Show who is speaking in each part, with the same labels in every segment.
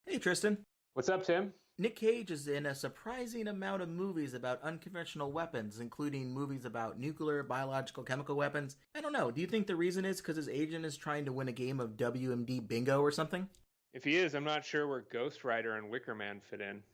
Speaker 1: Hey, Tristan.
Speaker 2: What's up, Tim?
Speaker 1: Nic Cage is in a surprising amount of movies about unconventional weapons, including movies about nuclear, biological, chemical weapons. I don't know. Do you think the reason is because his agent is trying to win a game of WMD bingo or something?
Speaker 2: If he is, I'm not sure where Ghost Rider and Wicker Man fit in.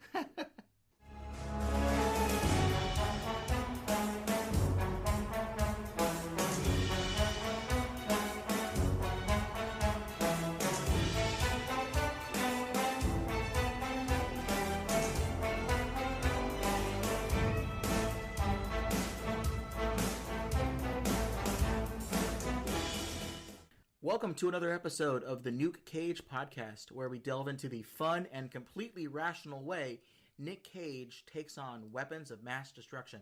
Speaker 1: Welcome to another episode of the Nuke Cage Podcast, where we delve into the fun and completely rational way Nic Cage takes on weapons of mass destruction.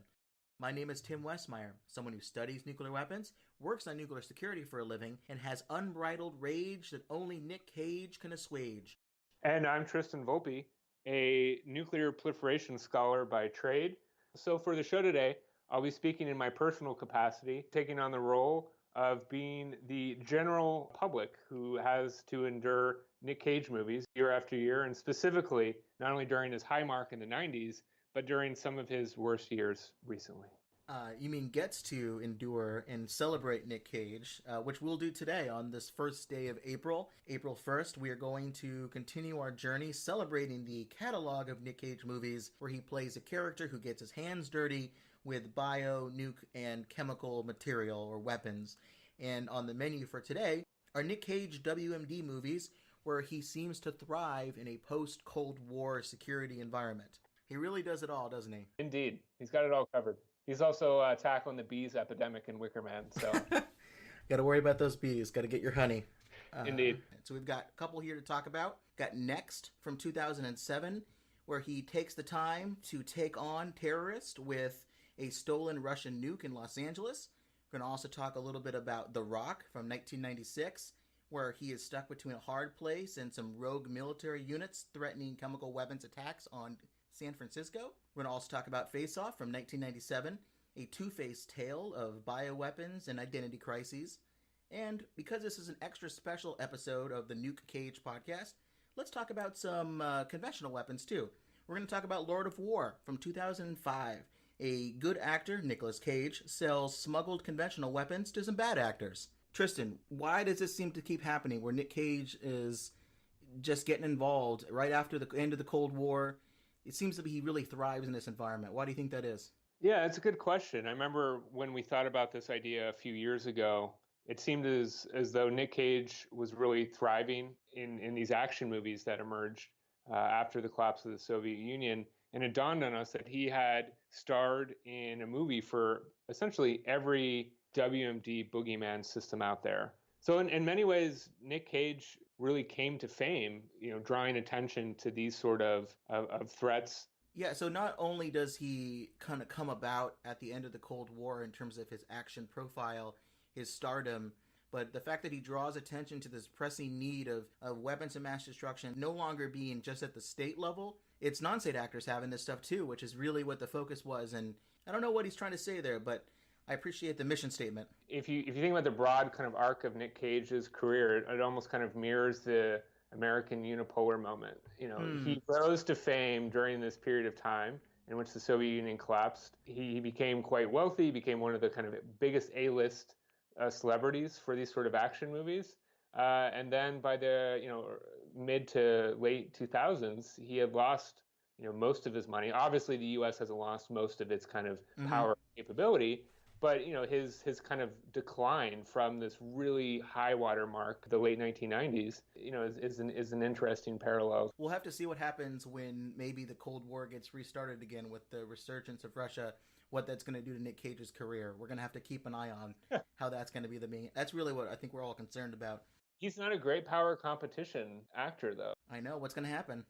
Speaker 1: My name is Tim Westmyer, someone who studies nuclear weapons, works on nuclear security for a living, and has unbridled rage that only Nic Cage can assuage.
Speaker 2: And I'm Tristan Volpe, a nuclear proliferation scholar by trade. So for the show today, I'll be speaking in my personal capacity, taking on the role of being the general public who has to endure Nic Cage movies year after year, and specifically not only during his high mark in the 90s, but during some of his worst years recently.
Speaker 1: You mean gets to endure and celebrate Nic Cage, which we'll do today on this first day of April. April 1st, we are going to continue our journey celebrating the catalog of Nic Cage movies where he plays a character who gets his hands dirty with bio, nuke, and chemical material or weapons. And on the menu for today are Nic Cage WMD movies where he seems to thrive in a post-Cold War security environment. He really does it all, doesn't he?
Speaker 2: Indeed. He's got it all covered. He's also tackling the bees epidemic in Wicker Man. So,
Speaker 1: got to worry about those bees. Got to get your honey.
Speaker 2: Indeed.
Speaker 1: So we've got a couple here to talk about. Got Next from 2007, where he takes the time to take on terrorists with a stolen Russian nuke in Los Angeles. We're going to also talk a little bit about The Rock from 1996, where he is stuck between a hard place and some rogue military units threatening chemical weapons attacks on San Francisco. We're going to also talk about Face Off from 1997, a two-faced tale of bioweapons and identity crises. And because this is an extra special episode of the Nuke Cage Podcast, let's talk about some conventional weapons too. We're going to talk about Lord of War from 2005. A good actor, Nicolas Cage, sells smuggled conventional weapons to some bad actors. Tristan, why does this seem to keep happening where Nic Cage is just getting involved right after the end of the Cold War? It seems to be he really thrives in this environment. Why do you think that is?
Speaker 2: Yeah, it's a good question. I remember when we thought about this idea a few years ago, it seemed as though Nic Cage was really thriving in these action movies that emerged after the collapse of the Soviet Union. And it dawned on us that he had starred in a movie for essentially every WMD boogeyman system out there. So in many ways, Nic Cage really came to fame, drawing attention to these sort of threats.
Speaker 1: Yeah, so not only does he kind of come about at the end of the Cold War in terms of his action profile, his stardom, but the fact that he draws attention to this pressing need of weapons of mass destruction no longer being just at the state level. It's non-state actors having this stuff too, which is really what the focus was. And I don't know what he's trying to say there, but I appreciate the mission statement.
Speaker 2: If you think about the broad kind of arc of Nic Cage's career, it almost kind of mirrors the American unipolar moment. He rose to fame during this period of time in which the Soviet Union collapsed. He became quite wealthy, became one of the kind of biggest A-list celebrities for these sort of action movies. And then by the mid to late 2000s, he had lost most of his money. Obviously, the U.S. has lost most of its kind of power and capability. But his kind of decline from this really high water mark, the late 1990s, is an interesting parallel.
Speaker 1: We'll have to see what happens when maybe the Cold War gets restarted again with the resurgence of Russia. What that's going to do to Nic Cage's career. We're going to have to keep an eye on how that's going to be the main. That's really what I think we're all concerned about.
Speaker 2: He's not a great power competition actor, though.
Speaker 1: I know what's going to happen.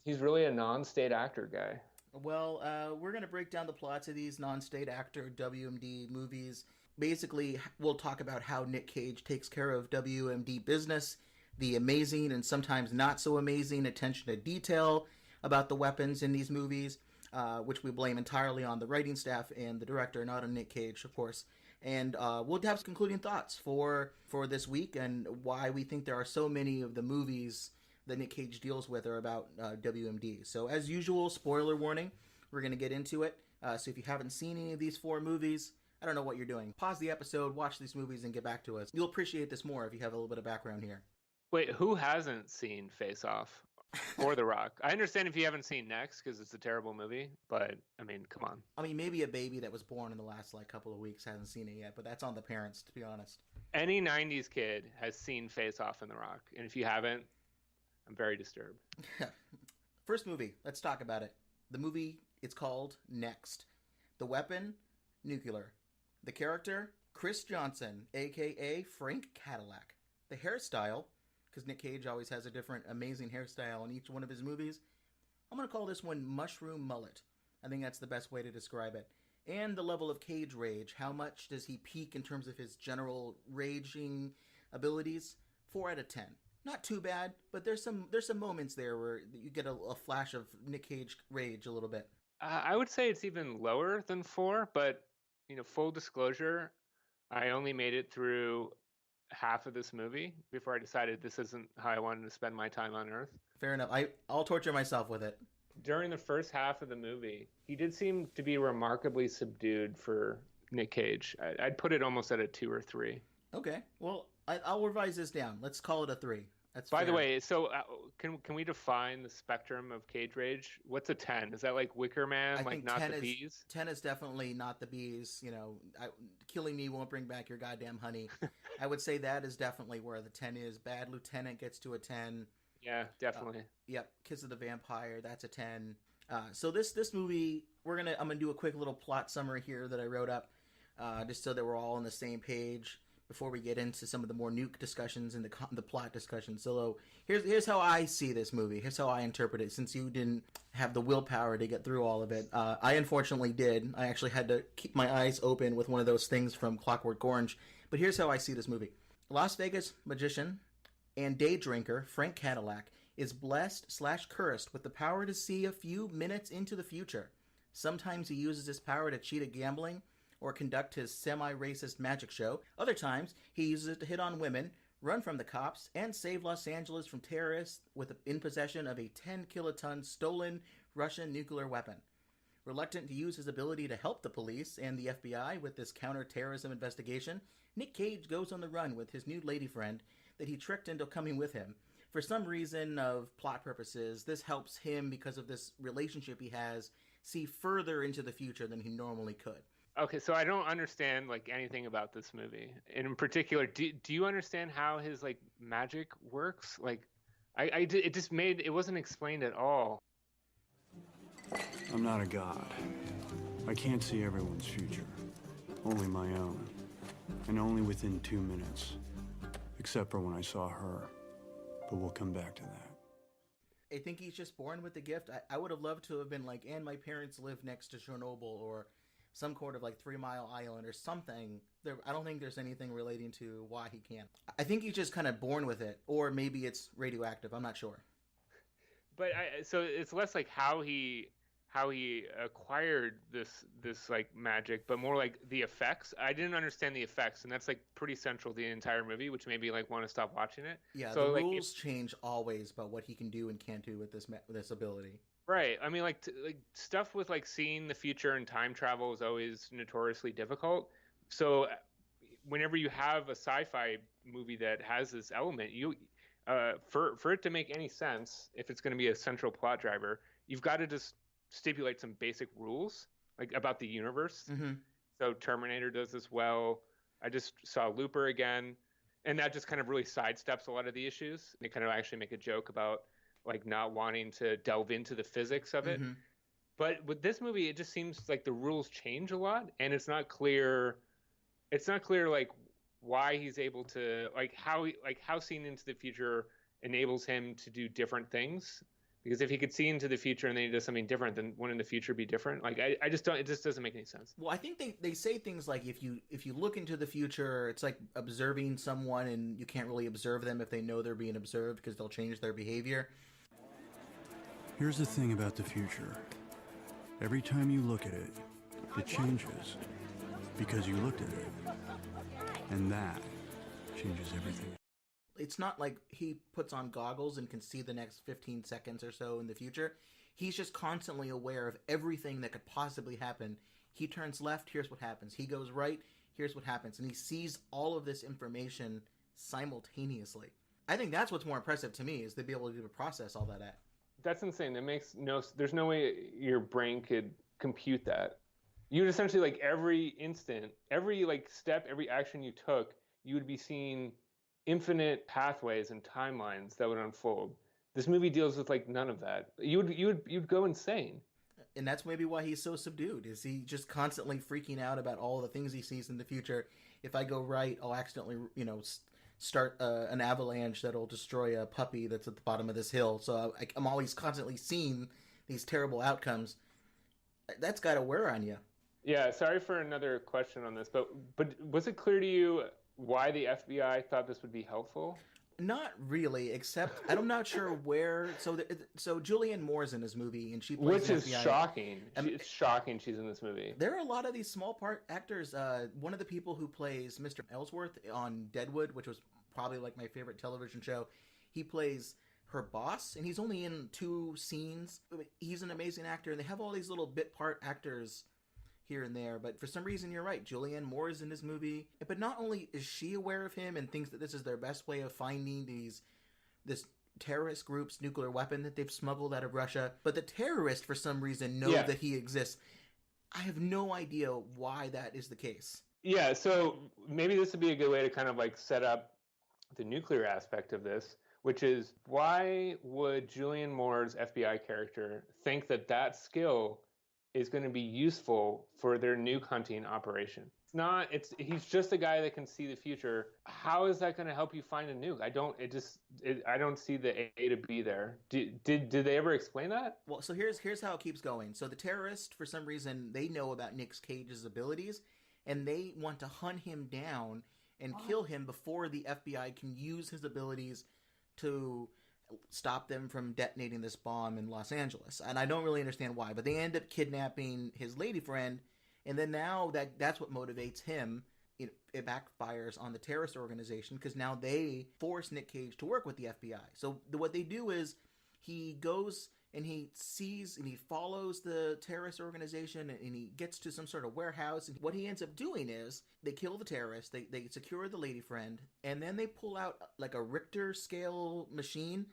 Speaker 2: He's really a non-state actor guy.
Speaker 1: Well, we're going to break down the plots of these non-state actor WMD movies. Basically, we'll talk about how Nic Cage takes care of WMD business, the amazing and sometimes not so amazing attention to detail about the weapons in these movies, which we blame entirely on the writing staff and the director, not on Nic Cage, of course. And we'll have some concluding thoughts for this week and why we think there are so many of the movies that Nic Cage deals with are about WMD. So as usual, spoiler warning, we're going to get into it. So if you haven't seen any of these 4 movies, I don't know what you're doing. Pause the episode, watch these movies, and get back to us. You'll appreciate this more if you have a little bit of background here.
Speaker 2: Wait, who hasn't seen Face Off or The Rock? I understand if you haven't seen Next because it's a terrible movie, but I mean, come on.
Speaker 1: I mean, maybe a baby that was born in the last couple of weeks hasn't seen it yet, but that's on the parents, to be honest.
Speaker 2: Any 90s kid has seen Face Off and The Rock, and if you haven't, I'm very disturbed.
Speaker 1: First movie, let's talk about it. The movie, it's called Next. The weapon, nuclear. The character, Chris Johnson, a.k.a. Frank Cadillac. The hairstyle, because Nic Cage always has a different amazing hairstyle in each one of his movies, I'm going to call this one Mushroom Mullet. I think that's the best way to describe it. And the level of Cage rage. How much does he peak in terms of his general raging abilities? 4 out of 10. Not too bad, but there's some moments there where you get a flash of Nic Cage rage a little bit.
Speaker 2: I would say it's even lower than 4, but full disclosure, I only made it through half of this movie before I decided this isn't how I wanted to spend my time on Earth.
Speaker 1: Fair enough. I'll torture myself with it.
Speaker 2: During the first half of the movie, he did seem to be remarkably subdued for Nic Cage. I'd put it almost at a 2 or 3.
Speaker 1: Okay. Well, I'll revise this down. Let's call it a 3. That's
Speaker 2: By
Speaker 1: fair.
Speaker 2: the way, so can we define the spectrum of Cage rage? What's a 10? Is that like Wicker Man,
Speaker 1: I
Speaker 2: like
Speaker 1: think
Speaker 2: not
Speaker 1: 10
Speaker 2: the
Speaker 1: is,
Speaker 2: bees?
Speaker 1: 10 is definitely not the bees. Killing me won't bring back your goddamn honey. I would say that is definitely where the 10 is. Bad Lieutenant gets to a 10.
Speaker 2: Yeah, definitely.
Speaker 1: Yep. Kiss of the Vampire, that's a 10. So this movie, I'm gonna do a quick little plot summary here that I wrote up, just so that we're all on the same page before we get into some of the more nuke discussions and the plot discussions. So here's how I see this movie. Here's how I interpret it. Since you didn't have the willpower to get through all of it, I unfortunately did. I actually had to keep my eyes open with one of those things from Clockwork Orange. But here's how I see this movie. Las Vegas magician and day drinker Frank Cadillac is blessed/cursed with the power to see a few minutes into the future. Sometimes he uses his power to cheat at gambling or conduct his semi-racist magic show. Other times, he uses it to hit on women, run from the cops, and save Los Angeles from terrorists in possession of a 10-kiloton stolen Russian nuclear weapon. Reluctant to use his ability to help the police and the FBI with this counter-terrorism investigation, Nic Cage goes on the run with his new lady friend that he tricked into coming with him. For some reason of plot purposes, this helps him, because of this relationship he has, see further into the future than he normally could.
Speaker 2: Okay, so I don't understand anything about this movie. And in particular, do you understand how his magic works? It wasn't explained at all.
Speaker 3: I'm not a god. I can't see everyone's future. Only my own. And only within 2 minutes. Except for when I saw her. But we'll come back to that.
Speaker 1: I think he's just born with the gift. I would have loved to have been and my parents live next to Chernobyl or some sort of 3 Mile Island or something. I don't think there's anything relating to why he can't. I think he's just kind of born with it, or maybe it's radioactive. I'm not sure.
Speaker 2: But so it's less how he acquired this magic, but more the effects. I didn't understand the effects, and that's pretty central to the entire movie, which made me want to stop watching it.
Speaker 1: Yeah, so the rules change always about what he can do and can't do with this ability.
Speaker 2: Right. I mean, stuff with seeing the future and time travel is always notoriously difficult. So whenever you have a sci-fi movie that has this element, for it to make any sense, if it's going to be a central plot driver, you've got to just stipulate some basic rules about the universe.
Speaker 1: Mm-hmm.
Speaker 2: So Terminator does this well. I just saw Looper again, and that just kind of really sidesteps a lot of the issues. They kind of actually make a joke about not wanting to delve into the physics of it.
Speaker 1: Mm-hmm.
Speaker 2: But with this movie, it just seems the rules change a lot, and it's not clear why he's able to how seeing into the future enables him to do different things. Because if he could see into the future and then he does something different, then wouldn't the future be different? I just don't. It just doesn't make any sense.
Speaker 1: Well, I think they say things like if you look into the future, it's like observing someone, and you can't really observe them if they know they're being observed because they'll change their behavior.
Speaker 3: Here's the thing about the future. Every time you look at it, it changes. Because you looked at it. And that changes everything.
Speaker 1: it's not like he puts on goggles and can see the next 15 seconds or so in the future. He's just constantly aware of everything that could possibly happen. He turns left, here's what happens. He goes right, here's what happens. And he sees all of this information simultaneously. I think that's what's more impressive to me, is to be able to process all that at.
Speaker 2: That's insane. That makes there's no way your brain could compute that. You would essentially, like, every instant, every like step, every action you took, you would be seeing infinite pathways and timelines that would unfold. This movie deals with like none of that. You'd go insane.
Speaker 1: And that's maybe why he's so subdued. Is he just constantly freaking out about all the things he sees in the future? If I go right, I'll accidentally, start an avalanche that'll destroy a puppy that's at the bottom of this hill. So I'm always constantly seeing these terrible outcomes. That's got to wear on you.
Speaker 2: Yeah, sorry for another question on this, but was it clear to you why the FBI thought this would be helpful?
Speaker 1: Not really, except I'm not sure where. So Julianne Moore's in this movie, and she plays
Speaker 2: which is
Speaker 1: FBI.
Speaker 2: shocking. It's shocking she's in this movie.
Speaker 1: There are a lot of these small part actors. One of the people who plays Mr. Ellsworth on Deadwood, which was probably like my favorite television show, he plays her boss, and he's only in 2 scenes. He's an amazing actor, and they have all these little bit part actors here and there, but for some reason, you're right, Julianne Moore is in this movie. But not only is she aware of him and thinks that this is their best way of finding this terrorist group's nuclear weapon that they've smuggled out of Russia, but the terrorists for some reason know that he exists. I have no idea why that is the case.
Speaker 2: Yeah, so maybe this would be a good way to kind of like set up the nuclear aspect of this, which is, why would Julianne Moore's FBI character think that skill is going to be useful for their nuke hunting operation? He's just a guy that can see the future. How is that going to help you find a nuke? I don't see the A to B there. Did they ever explain that?
Speaker 1: Well, so here's how it keeps going. So the terrorists, for some reason, they know about Nic Cage's abilities, and they want to hunt him down and kill him before the FBI can use his abilities to stop them from detonating this bomb in Los Angeles. And I don't really understand why, but they end up kidnapping his lady friend, and then now that's what motivates him. It backfires on the terrorist organization, because now they force Nic Cage to work with the FBI. So what they do is he goes and he sees and he follows the terrorist organization, and he gets to some sort of warehouse, and what he ends up doing is they kill the terrorists, they secure the lady friend, and then they pull out like a Richter scale machine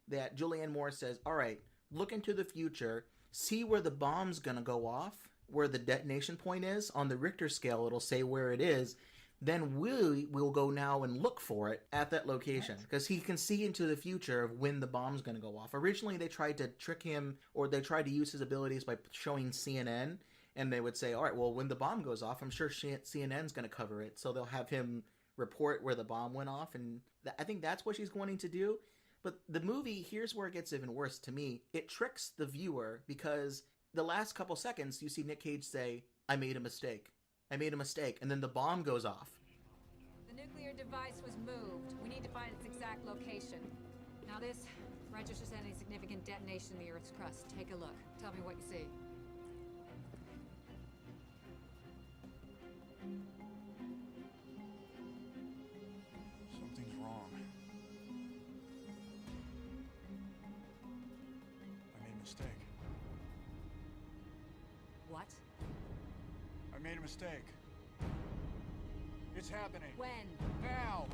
Speaker 1: that Julianne Moore says, all right, look into the future, see where the bomb's gonna go off, where the detonation point is. On the Richter scale, it'll say where it is. Then we'll go now and look for it at that location, because he can see into the future of when the bomb's going to go off. Originally, they tried to trick him, or they tried to use his abilities by showing CNN, and they would say, all right, well, when the bomb goes off, I'm sure CNN's going to cover it, so they'll have him report where the bomb went off, and I think that's what she's wanting to do. But the movie, here's where it gets even worse to me. It tricks the viewer, because the last couple seconds, you see Nic Cage say, I made a mistake. I made a mistake, and then the bomb goes off.
Speaker 4: The nuclear device was moved. We need to find its exact location. Now this registers any significant detonation in the Earth's crust. Take a look. Tell me what you see.
Speaker 3: Something's wrong. I made a mistake.
Speaker 4: What?
Speaker 3: I made a mistake. It's happening.
Speaker 4: When?
Speaker 3: Now!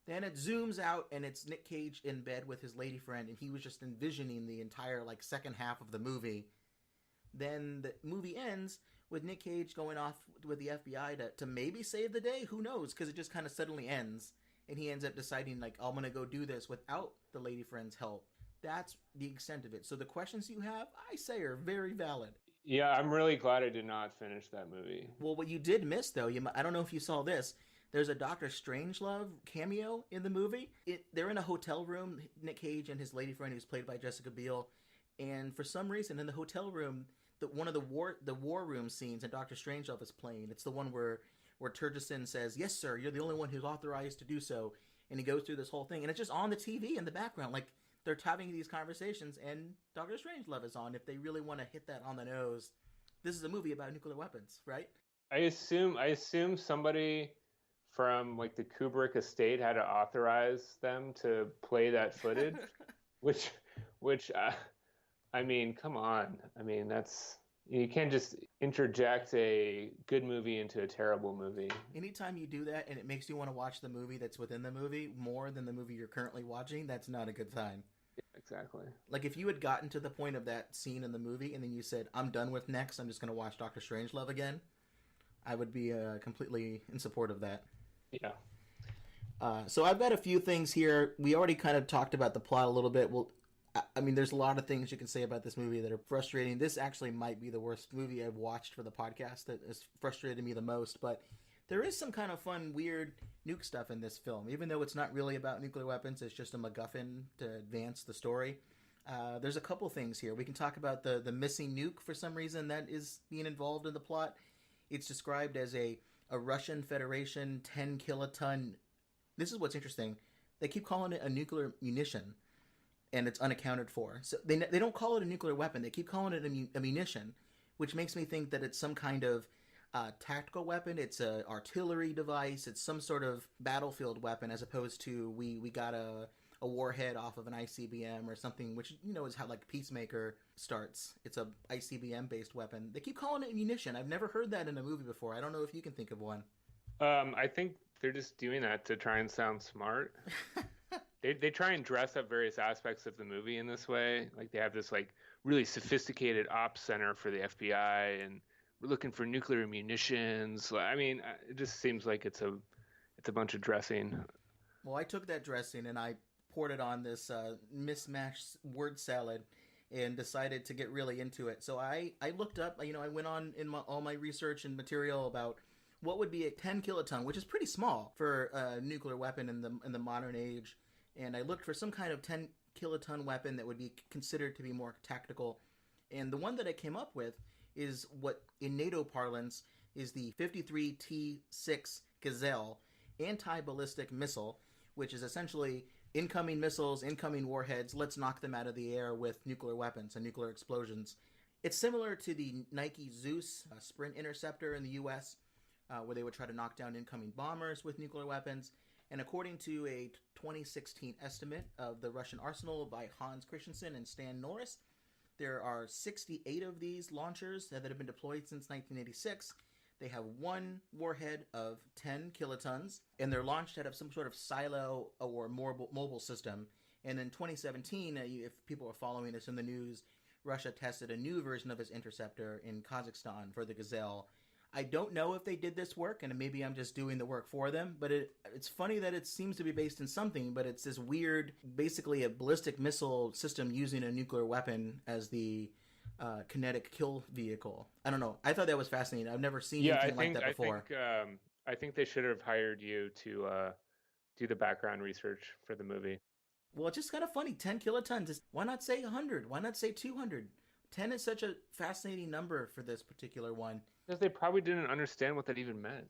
Speaker 1: Then it zooms out, and it's Nic Cage in bed with his lady friend, and he was just envisioning the entire second half of the movie. Then the movie ends with Nic Cage going off with the FBI to maybe save the day. Who knows? Because it just kind of suddenly ends, and he ends up deciding I'm going to go do this without the lady friend's help. That's the extent of it. So the questions you have, I say, are very valid.
Speaker 2: Yeah, I'm really glad I did not finish that movie.
Speaker 1: Well, what you did miss, though, I don't know if you saw this. There's a Dr. Strangelove cameo in the movie. They're in a hotel room, Nic Cage and his lady friend, who's played by Jessica Biel. And for some reason, in the hotel room, one of the war room scenes that Dr. Strangelove is playing, it's the one where where Turgison says, "Yes, sir, you're the only one who's authorized to do so." And he goes through this whole thing, and it's just on the TV in the background. Like, they're having these conversations, and Dr. Strangelove is on. If they really want to hit that on the nose, this is a movie about nuclear weapons, right?
Speaker 2: I assume somebody from like the Kubrick estate had to authorize them to play that footage, which I mean, come on. I mean, you can't just interject a good movie into a terrible movie.
Speaker 1: Anytime you do that and it makes you want to watch the movie that's within the movie more than the movie you're currently watching, that's not a good sign.
Speaker 2: Yeah, exactly.
Speaker 1: Like, if you had gotten to the point of that scene in the movie and then you said, "I'm done with next, I'm just going to watch Dr. Strangelove again," I would be completely in support of that.
Speaker 2: Yeah.
Speaker 1: So I've got a few things here. We already kind of talked about the plot a little bit. Well, I mean, there's a lot of things you can say about this movie that are frustrating. This actually might be the worst movie I've watched for the podcast that has frustrated me the most. But there is some kind of fun, weird nuke stuff in this film. Even though it's not really about nuclear weapons, it's just a MacGuffin to advance the story. There's a couple things here. We can talk about the missing nuke for some reason that is being involved in the plot. It's described as a Russian Federation 10 kiloton. This is what's interesting. They keep calling it a nuclear munition, and it's unaccounted for. So they don't call it a nuclear weapon. They keep calling it a munition, which makes me think that it's some kind of tactical weapon. It's a artillery device. It's some sort of battlefield weapon, as opposed to we got a warhead off of an ICBM or something, which, you know, is how like Peacemaker starts. It's a ICBM based weapon. They keep calling it a munition. I've never heard that in a movie before. I don't know if you can think of one.
Speaker 2: I think they're just doing that to try and sound smart. They try and dress up various aspects of the movie in this way. Like, they have this like really sophisticated ops center for the FBI, and we're looking for nuclear munitions. I mean, it just seems like it's a bunch of dressing.
Speaker 1: Well, I took that dressing and I poured it on this mismatched word salad and decided to get really into it. So I looked up, you know, I went on in all my research and material about what would be a 10 kiloton, which is pretty small for a nuclear weapon in the modern age. And I looked for some kind of 10 kiloton weapon that would be considered to be more tactical. And the one that I came up with is what in NATO parlance is the 53T6 Gazelle anti-ballistic missile, which is essentially incoming missiles, incoming warheads, let's knock them out of the air with nuclear weapons and nuclear explosions. It's similar to the Nike Zeus Sprint Interceptor in the U.S., where they would try to knock down incoming bombers with nuclear weapons. And according to a 2016 estimate of the Russian arsenal by Hans Christensen and Stan Norris, there are 68 of these launchers that have been deployed since 1986. They have one warhead of 10 kilotons, and they're launched out of some sort of silo or mobile system. And in 2017, if people are following this in the news, Russia tested a new version of its interceptor in Kazakhstan for the Gazelle. I don't know if they did this work, and maybe I'm just doing the work for them, but it's funny that it seems to be based in something, but it's this weird, basically a ballistic missile system using a nuclear weapon as the kinetic kill vehicle. I don't know. I thought that was fascinating. I've never seen anything like that before.
Speaker 2: I think they should have hired you to do the background research for the movie.
Speaker 1: Well, it's just kind of funny. 10 kilotons. Why not say 100? Why not say 200? 10 is such a fascinating number for this particular one.
Speaker 2: Because they probably didn't understand what that even meant.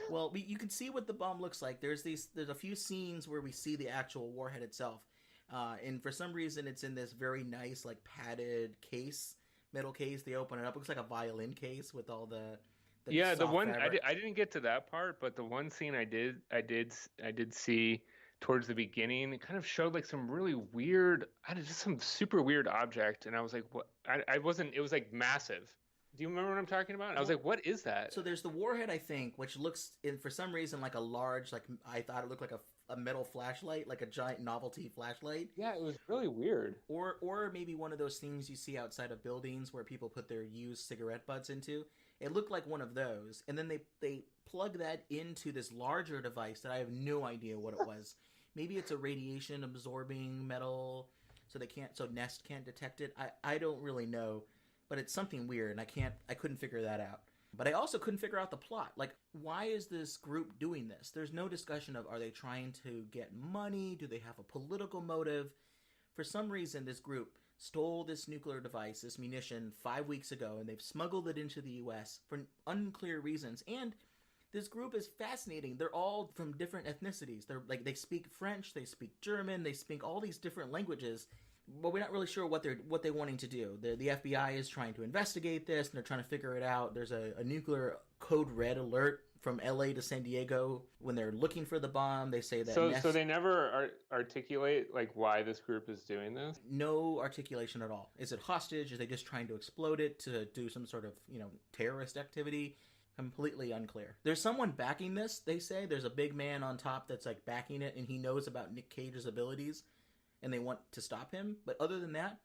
Speaker 1: Well, you can see what the bomb looks like. There's a few scenes where we see the actual warhead itself. And for some reason, it's in this very nice, like, padded case, metal case. They open it up. It looks like a violin case with all the
Speaker 2: the one
Speaker 1: fabric.
Speaker 2: I didn't get to that part, but the one scene I did see towards the beginning, it kind of showed like some really weird, just some super weird object, and I was like, what? I wasn't. It was like massive. Do you remember what I'm talking about? I was like, what is that?
Speaker 1: So there's the warhead, I think, which looks, for some reason, like a large, like, I thought it looked like a metal flashlight, like a giant novelty flashlight.
Speaker 2: Yeah, it was really weird.
Speaker 1: Or maybe one of those things you see outside of buildings where people put their used cigarette butts into. It looked like one of those. And then they plug that into this larger device that I have no idea what it was. Maybe it's a radiation absorbing metal, so Nest can't detect it. I don't really know. But it's something weird, and I couldn't figure that out. But I also couldn't figure out the plot. Like, why is this group doing this? There's no discussion of, are they trying to get money? Do they have a political motive? For some reason, this group stole this nuclear device, this munition, 5 weeks ago, and they've smuggled it into the U.S. for unclear reasons. And This group is fascinating. They're all from different ethnicities. They speak French, they speak German, they speak all these different languages, but we're not really sure what they're wanting to do. The FBI is trying to investigate this, and they're trying to figure it out. There's a nuclear code red alert from LA to San Diego when they're looking for the bomb. They say that
Speaker 2: so they never articulate like why this group is doing this.
Speaker 1: No articulation at all. Is it hostage? Are they just trying to explode it to do some sort of terrorist activity? Completely unclear. There's someone backing this. They say there's a big man on top that's like backing it, and he knows about Nic Cage's abilities, and they want to stop him. But other than that,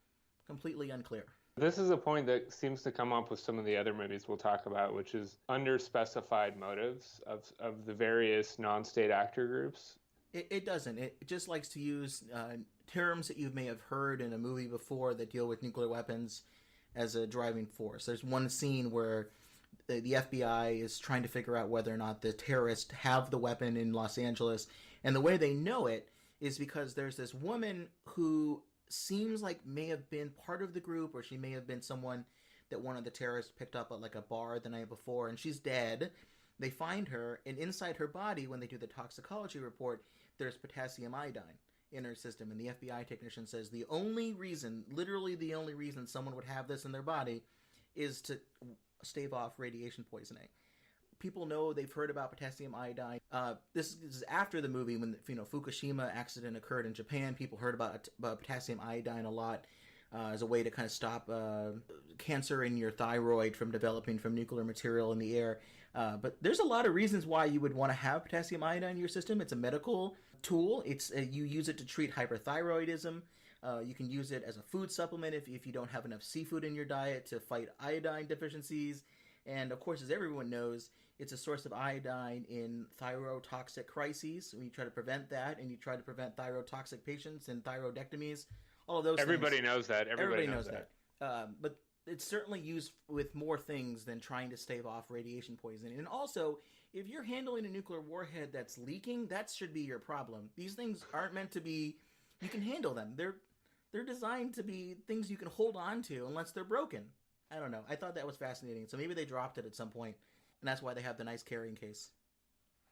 Speaker 1: completely unclear.
Speaker 2: This is a point that seems to come up with some of the other movies we'll talk about, which is underspecified motives of the various non-state actor groups.
Speaker 1: It doesn't. It just likes to use terms that you may have heard in a movie before that deal with nuclear weapons as a driving force. There's one scene where the FBI is trying to figure out whether or not the terrorists have the weapon in Los Angeles. And the way they know it is because there's this woman who seems like may have been part of the group, or she may have been someone that one of the terrorists picked up at like a bar the night before, and she's dead. They find her, and inside her body, when they do the toxicology report, there's potassium iodine in her system. And the FBI technician says the only reason, literally the only reason someone would have this in their body is to stave off radiation poisoning. People know, they've heard about potassium iodine. This is after the movie when Fukushima accident occurred in Japan. People heard about potassium iodine a lot as a way to kind of stop cancer in your thyroid from developing from nuclear material in the air. But there's a lot of reasons why you would want to have potassium iodine in your system. It's a medical tool. It's you use it to treat hyperthyroidism. You can use it as a food supplement if you don't have enough seafood in your diet to fight iodine deficiencies. And of course, as everyone knows, it's a source of iodine in thyrotoxic crises. When you try to prevent that, and you try to prevent thyrotoxic patients and thyroidectomies, all of those
Speaker 2: Everybody
Speaker 1: things.
Speaker 2: knows that.
Speaker 1: Everybody knows that. But it's certainly used with more things than trying to stave off radiation poisoning. And also, if you're handling a nuclear warhead that's leaking, that should be your problem. These things aren't meant to be... You can handle them. They're designed to be things you can hold on to unless they're broken. I don't know. I thought that was fascinating. So maybe they dropped it at some point, and that's why they have the nice carrying case.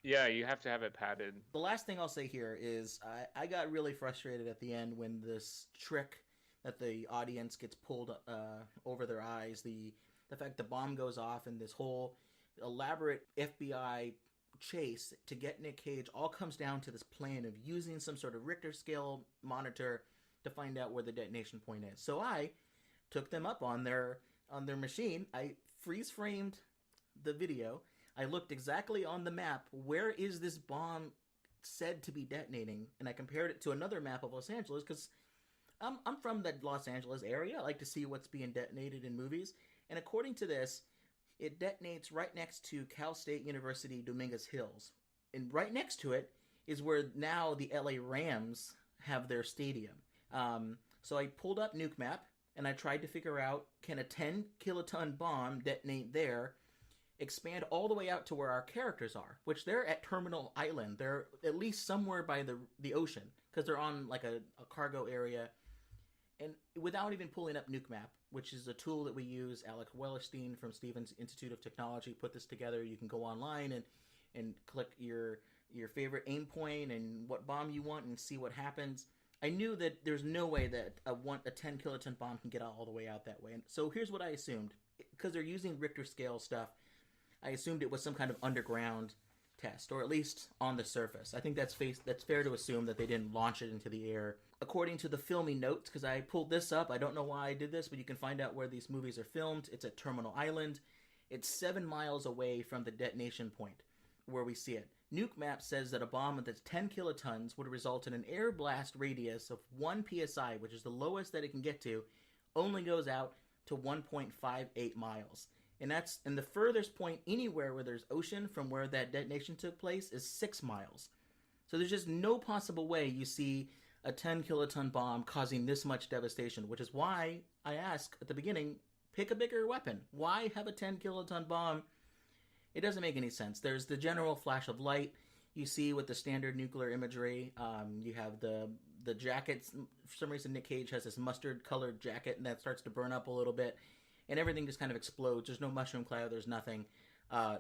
Speaker 2: Yeah, you have to have it padded.
Speaker 1: The last thing I'll say here is I got really frustrated at the end when this trick that the audience gets pulled over their eyes, the fact the bomb goes off, and this whole elaborate FBI chase to get Nic Cage all comes down to this plan of using some sort of Richter scale monitor to find out where the detonation point is. So I took them up on their machine. I freeze framed the video. I looked exactly on the map, where is this bomb said to be detonating, and I compared it to another map of Los Angeles, because I'm from the Los Angeles area. I like to see what's being detonated in movies, and according to this, it detonates right next to Cal State University Dominguez Hills, and right next to it is where now the LA Rams have their stadium. So I pulled up Nuke Map, and I tried to figure out, can a 10 kiloton bomb detonate there, expand all the way out to where our characters are, which they're at Terminal Island. They're at least somewhere by the ocean, because they're on like a cargo area. And without even pulling up Nuke Map, which is a tool that we use, Alec Wellerstein from Stevens Institute of Technology put this together. You can go online and click your favorite aim point and what bomb you want and see what happens. I knew that there's no way that a 10 kiloton bomb can get all the way out that way. And so here's what I assumed. Because they're using Richter scale stuff, I assumed it was some kind of underground test, or at least on the surface. I think that's fair to assume that they didn't launch it into the air. According to the filming notes, because I pulled this up, I don't know why I did this, but you can find out where these movies are filmed. It's at Terminal Island. It's 7 miles away from the detonation point where we see it. Nuke Map says that a bomb that's 10 kilotons would result in an air blast radius of 1 psi, which is the lowest that it can get to, only goes out to 1.58 miles. And the furthest point anywhere where there's ocean from where that detonation took place is 6 miles. So there's just no possible way you see a 10 kiloton bomb causing this much devastation, which is why I asked at the beginning, pick a bigger weapon. Why have a 10 kiloton bomb? It doesn't make any sense. There's the general flash of light you see with the standard nuclear imagery. You have the jackets. For some reason, Nic Cage has this mustard-colored jacket, and that starts to burn up a little bit, and everything just kind of explodes. There's no mushroom cloud. There's nothing.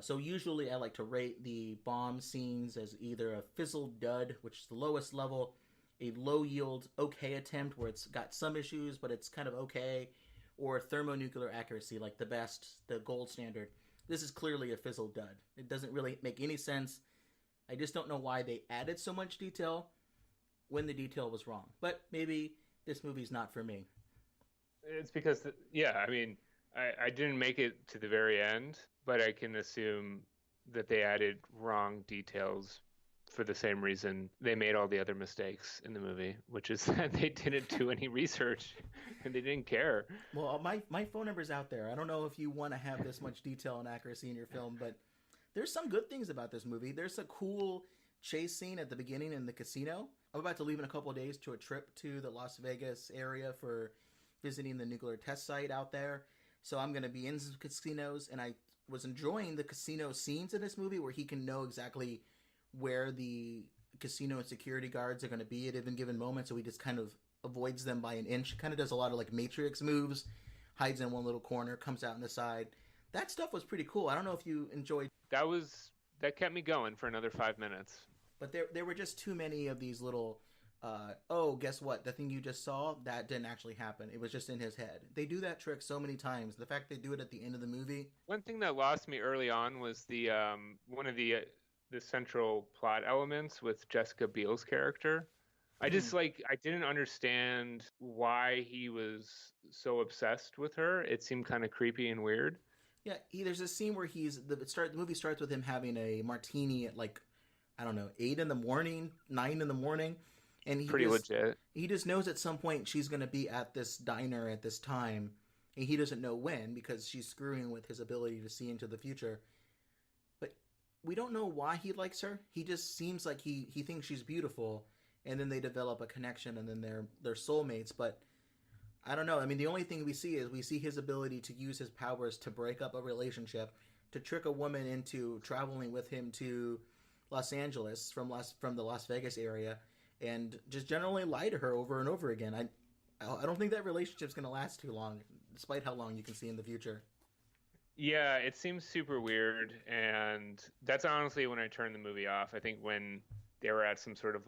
Speaker 1: So usually I like to rate the bomb scenes as either a fizzled dud, which is the lowest level, a low yield okay attempt where it's got some issues but it's kind of okay, or thermonuclear accuracy, like the best, the gold standard. This is clearly a fizzled dud. It doesn't really make any sense. I just don't know why they added so much detail when the detail was wrong. But maybe this movie's not for me.
Speaker 2: It's because, I didn't make it to the very end, but I can assume that they added wrong details for the same reason they made all the other mistakes in the movie, which is that they didn't do any research and they didn't care.
Speaker 1: Well, my phone number's out there. I don't know if you want to have this much detail and accuracy in your film, but there's some good things about this movie. There's a cool chase scene at the beginning in the casino. I'm about to leave in a couple of days to a trip to the Las Vegas area for visiting the nuclear test site out there. So I'm going to be in some casinos, and I was enjoying the casino scenes in this movie where he can know exactly where the casino and security guards are going to be at any given moment, so he just kind of avoids them by an inch. Kind of does a lot of like Matrix moves, hides in one little corner, comes out on the side. That stuff was pretty cool. I don't know if you enjoyed.
Speaker 2: That kept me going for another 5 minutes.
Speaker 1: But there were just too many of these little, guess what? The thing you just saw, that didn't actually happen. It was just in his head. They do that trick so many times. The fact they do it at the end of the movie.
Speaker 2: One thing that lost me early on was the one of the central plot elements with Jessica Biel's character. I just I didn't understand why he was so obsessed with her. It seemed kind of creepy and weird.
Speaker 1: Yeah, there's a scene where the movie starts with him having a martini at 8 in the morning, 9 in the morning, and
Speaker 2: legit.
Speaker 1: He just knows at some point she's going to be at this diner at this time, and he doesn't know when because she's screwing with his ability to see into the future. But we don't know why he likes her. He just seems like he thinks she's beautiful, and then they develop a connection, and then they're soulmates. But I don't know. I mean, the only thing we see his ability to use his powers to break up a relationship, to trick a woman into traveling with him to Los Angeles from the Las Vegas area, and just generally lie to her over and over again. I don't think that relationship's going to last too long, despite how long you can see in the future.
Speaker 2: Yeah, it seems super weird, and that's honestly when I turned the movie off. I think when they were at some sort of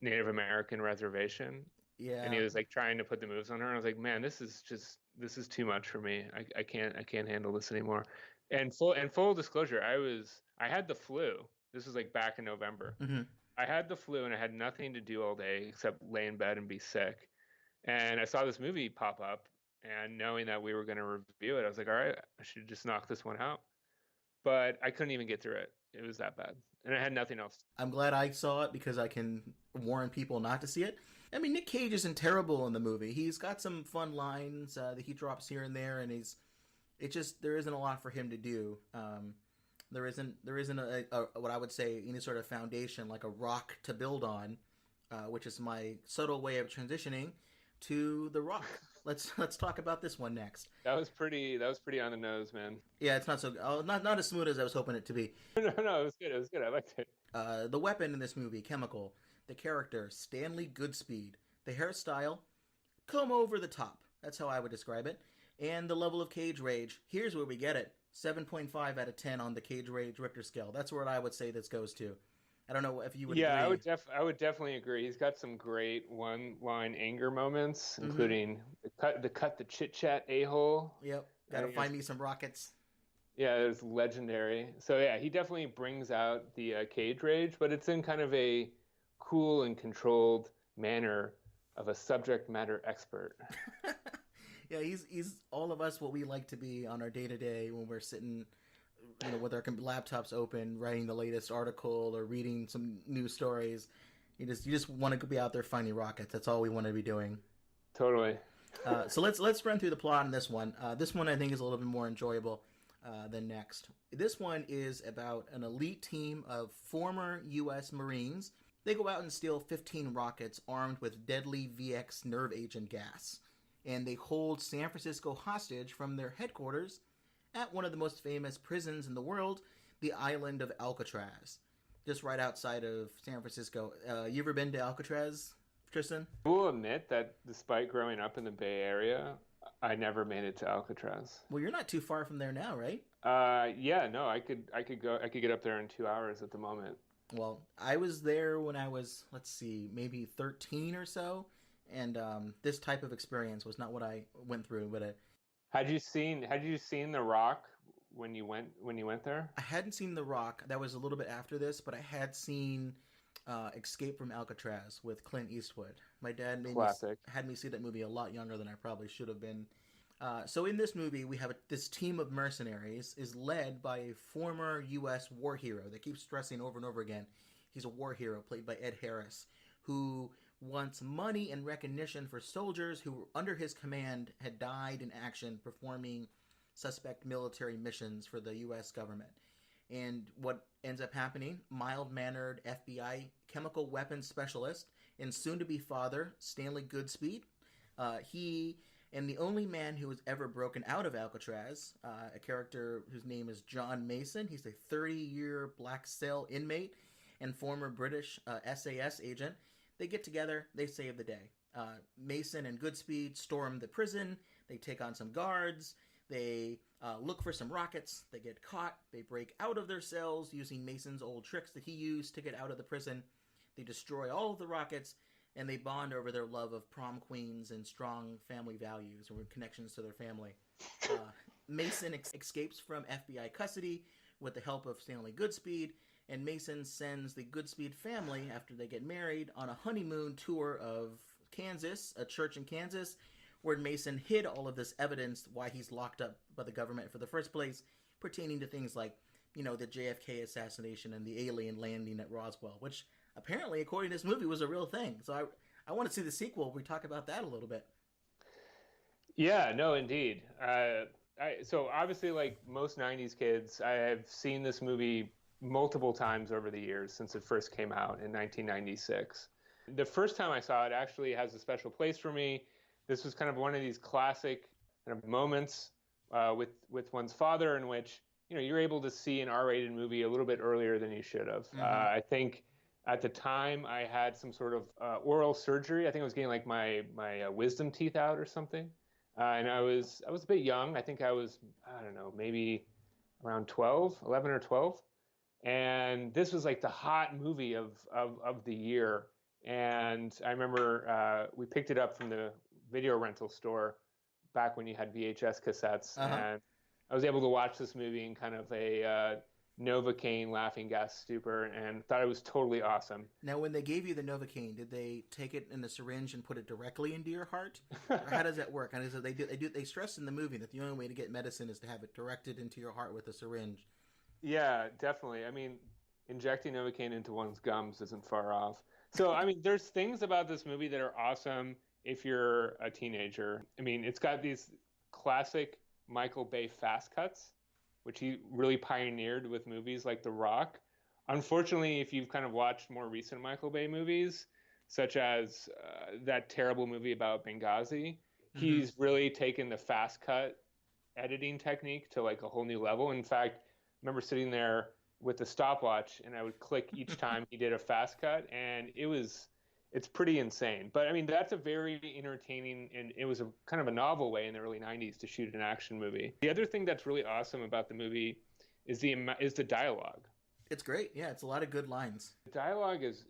Speaker 2: Native American reservation.
Speaker 1: Yeah.
Speaker 2: And he was trying to put the moves on her, and I was like, man, this is too much for me. I can't handle this anymore. And full disclosure, I had the flu. This was back in November.
Speaker 1: Mm-hmm.
Speaker 2: I had the flu and I had nothing to do all day except lay in bed and be sick. And I saw this movie pop up, and knowing that we were going to review it, I was like, all right, I should just knock this one out. But I couldn't even get through it. It was that bad. And I had nothing else.
Speaker 1: I'm glad I saw it because I can warn people not to see it. I mean, Nic Cage isn't terrible in the movie. He's got some fun lines that he drops here and there, and there isn't a lot for him to do. There isn't a what I would say any sort of foundation, like a rock to build on, which is my subtle way of transitioning to The Rock. Let's talk about this one next.
Speaker 2: That was pretty on the nose, man.
Speaker 1: Yeah, it's not as smooth as I was hoping it to be.
Speaker 2: No, it was good. I liked it.
Speaker 1: The weapon in this movie, Chemical. The character, Stanley Goodspeed. The hairstyle, come over the top. That's how I would describe it. And the level of cage rage. Here's where we get it. 7.5 out of 10 on the cage rage Richter scale. That's where I would say this goes to. I don't know if you would agree.
Speaker 2: I would definitely agree. He's got some great one-line anger moments, including the chit-chat a-hole.
Speaker 1: Yep. Gotta find me some rockets.
Speaker 2: Yeah, it was legendary. So yeah, he definitely brings out the cage rage, but it's in kind of a cool and controlled manner of a subject matter expert.
Speaker 1: Yeah, he's all of us what we like to be on our day-to-day when we're sitting, with our laptops open, writing the latest article or reading some news stories. You just want to be out there finding rockets. That's all we want to be doing.
Speaker 2: Totally.
Speaker 1: So let's run through the plot on this one. This one I think is a little bit more enjoyable than next. This one is about an elite team of former U.S. Marines. They go out and steal 15 rockets armed with deadly VX nerve agent gas. And they hold San Francisco hostage from their headquarters at one of the most famous prisons in the world, the island of Alcatraz, just right outside of San Francisco. You ever been to Alcatraz, Tristan?
Speaker 2: I will admit that despite growing up in the Bay Area, I never made it to Alcatraz.
Speaker 1: Well, you're not too far from there now, right?
Speaker 2: Yeah, no, I could get up there in 2 hours at the moment.
Speaker 1: Well, I was there when I was, let's see, maybe 13 or so, and this type of experience was not what I went through. But
Speaker 2: Had you seen The Rock when you went there?
Speaker 1: I hadn't seen The Rock. That was a little bit after this, but I had seen Escape from Alcatraz with Clint Eastwood. My dad had me see that movie a lot younger than I probably should have been. So in this movie, we have this team of mercenaries is led by a former U.S. war hero. They keep stressing over and over again. He's a war hero played by Ed Harris, who wants money and recognition for soldiers who, under his command, had died in action performing suspect military missions for the U.S. government. And what ends up happening, mild-mannered FBI chemical weapons specialist and soon-to-be father, Stanley Goodspeed, he and the only man who has ever broken out of Alcatraz, a character whose name is John Mason. He's a 30-year black cell inmate and former British SAS agent. They get together, they save the day. Mason and Goodspeed storm the prison, they take on some guards, they look for some rockets, they get caught, they break out of their cells using Mason's old tricks that he used to get out of the prison. They destroy all of the rockets, and they bond over their love of prom queens and strong family values or connections to their family. Mason escapes from FBI custody with the help of Stanley Goodspeed, and Mason sends the Goodspeed family, after they get married, on a honeymoon tour of Kansas, a church in Kansas, where Mason hid all of this evidence why he's locked up by the government for the first place, pertaining to things like, the JFK assassination and the alien landing at Roswell, which apparently, according to this movie, was a real thing. So I want to see the sequel. We talk about that a little bit.
Speaker 2: Yeah, no, indeed. So obviously, like most 90s kids, I have seen this movie multiple times over the years since it first came out in 1996. The first time I saw it actually has a special place for me. This was kind of one of these classic kind of moments with one's father in which, you're able to see an R-rated movie a little bit earlier than you should have. Mm-hmm. I think at the time I had some sort of oral surgery. I think I was getting like my wisdom teeth out or something. And I was a bit young. I think I was, I don't know, maybe around 11 or 12. And this was like the hot movie of the year. And I remember we picked it up from the video rental store back when you had VHS cassettes. Uh-huh. And I was able to watch this movie in kind of a Novocaine laughing gas stupor and thought it was totally awesome.
Speaker 1: Now, when they gave you the Novocaine, did they take it in a syringe and put it directly into your heart? Or how does that work? And they stress in the movie that the only way to get medicine is to have it directed into your heart with a syringe.
Speaker 2: Yeah, definitely. I mean, injecting Novocaine into one's gums isn't far off. So, I mean, there's things about this movie that are awesome if you're a teenager. I mean, it's got these classic Michael Bay fast cuts, which he really pioneered with movies like The Rock. Unfortunately, if you've kind of watched more recent Michael Bay movies, such as that terrible movie about Benghazi, he's really taken the fast cut editing technique to like a whole new level. In fact, I remember sitting there with the stopwatch and I would click each time he did a fast cut, and it's pretty insane. But I mean, that's a very entertaining, and it was a kind of a novel way in the early 90s to shoot an action movie. The other thing that's really awesome about the movie is the dialogue.
Speaker 1: It's great. Yeah, it's a lot of good lines.
Speaker 2: The dialogue is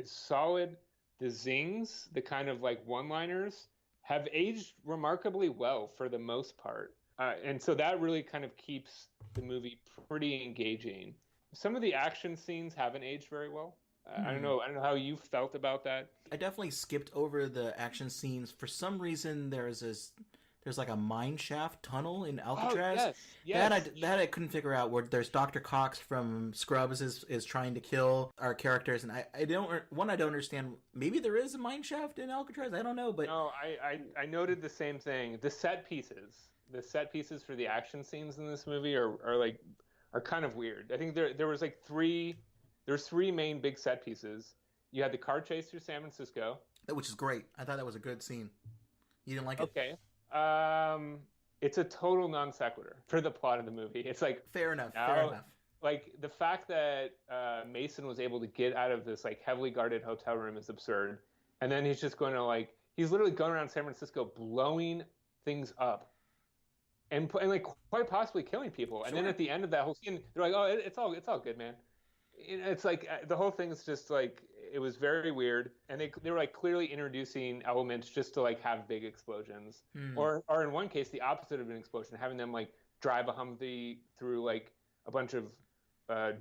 Speaker 2: solid. The zings, the kind of like one-liners, have aged remarkably well for the most part. And so that really kind of keeps the movie pretty engaging. Some of the action scenes haven't aged very well. I don't know how you felt about that.
Speaker 1: I definitely skipped over the action scenes. For some reason, there's like a mine shaft tunnel in Alcatraz.
Speaker 2: Oh, yes.
Speaker 1: That I couldn't figure out. Where there's Dr. Cox from Scrubs is trying to kill our characters, and I don't understand. Maybe there is a mine shaft in Alcatraz. I don't know, but
Speaker 2: no, I noted the same thing. The set pieces for the action scenes in this movie are kind of weird. I think there was like there's three main big set pieces. You had the car chase through San Francisco,
Speaker 1: which is great. I thought that was a good scene. You didn't like it?
Speaker 2: Okay. It's a total non sequitur for the plot of the movie. It's like
Speaker 1: fair enough.
Speaker 2: Like the fact that Mason was able to get out of this like heavily guarded hotel room is absurd. And then he's just going to he's literally going around San Francisco blowing things up and like quite possibly killing people.
Speaker 1: Sure.
Speaker 2: And then at the end of that whole scene, they're like, "Oh, it's all good, man." It's like the whole thing is just like, it was very weird, and they were like clearly introducing elements just to like have big explosions, or in one case the opposite of an explosion, having them like drive a Humvee through like a bunch of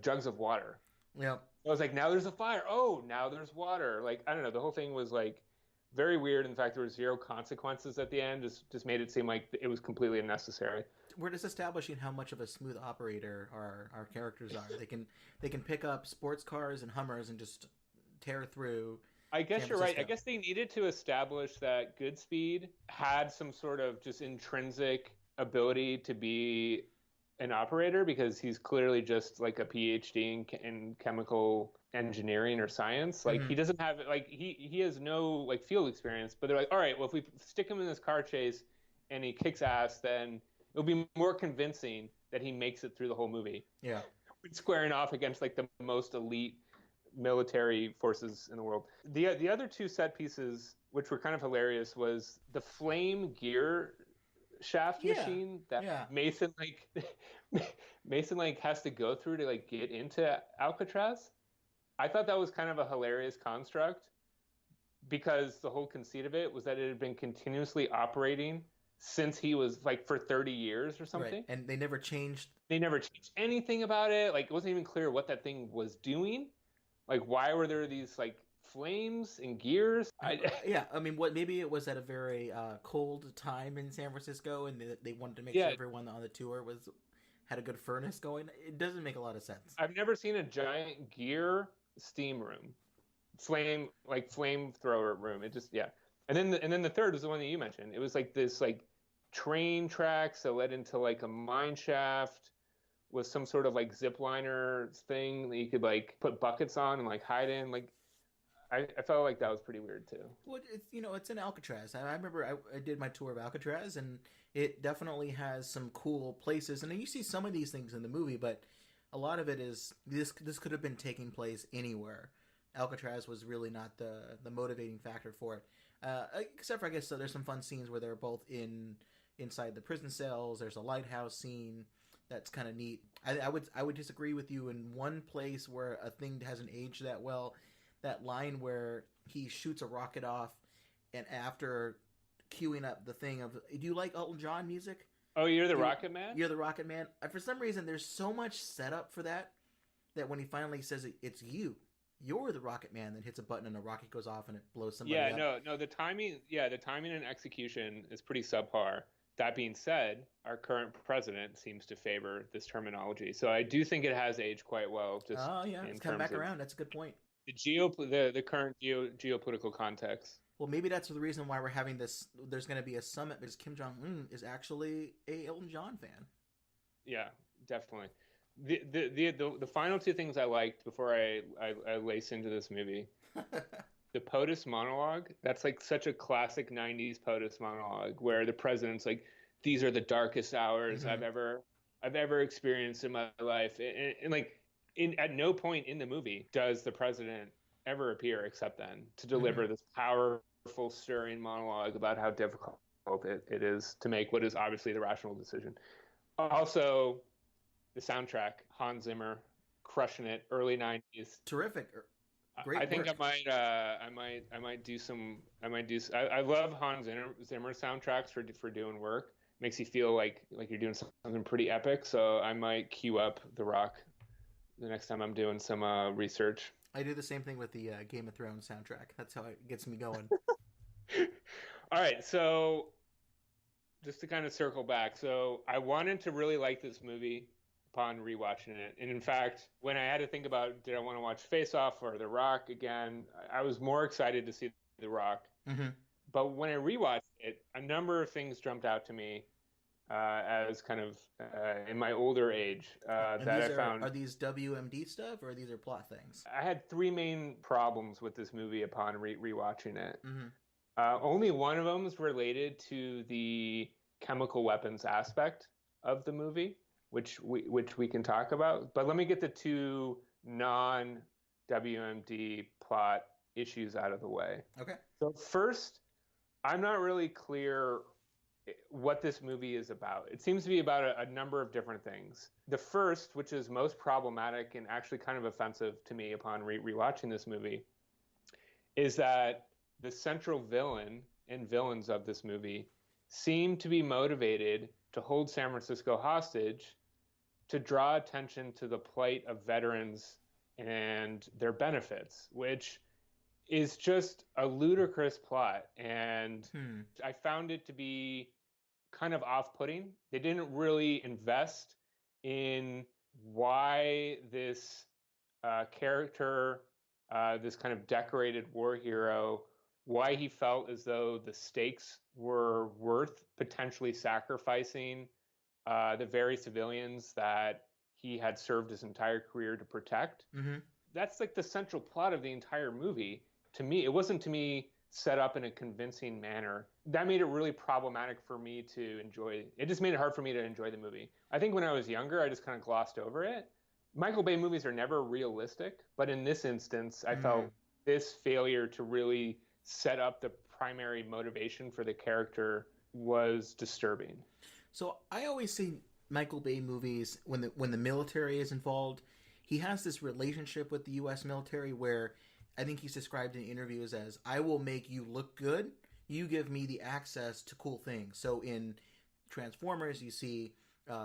Speaker 2: jugs of water.
Speaker 1: Yeah.
Speaker 2: I was like, now there's a fire. Oh, now there's water. Like, I don't know. The whole thing was like very weird. In fact, there were zero consequences at the end. Just made it seem like it was completely unnecessary.
Speaker 1: We're just establishing how much of a smooth operator our characters are. They can pick up sports cars and Hummers and just tear through.
Speaker 2: I guess
Speaker 1: San
Speaker 2: you're right. I
Speaker 1: Francisco.
Speaker 2: guess they needed to establish that Goodspeed had some sort of just intrinsic ability to be an operator, because he's clearly just like a PhD in chemical engineering or science. Like he doesn't have like he has no like field experience, but they're like, all right, well, if we stick him in this car chase and he kicks ass, then it'll be more convincing that he makes it through the whole movie.
Speaker 1: Yeah.
Speaker 2: Squaring off against like the most elite military forces in the world. The other two set pieces, which were kind of hilarious, was the flame gear shaft machine that Mason has to go through to like get into Alcatraz. I thought that was kind of a hilarious construct, because the whole conceit of it was that it had been continuously operating since he was like for 30 years or something.
Speaker 1: Right. And they never changed
Speaker 2: anything about it. Like, it wasn't even clear what that thing was doing. Like, why were there these like flames and gears?
Speaker 1: Yeah, I mean, maybe it was at a very cold time in San Francisco, and they wanted to make sure everyone on the tour had a good furnace going. It doesn't make a lot of sense.
Speaker 2: I've never seen a giant gear steam room, flamethrower room. It just And then the third was the one that you mentioned. It was like this like train tracks that led into like a mine shaft with some sort of like zip liner thing that you could like put buckets on and like hide in. Like, I felt like that was pretty weird too.
Speaker 1: Well, it's in Alcatraz. I remember I did my tour of Alcatraz, and it definitely has some cool places. And you see some of these things in the movie, but a lot of it is this could have been taking place anywhere. Alcatraz was really not the motivating factor for it, except for, I guess, so there's some fun scenes where they're both inside the prison cells. There's a lighthouse scene that's kind of neat. I would disagree with you in one place where a thing hasn't aged that well. That line where he shoots a rocket off, and after queuing up the thing of, do you like Elton John music?
Speaker 2: Oh, you're the Rocket Man?
Speaker 1: You're the Rocket Man. For some reason, there's so much setup for that when he finally says it's you're the Rocket Man, that hits a button and a rocket goes off and it blows somebody up.
Speaker 2: No, the timing and execution is pretty subpar. That being said, our current president seems to favor this terminology, so I do think it has aged quite well.
Speaker 1: It's coming back around. That's a good point.
Speaker 2: The current geopolitical context.
Speaker 1: Well, maybe that's the reason why we're having this. There's going to be a summit because Kim Jong-un is actually a Elton John fan.
Speaker 2: Yeah, definitely. The final two things I liked before I lace into this movie. The POTUS monologue, that's like such a classic 90s POTUS monologue where the president's like, these are the darkest hours I've ever experienced in my life. And like, at no point in the movie does the president ever appear except then to deliver this powerful, stirring monologue about how difficult it is to make what is obviously the rational decision. Also, the soundtrack, Hans Zimmer, crushing it, early 90s.
Speaker 1: Terrific. Great
Speaker 2: I think
Speaker 1: work.
Speaker 2: I might do some. I love Hans Zimmer soundtracks for doing work. Makes you feel like you're doing something pretty epic. So I might queue up The Rock the next time I'm doing some research.
Speaker 1: I do the same thing with the Game of Thrones soundtrack. That's how it gets me going.
Speaker 2: All right, so just to kind of circle back, so I wanted to really like this movie upon rewatching it, and in fact, when I had to think about did I want to watch Face Off or The Rock again, I was more excited to see The Rock. But when I rewatched it, a number of things jumped out to me as kind of in my older age I found.
Speaker 1: Are these WMD stuff or these are plot things?
Speaker 2: I had three main problems with this movie upon rewatching it. Only one of them is related to the chemical weapons aspect of the movie, which we can talk about. But let me get the two non-WMD plot issues out of the way.
Speaker 1: Okay.
Speaker 2: So first, I'm not really clear what this movie is about. It seems to be about a number of different things. The first, which is most problematic and actually kind of offensive to me upon rewatching this movie, is that the central villain and villains of this movie seem to be motivated to hold San Francisco hostage to draw attention to the plight of veterans and their benefits, which is just a ludicrous plot. And I found it to be kind of off-putting. They didn't really invest in why this character, this kind of decorated war hero, why he felt as though the stakes were worth potentially sacrificing the very civilians that he had served his entire career to protect.
Speaker 1: Mm-hmm.
Speaker 2: That's like the central plot of the entire movie. To me, it wasn't to me set up in a convincing manner. That made it really problematic for me to enjoy. It just made it hard for me to enjoy the movie. I think when I was younger, I just kind of glossed over it. Michael Bay movies are never realistic, but in this instance, I felt this failure to really set up the primary motivation for the character was disturbing.
Speaker 1: So I always see Michael Bay movies when the military is involved. He has this relationship with the U.S. military where I think he's described in interviews as, I will make you look good. You give me the access to cool things. So in Transformers, you see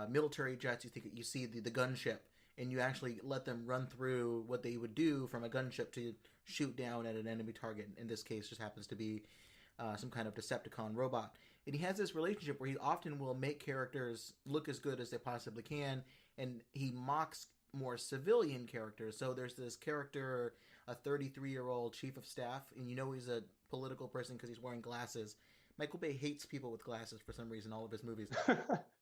Speaker 1: military jets, you see the gunship, and you actually let them run through what they would do from a gunship to shoot down at an enemy target. In this case, just happens to be some kind of Decepticon robot. And he has this relationship where he often will make characters look as good as they possibly can, and he mocks more civilian characters. So there's this character, a 33-year-old chief of staff, and you know he's a political person because he's wearing glasses. Michael Bay hates people with glasses for some reason, all of his movies.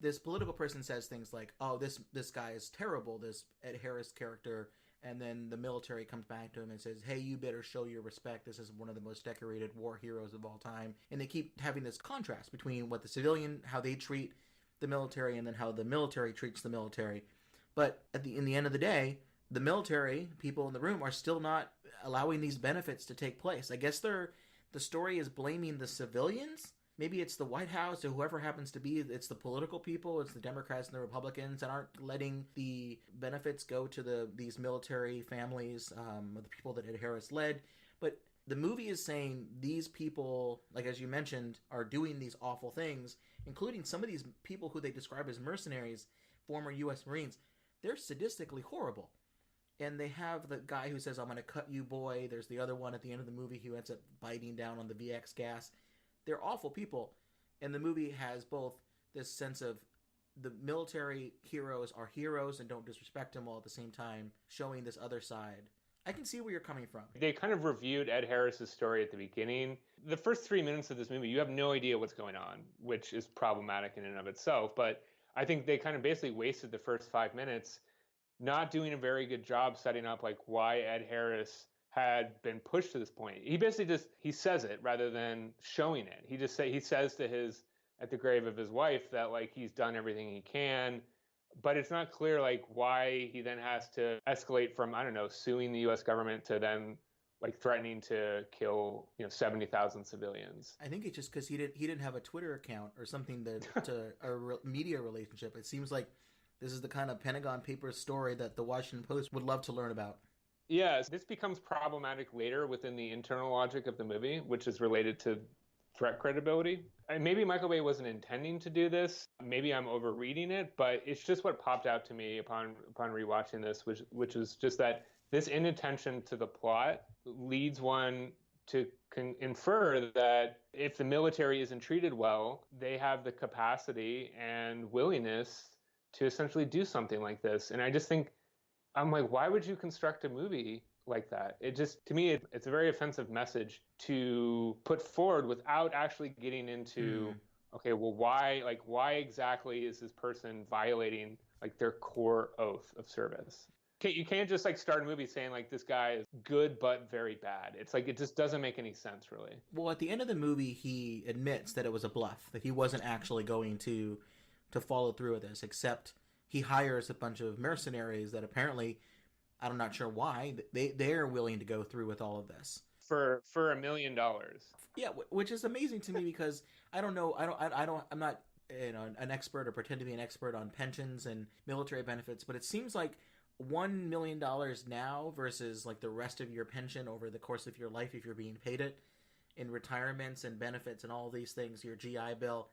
Speaker 1: This political person says things like, oh, this guy is terrible, this Ed Harris character, and then the military comes back to him and says, hey, you better show your respect. This is one of the most decorated war heroes of all time. And they keep having this contrast between what the civilian, how they treat the military, and then how the military treats the military. But in the end of the day, the military people in the room are still not allowing these benefits to take place. I guess the story is blaming the civilians. Maybe it's the White House or whoever happens to be. It's the political people. It's the Democrats and the Republicans that aren't letting the benefits go to these military families, the people that Ed Harris led. But the movie is saying these people, like as you mentioned, are doing these awful things, including some of these people who they describe as mercenaries, former U.S. Marines. They're sadistically horrible. And they have the guy who says, I'm going to cut you, boy. There's the other one at the end of the movie who ends up biting down on the VX gas. They're awful people. And the movie has both this sense of the military heroes are heroes and don't disrespect them, while at the same time showing this other side. I can see where you're coming from.
Speaker 2: They kind of reviewed Ed Harris's story at the beginning. The first 3 minutes of this movie, you have no idea what's going on, which is problematic in and of itself. But I think they kind of basically wasted the first 5 minutes not doing a very good job setting up like why Ed Harris had been pushed to this point. He basically he says it rather than showing it. He says to at the grave of his wife that like he's done everything he can, but it's not clear like why he then has to escalate from, I don't know, suing the US government to then like threatening to kill 70,000 civilians.
Speaker 1: I think it's just because he didn't have a Twitter account or something to a media relationship. It seems like this is the kind of Pentagon Papers story that the Washington Post would love to learn about.
Speaker 2: Yes, this becomes problematic later within the internal logic of the movie, which is related to threat credibility. And maybe Michael Bay wasn't intending to do this. Maybe I'm overreading it, but it's just what popped out to me upon rewatching this, which is just that this inattention to the plot leads one to infer that if the military isn't treated well, they have the capacity and willingness to essentially do something like this. And I just think, I'm like, why would you construct a movie like that? It just, to me, it's a very offensive message to put forward without actually getting into, okay, well, why exactly is this person violating like their core oath of service? Okay, you can't just like start a movie saying like this guy is good but very bad. It's like, it just doesn't make any sense, really.
Speaker 1: Well, at the end of the movie, he admits that it was a bluff, that he wasn't actually going to follow through with this, except he hires a bunch of mercenaries that apparently, I'm not sure why, they're willing to go through with all of this.
Speaker 2: for $1 million.
Speaker 1: Yeah, which is amazing to me because I don't know. I'm not an expert or pretend to be an expert on pensions and military benefits, but it seems like $1 million now versus like the rest of your pension over the course of your life, if you're being paid it in retirements and benefits and all these things, your GI Bill,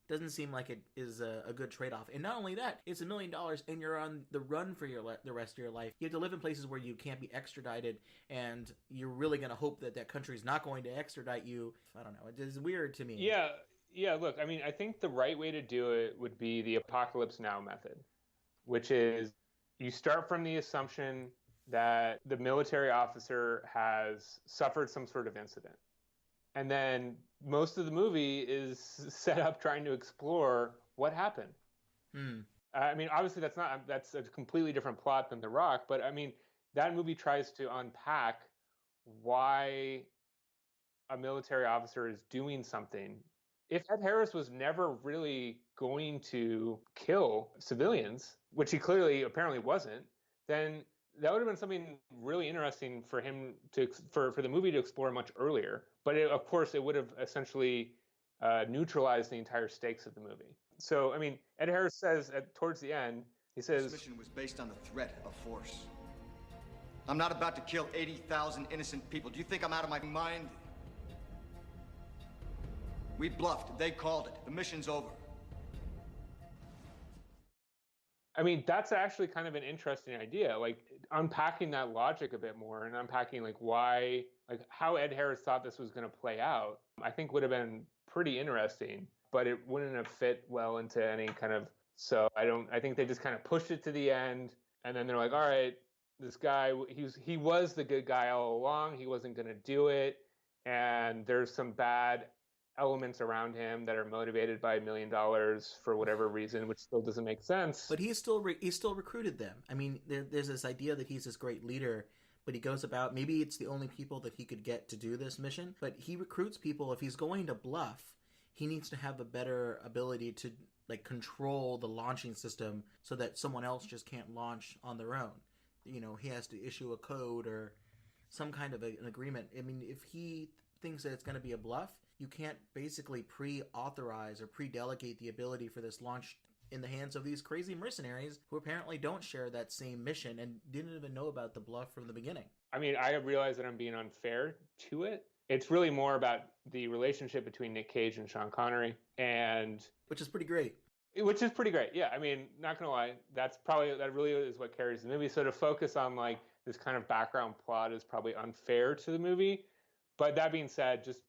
Speaker 1: doesn't seem like it is a good trade-off. And not only that, it's $1 million and you're on the run for the rest of your life. You have to live in places where you can't be extradited, and you're really going to hope that that country's not going to extradite you. I don't know. It is weird to me.
Speaker 2: Yeah, look, I mean, I think the right way to do it would be the Apocalypse Now method, which is you start from the assumption that the military officer has suffered some sort of incident. And then most of the movie is set up trying to explore what happened. I mean, obviously that's a completely different plot than The Rock, but I mean, that movie tries to unpack why a military officer is doing something. If Ed Harris was never really going to kill civilians, which he clearly apparently wasn't, then that would have been something really interesting for him for the movie to explore much earlier. But of course, it would have essentially neutralized the entire stakes of the movie. So, I mean, Ed Harris says towards the end, he says,
Speaker 5: "This mission was based on the threat of force. I'm not about to kill 80,000 innocent people. Do you think I'm out of my mind? We bluffed. They called it. The mission's over."
Speaker 2: I mean, that's actually kind of an interesting idea, like unpacking that logic a bit more and unpacking like why, like how Ed Harris thought this was going to play out, I think would have been pretty interesting, but it wouldn't have fit well into any kind of, so I think they just kind of pushed it to the end, and then they're like, all right, this guy, he was the good guy all along, he wasn't going to do it, and there's some bad elements around him that are motivated by $1 million for whatever reason, which still doesn't make sense.
Speaker 1: But he still recruited them. I mean, there's this idea that he's this great leader, but he goes about, maybe it's the only people that he could get to do this mission, but he recruits people. If he's going to bluff, he needs to have a better ability to like control the launching system so that someone else just can't launch on their own. You know, he has to issue a code or some kind of an agreement. I mean, if he thinks that it's going to be a bluff, you can't basically pre-authorize or pre-delegate the ability for this launch in the hands of these crazy mercenaries who apparently don't share that same mission and didn't even know about the bluff from the beginning.
Speaker 2: I mean, I realize that I'm being unfair to it. It's really more about the relationship between Nic Cage and Sean Connery, and
Speaker 1: which is pretty great.
Speaker 2: Which is pretty great. Yeah, I mean, not gonna lie, that really is what carries the movie. So to focus on like this kind of background plot is probably unfair to the movie. But that being said, just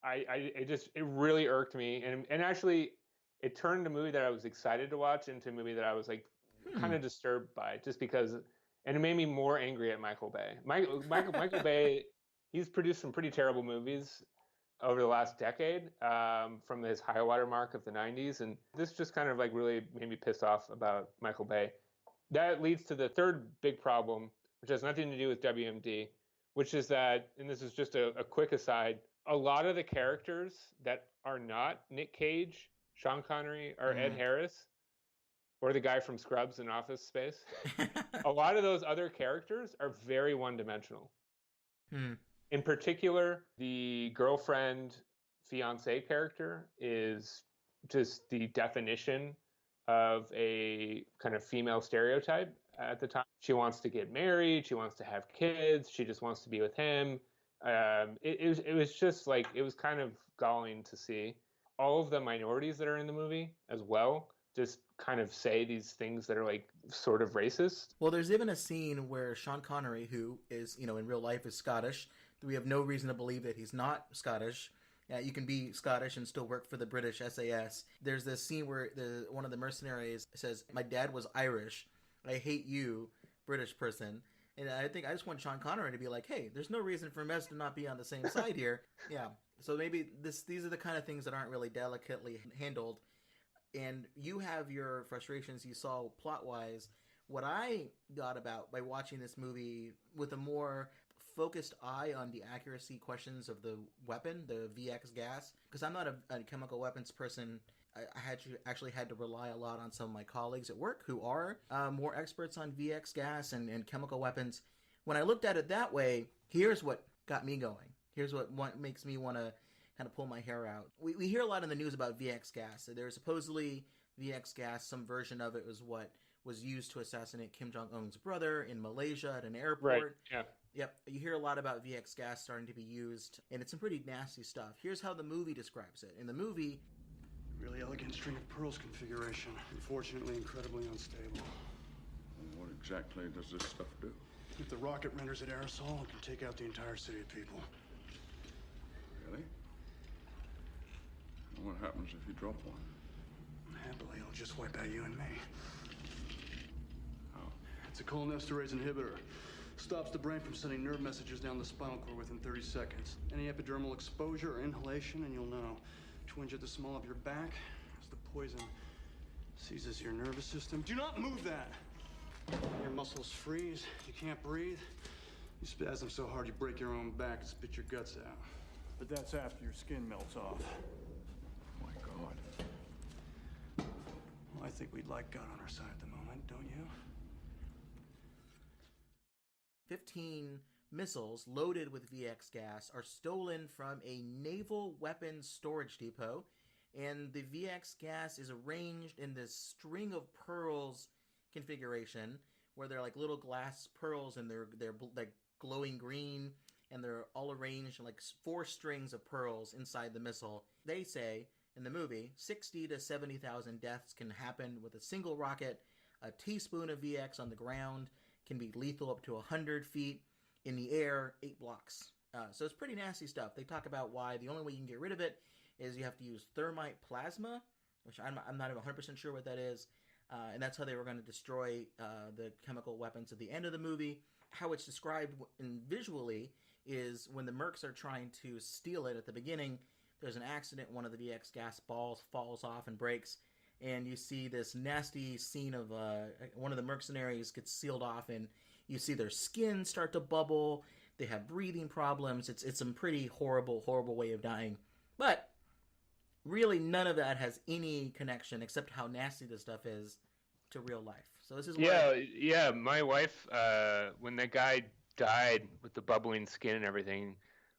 Speaker 2: it really irked me, and actually it turned a movie that I was excited to watch into a movie that I was like kind of disturbed by, just because, and it made me more angry at Michael Bay. Michael Bay, he's produced some pretty terrible movies over the last decade, from his high water mark of the 90s, and this just kind of like really made me pissed off about Michael Bay. That leads to the third big problem, which has nothing to do with WMD, which is that, and this is just a quick aside, a lot of the characters that are not Nic Cage, Sean Connery, or Ed Harris, or the guy from Scrubs and Office Space, a lot of those other characters are very one-dimensional. In particular, the girlfriend, fiance character is just the definition of a kind of female stereotype at the time. She wants to get married. She wants to have kids. She just wants to be with him. It was just like, it was kind of galling to see. All of the minorities that are in the movie as well just kind of say these things that are like sort of racist.
Speaker 1: Well, there's even a scene where Sean Connery, who is, you know, in real life is Scottish. We have no reason to believe that he's not Scottish. You can be Scottish and still work for the British SAS. There's this scene where one of the mercenaries says, "My dad was Irish. I hate you, British person." And I think I just want Sean Connery to be like, hey, there's no reason for us to not be on the same side here. Yeah. So maybe these are the kind of things that aren't really delicately handled. And you have your frustrations you saw plot-wise. What I got about by watching this movie with a more focused eye on the accuracy questions of the weapon, the VX gas, because I'm not a chemical weapons person. I actually had to rely a lot on some of my colleagues at work who are more experts on VX gas and chemical weapons. When I looked at it that way, here's what got me going. Here's what makes me want to kind of pull my hair out. We hear a lot in the news about VX gas. There's supposedly VX gas, some version of it was what was used to assassinate Kim Jong-un's brother in Malaysia at an airport.
Speaker 2: Right, yeah.
Speaker 1: Yep, you hear a lot about VX gas starting to be used, and it's some pretty nasty stuff. Here's how the movie describes it. In the movie...
Speaker 3: Really elegant string of pearls configuration. Unfortunately, incredibly unstable.
Speaker 6: What exactly does this stuff do?
Speaker 3: If the rocket renders it aerosol, it can take out the entire city of people.
Speaker 6: Really? And what happens if you drop one?
Speaker 3: Happily, it'll just wipe out you and me.
Speaker 6: How?
Speaker 3: It's a cholinesterase inhibitor. Stops the brain from sending nerve messages down the spinal cord within 30 seconds. Any epidermal exposure or inhalation, and you'll know. Twinge at the small of your back as the poison seizes your nervous system. Do not move that! Your muscles freeze, you can't breathe. You spasm so hard you break your own back and spit your guts out. But that's after your skin melts off.
Speaker 6: Oh my God.
Speaker 3: Well, I think we'd like God on our side at the moment, don't you?
Speaker 1: 15 missiles loaded with VX gas are stolen from a naval weapons storage depot, and the VX gas is arranged in this string of pearls configuration where they're like little glass pearls, and they're like glowing green, and they're all arranged in like 4 strings of pearls inside the missile. They say in the movie 60 to 70,000 deaths can happen with a single rocket. A teaspoon of VX on the ground can be lethal up to 100 feet. In the air, 8 blocks. So it's pretty nasty stuff. They talk about why the only way you can get rid of it is you have to use thermite plasma, which I'm not even 100% sure what that is. And that's how they were going to destroy the chemical weapons at the end of the movie. How it's described visually is when the mercs are trying to steal it at the beginning, there's an accident. One of the VX gas balls falls off and breaks. And you see this nasty scene of one of the mercenaries gets sealed off, and you see their skin start to bubble. They have breathing problems. It's some pretty horrible way of dying. But really none of that has any connection except how nasty this stuff is to real life. So this is
Speaker 2: Yeah, my wife, when that guy died with the bubbling skin and everything,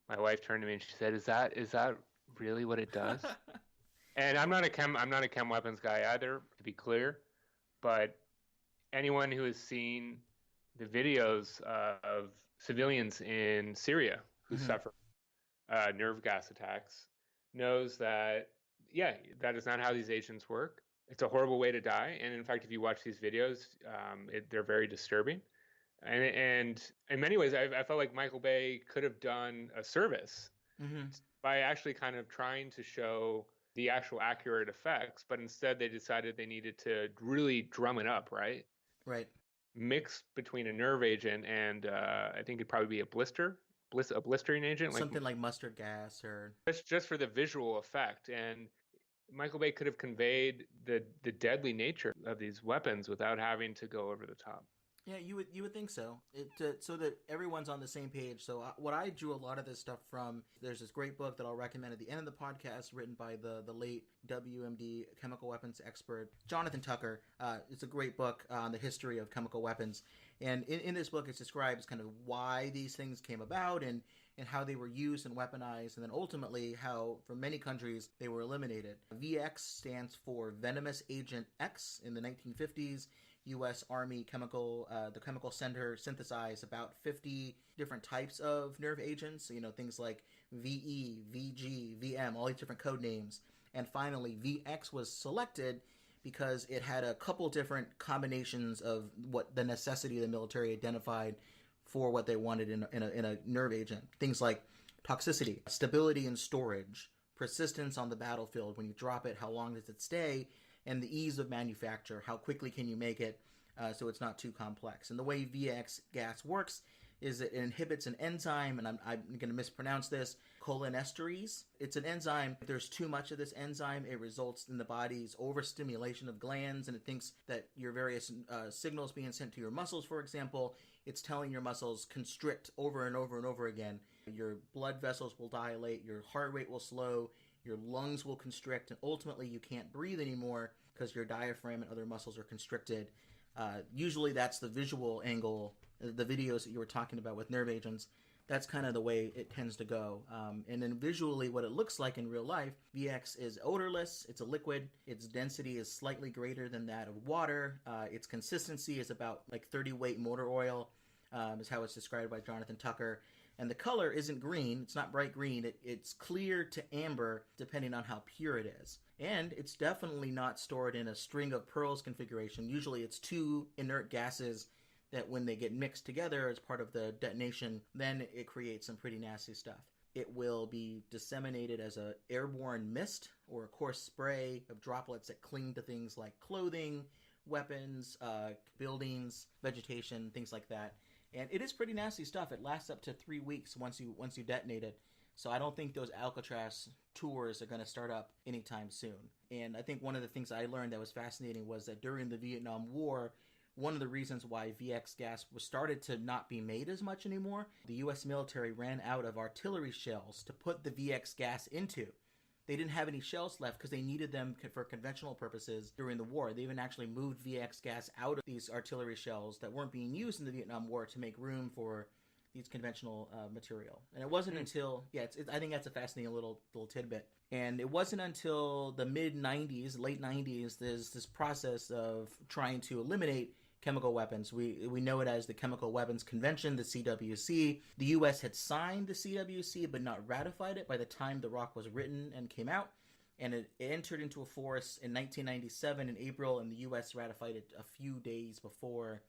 Speaker 2: my wife turned to me and she said, "Is that really what it does?" And I'm not a chem weapons guy either, to be clear, but anyone who has seen the videos of civilians in Syria who suffer nerve gas attacks knows that, yeah, that is not how these agents work. It's a horrible way to die. And in fact, if you watch these videos, they're very disturbing. And in many ways, I felt like Michael Bay could have done a service by actually kind of trying to show the actual accurate effects, but instead they decided they needed to really drum it up, right?
Speaker 1: Right.
Speaker 2: Mix between a nerve agent and I think it'd probably be a blistering agent,
Speaker 1: something like mustard gas, or
Speaker 2: just for the visual effect. And Michael Bay could have conveyed the deadly nature of these weapons without having to go over the top.
Speaker 1: Yeah, you would think so. So that everyone's on the same page. So what I drew a lot of this stuff from, there's this great book that I'll recommend at the end of the podcast, written by the late WMD chemical weapons expert Jonathan Tucker. It's a great book on the history of chemical weapons, and in this book it describes kind of why these things came about and how they were used and weaponized, and then ultimately how, for many countries, they were eliminated. VX stands for Venomous Agent X. In the 1950s, U.S. Army the Chemical Center synthesized about 50 different types of nerve agents, things like VE, VG, VM, all these different code names. And finally, VX was selected because it had a couple different combinations of what the necessity the military identified for what they wanted in a nerve agent. Things like toxicity, stability in storage, persistence on the battlefield. When you drop it, how long does it stay? And the ease of manufacture, how quickly can you make it so it's not too complex. And the way VX gas works is it inhibits an enzyme, and I'm going to mispronounce this, cholinesterase. It's an enzyme. If there's too much of this enzyme, it results in the body's overstimulation of glands, and it thinks that your various signals being sent to your muscles, for example, it's telling your muscles constrict over and over and over again. Your blood vessels will dilate, your heart rate will slow, your lungs will constrict, and ultimately you can't breathe anymore because your diaphragm and other muscles are constricted. Usually that's the visual angle, the videos that you were talking about with nerve agents. That's kind of the way it tends to go. And then visually, what it looks like in real life, VX is odorless. It's a liquid. Its density is slightly greater than that of water. Its consistency is about like 30 weight motor oil, is how it's described by Jonathan Tucker. And the color isn't green. It's not bright green. It's clear to amber, depending on how pure it is. And it's definitely not stored in a string of pearls configuration. Usually it's two inert gases that when they get mixed together as part of the detonation, then it creates some pretty nasty stuff. It will be disseminated as an airborne mist or a coarse spray of droplets that cling to things like clothing, weapons, buildings, vegetation, things like that. And it is pretty nasty stuff. It lasts up to 3 weeks once you detonate it. So I don't think those Alcatraz tours are going to start up anytime soon. And I think one of the things I learned that was fascinating was that during the Vietnam War, one of the reasons why VX gas was started to not be made as much anymore, the U.S. military ran out of artillery shells to put the VX gas into. They didn't have any shells left because they needed them for conventional purposes during the war. They even actually moved VX gas out of these artillery shells that weren't being used in the Vietnam War to make room for these conventional material. And it wasn't until, I think that's a fascinating little tidbit. And it wasn't until the mid-90s, late 90s, there's this process of trying to eliminate chemical weapons. We know it as the Chemical Weapons Convention, the CWC. The U.S. had signed the CWC but not ratified it by the time The Rock was written and came out. And it entered into force in 1997 in April, and the U.S. ratified it a few days before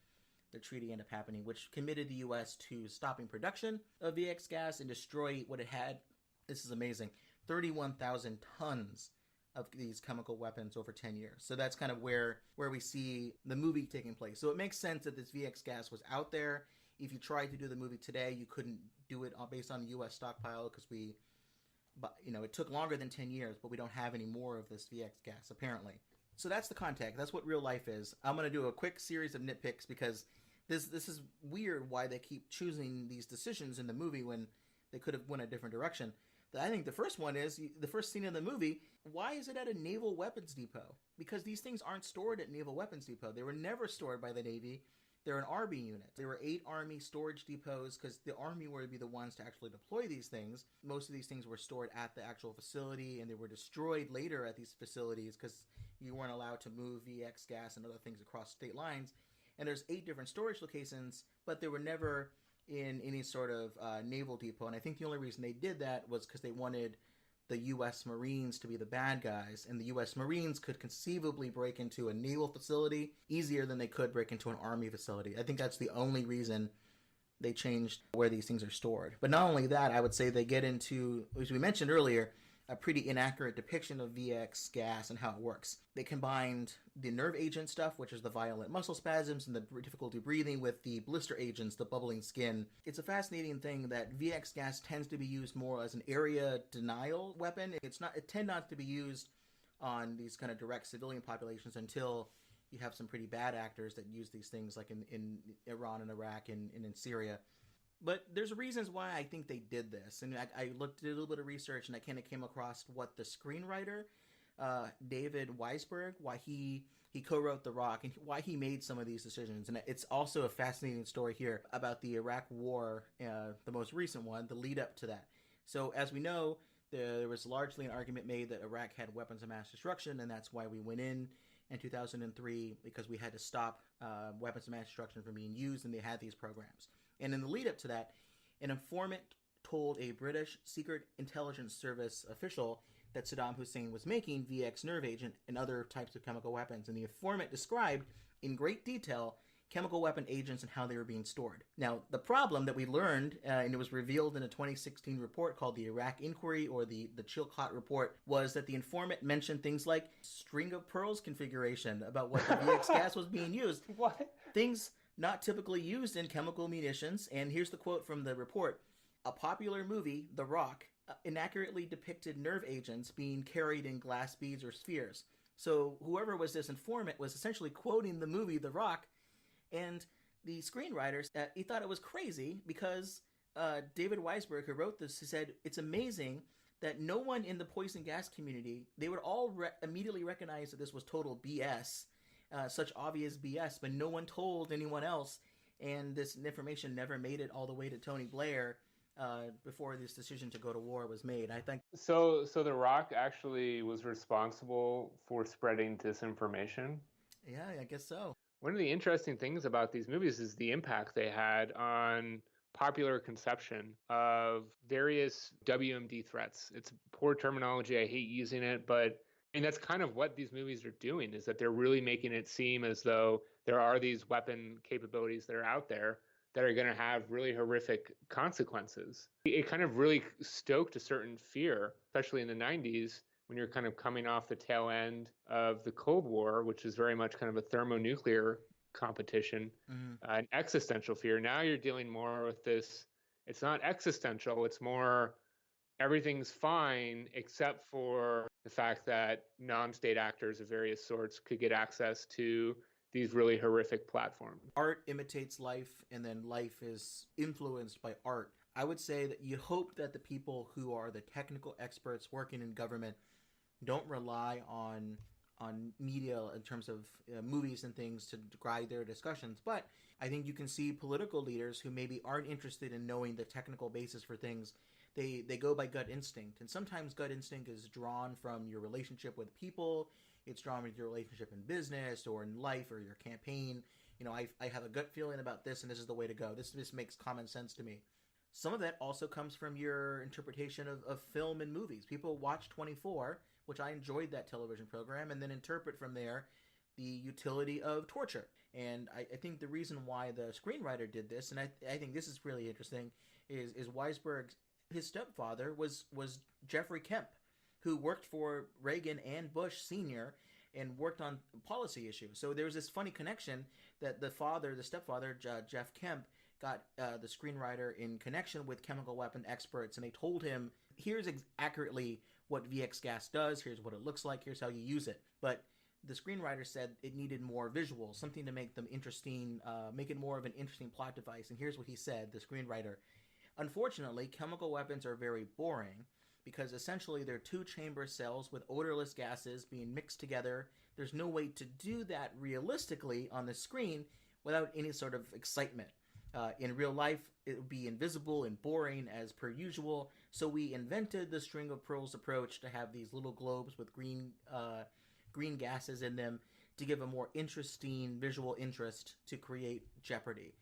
Speaker 1: the treaty ended up happening, which committed the U.S. to stopping production of VX gas and destroy what it had. This is amazing. 31,000 tons of these chemical weapons over 10 years. So that's kind of where we see the movie taking place. So it makes sense that this VX gas was out there. If you tried to do the movie today, you couldn't do it based on the U.S. stockpile because it took longer than 10 years, but we don't have any more of this VX gas, apparently. So that's the context. That's what real life is. I'm going to do a quick series of nitpicks because this is weird why they keep choosing these decisions in the movie when they could have went a different direction. I think the first one is the first scene in the movie. Why is it at a naval weapons depot? Because these things aren't stored at naval weapons depot. They were never stored by the Navy. They're an Army unit. There were 8 Army storage depots because the Army would be the ones to actually deploy these things. Most of these things were stored at the actual facility, and they were destroyed later at these facilities because you weren't allowed to move VX gas and other things across state lines. And there's 8 different storage locations, but they were never in any sort of naval depot. And I think the only reason they did that was because they wanted the U.S. Marines to be the bad guys, and the U.S. Marines could conceivably break into a naval facility easier than they could break into an Army facility. I think that's the only reason they changed where these things are stored. But not only that, I would say they get into, as we mentioned earlier, a pretty inaccurate depiction of VX gas and how it works. They combined the nerve agent stuff, which is the violent muscle spasms and the difficulty breathing, with the blister agents, the bubbling skin. It's a fascinating thing that VX gas tends to be used more as an area denial weapon. It tends not to be used on these kind of direct civilian populations until you have some pretty bad actors that use these things, like in Iran and Iraq and in Syria. But there's reasons why I think they did this. And I did a little bit of research, and I kind of came across what the screenwriter, David Weisberg, why he co-wrote The Rock and why he made some of these decisions. And it's also a fascinating story here about the Iraq War, the most recent one, the lead up to that. So as we know, there was largely an argument made that Iraq had weapons of mass destruction, and that's why we went in 2003, because we had to stop weapons of mass destruction from being used, and they had these programs. And in the lead up to that, an informant told a British Secret Intelligence Service official that Saddam Hussein was making VX nerve agent and other types of chemical weapons. And the informant described in great detail chemical weapon agents and how they were being stored. Now, the problem that we learned, and it was revealed in a 2016 report called the Iraq Inquiry, or the Chilcot Report, was that the informant mentioned things like string of pearls configuration about what the VX gas was being used.
Speaker 2: What?
Speaker 1: Things not typically used in chemical munitions. And here's the quote from the report. A popular movie, The Rock, inaccurately depicted nerve agents being carried in glass beads or spheres. So whoever was this informant was essentially quoting the movie The Rock, and the screenwriters, he thought it was crazy because David Weisberg, who wrote this, he said, it's amazing that no one in the poison gas community, they would all immediately recognize that this was total BS, such obvious BS, but no one told anyone else, and this information never made it all the way to Tony Blair before this decision to go to war was made. I think
Speaker 2: So The Rock actually was responsible for spreading disinformation.
Speaker 1: Yeah, I guess so.
Speaker 2: One of the interesting things about these movies is the impact they had on popular conception of various WMD threats. It's poor terminology. I hate using it, but I mean, that's kind of what these movies are doing, is that they're really making it seem as though there are these weapon capabilities that are out there that are going to have really horrific consequences. It kind of really stoked a certain fear, especially in the 90s, when you're kind of coming off the tail end of the Cold War, which is very much kind of a thermonuclear competition, an existential fear. Now you're dealing more with this. It's not existential. It's more everything's fine except for the fact that non-state actors of various sorts could get access to these really horrific platforms.
Speaker 1: Art imitates life, and then life is influenced by art. I would say that you hope that the people who are the technical experts working in government don't rely on media in terms of movies and things to guide their discussions. But I think you can see political leaders who maybe aren't interested in knowing the technical basis for things. They go by gut instinct, and sometimes gut instinct is drawn from your relationship with people. It's drawn with your relationship in business or in life or your campaign. You know, I have a gut feeling about this, and this is the way to go. This makes common sense to me. Some of that also comes from your interpretation of film and movies. People watch 24, which I enjoyed that television program, and then interpret from there the utility of torture. And I think the reason why the screenwriter did this, and I think this is really interesting, is Weisberg's, his stepfather was Jeffrey Kemp, who worked for Reagan and Bush Sr. and worked on policy issues. So there was this funny connection that the stepfather, Jeff Kemp, got the screenwriter in connection with chemical weapon experts, and they told him, here's accurately what VX gas does, here's what it looks like, here's how you use it. But the screenwriter said it needed more visuals, something to make them interesting, make it more of an interesting plot device. And here's what he said, the screenwriter: unfortunately, chemical weapons are very boring because essentially they're two-chamber cells with odorless gases being mixed together. There's no way to do that realistically on the screen without any sort of excitement. In real life, it would be invisible and boring as per usual, so we invented the string of pearls approach to have these little globes with green gases in them to give a more interesting visual interest to create jeopardy.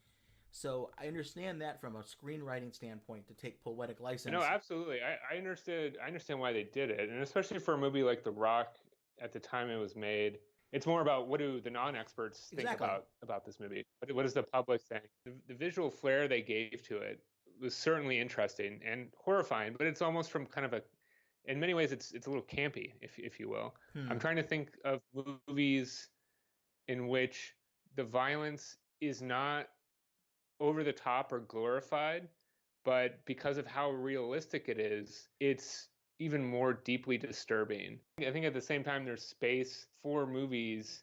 Speaker 1: So I understand that from a screenwriting standpoint, to take poetic license.
Speaker 2: No, absolutely. I understand why they did it, and especially for a movie like The Rock at the time it was made. It's more about what do the non-experts think about this movie. What does the public think? The visual flair they gave to it was certainly interesting and horrifying, but it's almost from kind of in many ways, it's a little campy, if you will. I'm trying to think of movies in which the violence is not over the top or glorified, but because of how realistic it is, it's even more deeply disturbing. I think at the same time, there's space for movies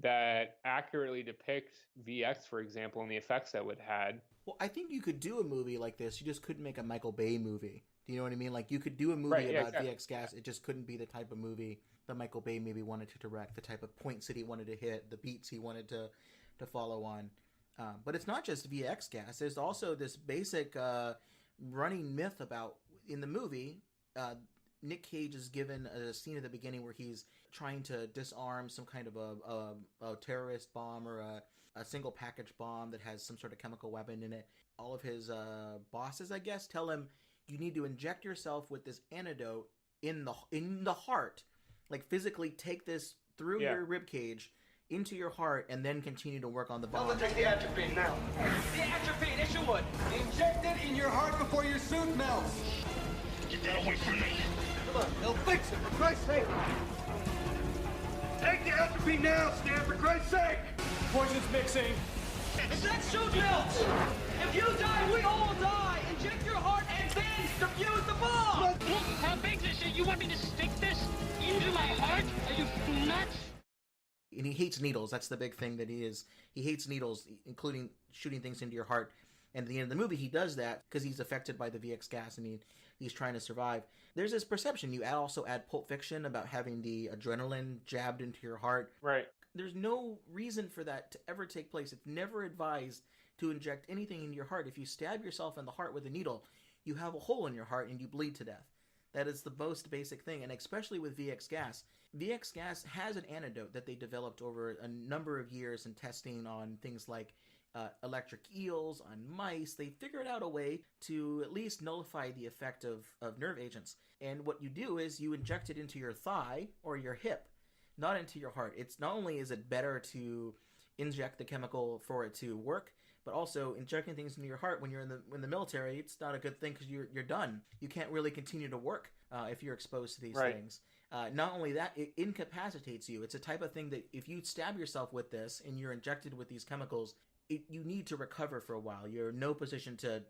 Speaker 2: that accurately depict VX, for example, and the effects that it had.
Speaker 1: Well, I think you could do a movie like this. You just couldn't make a Michael Bay movie. Do you know what I mean? Like, you could do a movie about VX gas. It just couldn't be the type of movie that Michael Bay maybe wanted to direct, the type of points that he wanted to hit, the beats he wanted to follow on. But it's not just VX gas. There's also this basic running myth about, in the movie, Nic Cage is given a scene at the beginning where he's trying to disarm some kind of a terrorist bomb or a single package bomb that has some sort of chemical weapon in it. All of his bosses, I guess, tell him, you need to inject yourself with this antidote in the heart. Like, physically take this through your rib cage into your heart and then continue to work on the bomb.
Speaker 7: I'll take the atropine now. The atropine, issue wood. Inject it in your heart before your suit melts.
Speaker 6: Get that away from me.
Speaker 7: Come on, they'll fix it, for Christ's sake. Take the atropine now, Stan, for Christ's sake.
Speaker 8: Poison's mixing.
Speaker 7: If that suit melts, if you die, we all die. Inject your heart and then defuse the bomb.
Speaker 9: How big's this shit? You want me to stick this into my heart? Are you nuts?
Speaker 1: And he hates needles. That's the big thing that he is. He hates needles, including shooting things into your heart. And at the end of the movie, he does that because he's affected by the VX gas and he's trying to survive. There's this perception. You also add Pulp Fiction about having the adrenaline jabbed into your heart.
Speaker 2: Right.
Speaker 1: There's no reason for that to ever take place. It's never advised to inject anything into your heart. If you stab yourself in the heart with a needle, you have a hole in your heart and you bleed to death. That is the most basic thing, and especially with VX gas. VX gas has an antidote that they developed over a number of years in testing on things like electric eels, on mice. They figured out a way to at least nullify the effect of nerve agents. And what you do is you inject it into your thigh or your hip, not into your heart. It's not only is it better to inject the chemical for it to work, but also injecting things into your heart when you're in the military, it's not a good thing because you're done. You can't really continue to work if you're exposed to these things. Not only that, it incapacitates you. It's a type of thing that if you stab yourself with this and you're injected with these chemicals, you need to recover for a while. You're in no position to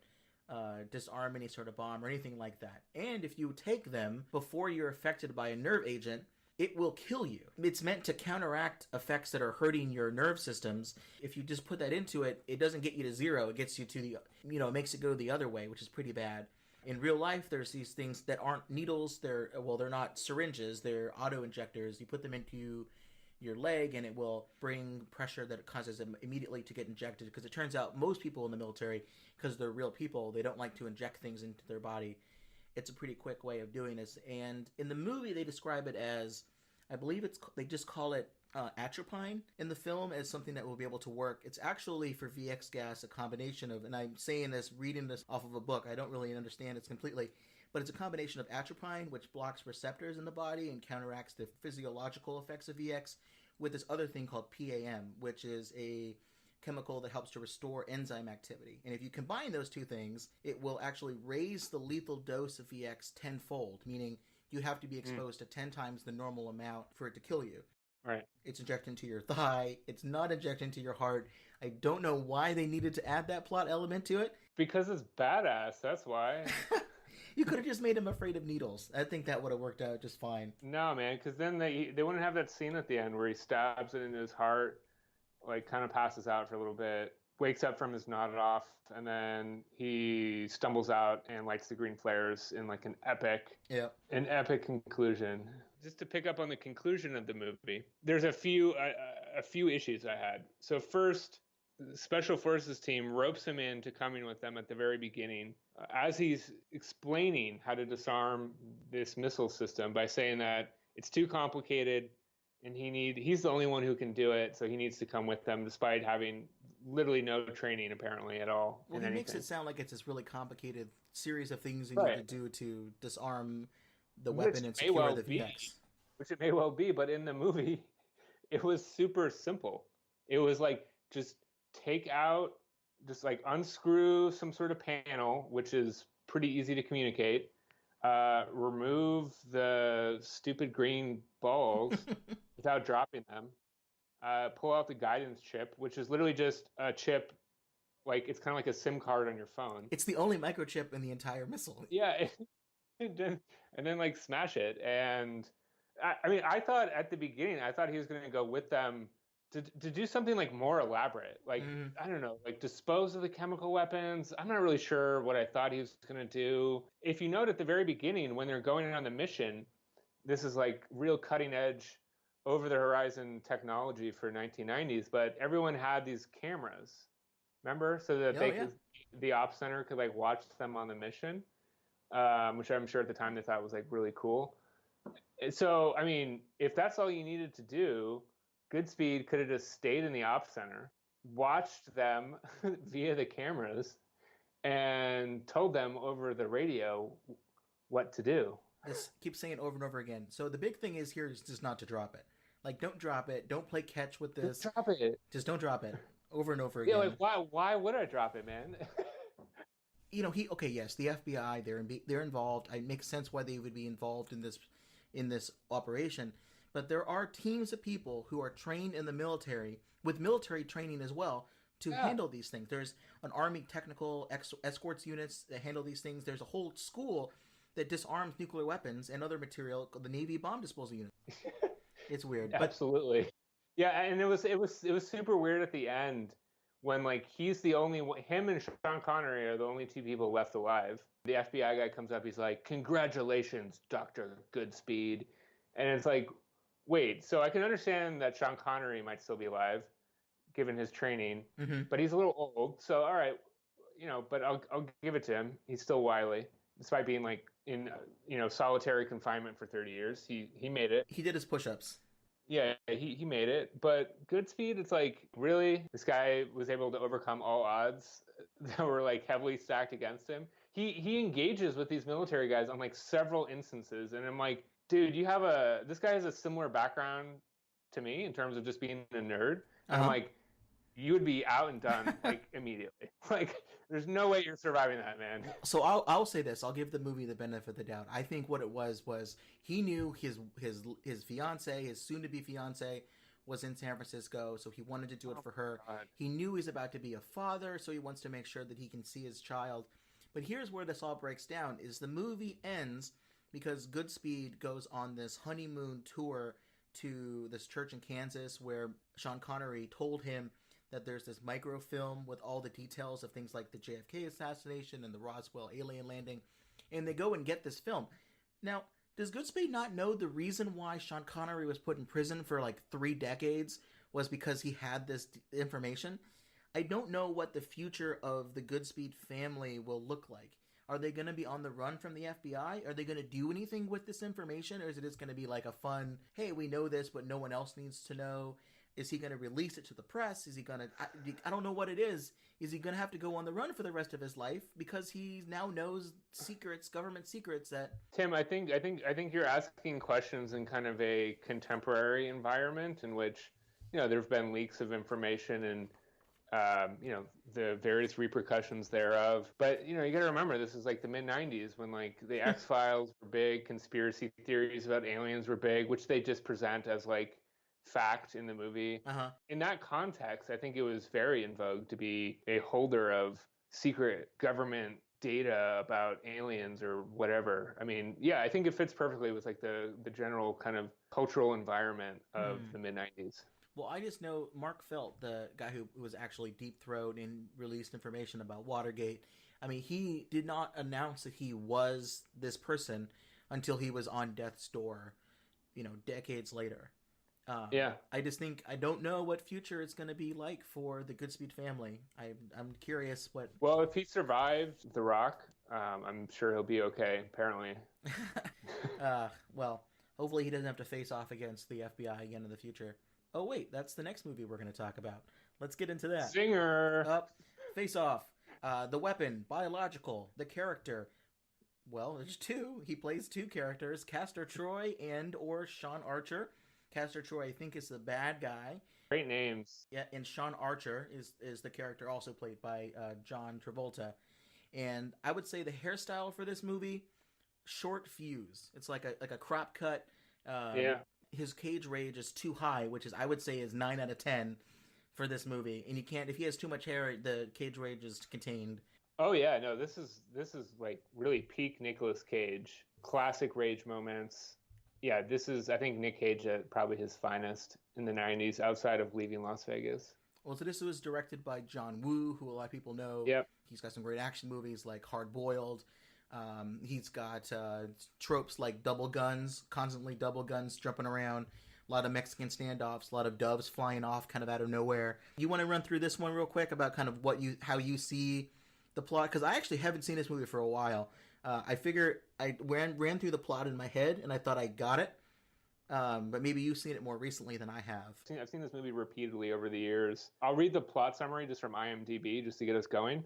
Speaker 1: disarm any sort of bomb or anything like that. And if you take them before you're affected by a nerve agent, it will kill you. It's meant to counteract effects that are hurting your nerve systems. If you just put that into it, it doesn't get you to zero. It gets you to it makes it go the other way, which is pretty bad. In real life, there's these things that aren't needles. They're not syringes. They're auto injectors. You put them into your leg and it will bring pressure that causes them immediately to get injected, because it turns out most people in the military, because they're real people, they don't like to inject things into their body. It's a pretty quick way of doing this. And in the movie, they describe it as, I believe they just call it atropine in the film, as something that will be able to work. It's actually, for VX gas, a combination of, and I'm saying this, reading this off of a book, I don't really understand it completely, but it's a combination of atropine, which blocks receptors in the body and counteracts the physiological effects of VX, with this other thing called PAM, which is a chemical that helps to restore enzyme activity. And if you combine those two things, it will actually raise the lethal dose of VX tenfold, meaning you have to be exposed to 10 times the normal amount for it to kill you.
Speaker 2: Right.
Speaker 1: It's injected into your thigh. It's not injected into your heart. I don't know why they needed to add that plot element to it.
Speaker 2: Because it's badass, that's why.
Speaker 1: You could have just made him afraid of needles. I think that would have worked out just fine.
Speaker 2: No, man, because then they wouldn't have that scene at the end where he stabs it into his heart, like kind of passes out for a little bit, wakes up from his nodded off, and then he stumbles out and lights the green flares in like an epic conclusion. Just to pick up on the conclusion of the movie, there's a few issues I had. So first, the Special Forces team ropes him into coming with them at the very beginning, as he's explaining how to disarm this missile system by saying that it's too complicated and he's the only one who can do it, so he needs to come with them despite having literally no training apparently at all.
Speaker 1: Well, he makes it sound like it's this really complicated series of things you need to do to disarm the weapon and secure the VX.
Speaker 2: Which it may well be, but in the movie, it was super simple. It was like, just unscrew some sort of panel, which is pretty easy to communicate, remove the stupid green balls without dropping them, pull out the guidance chip, which is literally just a chip, like it's kind of like a SIM card on your phone.
Speaker 1: It's the only microchip in the entire missile.
Speaker 2: Yeah, and then like smash it. And I thought at the beginning, he was going to go with them to do something like more elaborate, like I don't know, like dispose of the chemical weapons. I'm not really sure what I thought he was going to do. If you note at the very beginning, when they're going on the mission, this is like real cutting edge, over the horizon technology for 1990s, but everyone had these cameras, remember, so that the ops center could like watch them on the mission, which I'm sure at the time they thought was like really cool. So I mean, if that's all you needed to do, Goodspeed could have just stayed in the ops center, watched them via the cameras, and told them over the radio what to do.
Speaker 1: Just keep saying it over and over again. So the big thing is here is just not to drop it. Like, don't drop it. Don't play catch with this.
Speaker 2: Don't drop it.
Speaker 1: Just don't drop it. Over and over again.
Speaker 2: Yeah, like why would I drop it, man?
Speaker 1: You know, yes, the FBI, they're involved. It makes sense why they would be involved in this operation. But there are teams of people who are trained in the military, with military training as well, to handle these things. There's an Army technical escorts units that handle these things. There's a whole school that disarms nuclear weapons and other material called the Navy Bomb Disposal Unit. It's weird.
Speaker 2: Absolutely. Yeah, and it was super weird at the end when like he's the only one, him and Sean Connery are the only two people left alive. The FBI guy comes up, he's like, "Congratulations, Dr. Goodspeed." And it's like, wait, so I can understand that Sean Connery might still be alive, given his training, but he's a little old. So, all right, but I'll give it to him. He's still wily, despite being like in solitary confinement for 30 years. He made it.
Speaker 1: He did his push-ups.
Speaker 2: Yeah, he made it. But Goodspeed, it's like, really? This guy was able to overcome all odds that were like heavily stacked against him. He engages with these military guys on like several instances, and I'm like, dude, this guy has a similar background to me in terms of just being a nerd. And I'm like, you would be out and done like immediately. Like, there's no way you're surviving that, man.
Speaker 1: So I'll say this. I'll give the movie the benefit of the doubt. I think what it was he knew his fiance, his soon-to-be fiance, was in San Francisco, so he wanted to do it for her.
Speaker 2: God.
Speaker 1: He knew he's about to be a father, so he wants to make sure that he can see his child. But here's where this all breaks down: is the movie ends because Goodspeed goes on this honeymoon tour to this church in Kansas where Sean Connery told him that there's this microfilm with all the details of things like the JFK assassination and the Roswell alien landing, and they go and get this film. Now, does Goodspeed not know the reason why Sean Connery was put in prison for like 3 decades was because he had this information? I don't know what the future of the Goodspeed family will look like. Are they going to be on the run from the FBI? Are they going to do anything with this information? Or is it just going to be like a fun, hey, we know this, but no one else needs to know? Is he going to release it to the press? Is he going to, I don't know what it is. Is he going to have to go on the run for the rest of his life because he now knows secrets, government secrets that...
Speaker 2: Tim, I think you're asking questions in kind of a contemporary environment in which, there have been leaks of information and, the various repercussions thereof. But, you got to remember, this is like the mid-90s when like the X-Files were big, conspiracy theories about aliens were big, which they just present as like fact in the movie. In that context, I think it was very in vogue to be a holder of secret government data about aliens or whatever. I mean, yeah, I think it fits perfectly with like the general kind of cultural environment of the mid-90s.
Speaker 1: Well, I just know Mark Felt, the guy who was actually deep-throated and released information about Watergate. I mean, he did not announce that he was this person until he was on death's door, decades later.
Speaker 2: Yeah.
Speaker 1: I just think, I don't know what future it's going to be like for the Goodspeed family. I'm curious what...
Speaker 2: Well, if he survived The Rock, I'm sure he'll be okay, apparently.
Speaker 1: Well, hopefully he doesn't have to face off against the FBI again in the future. Oh, wait, that's the next movie we're going to talk about. Let's get into that.
Speaker 2: Zinger!
Speaker 1: Face Off. The weapon, biological, the character. Well, there's 2. He plays 2 characters, Castor Troy and or Sean Archer. Castor Troy, I think, is the bad guy.
Speaker 2: Great names.
Speaker 1: Yeah, and Sean Archer is the character also played by John Travolta. And I would say the hairstyle for this movie, short fuse. It's like a crop cut.
Speaker 2: Yeah.
Speaker 1: His cage rage is too high, which is, I would say, is 9 out of 10 for this movie. And if he has too much hair, the cage rage is contained.
Speaker 2: Oh yeah, no, this is like really peak Nicolas Cage. Classic rage moments. Yeah, this is, I think, Nic Cage at probably his finest in the 90s outside of Leaving Las Vegas.
Speaker 1: Well, so this was directed by John Woo, who a lot of people know.
Speaker 2: Yep.
Speaker 1: He's got some great action movies like Hard Boiled. He's got tropes like double guns, constantly double guns jumping around, a lot of Mexican standoffs, a lot of doves flying off kind of out of nowhere. You want to run through this one real quick about kind of how you see the plot? Because I actually haven't seen this movie for a while. I figure I ran through the plot in my head and I thought I got it. But maybe you've seen it more recently than I have.
Speaker 2: I've seen this movie repeatedly over the years. I'll read the plot summary just from IMDb just to get us going.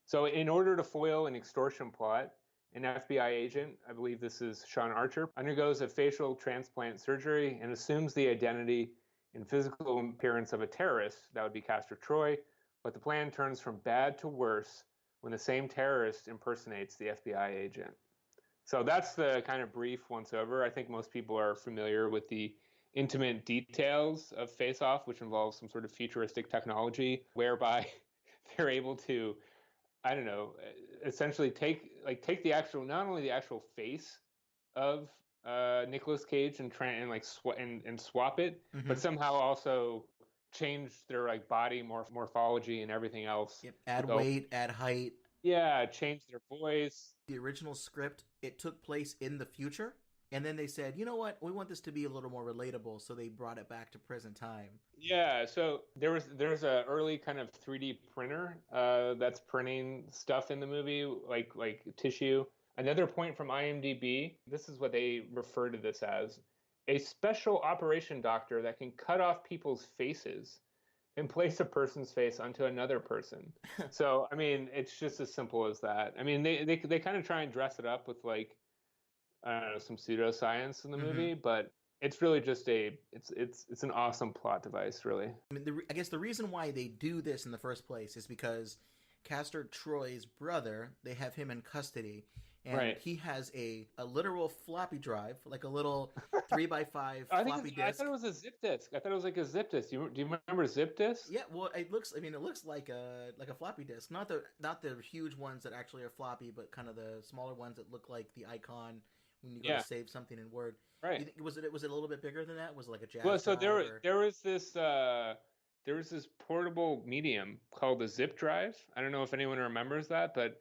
Speaker 2: So in order to foil an extortion plot, an FBI agent, I believe this is Sean Archer, undergoes a facial transplant surgery and assumes the identity and physical appearance of a terrorist. That would be Castor Troy. But the plan turns from bad to worse when the same terrorist impersonates the FBI agent. So that's the kind of brief once-over. I think most people are familiar with the intimate details of Face Off, which involves some sort of futuristic technology whereby they're able to, I don't know, essentially take the actual, not only the actual face of Nicolas Cage and try and and swap it, but somehow also change their like body morphology and everything else.
Speaker 1: Yep. Add weight, add height.
Speaker 2: Yeah, change their voice.
Speaker 1: The original script, it took place in the future. And then they said, you know what, we want this to be a little more relatable, so they brought it back to present time.
Speaker 2: Yeah, so there's a early kind of 3D printer that's printing stuff in the movie, like tissue. Another point from IMDb, this is what they refer to this as: a special operation doctor that can cut off people's faces and place a person's face onto another person. So, I mean, it's just as simple as that. I mean, they kind of try and dress it up with, like, I don't know, some pseudoscience in the movie, but it's really just it's an awesome plot device, really.
Speaker 1: I mean, I guess the reason why they do this in the first place is because Castor Troy's brother, they have him in custody, and he has a literal floppy drive, like a little 3x5 floppy disk.
Speaker 2: I thought it was a zip disk. I thought it was like a zip disk. Do you remember zip disks?
Speaker 1: Yeah, well, it looks like a floppy disk, not the huge ones that actually are floppy, but kind of the smaller ones that look like the icon when you go to save something in Word.
Speaker 2: Right.
Speaker 1: You think, was it a little bit bigger than that? Was it like a jazz?
Speaker 2: Well, so there was this portable medium called a zip drive. I don't know if anyone remembers that, but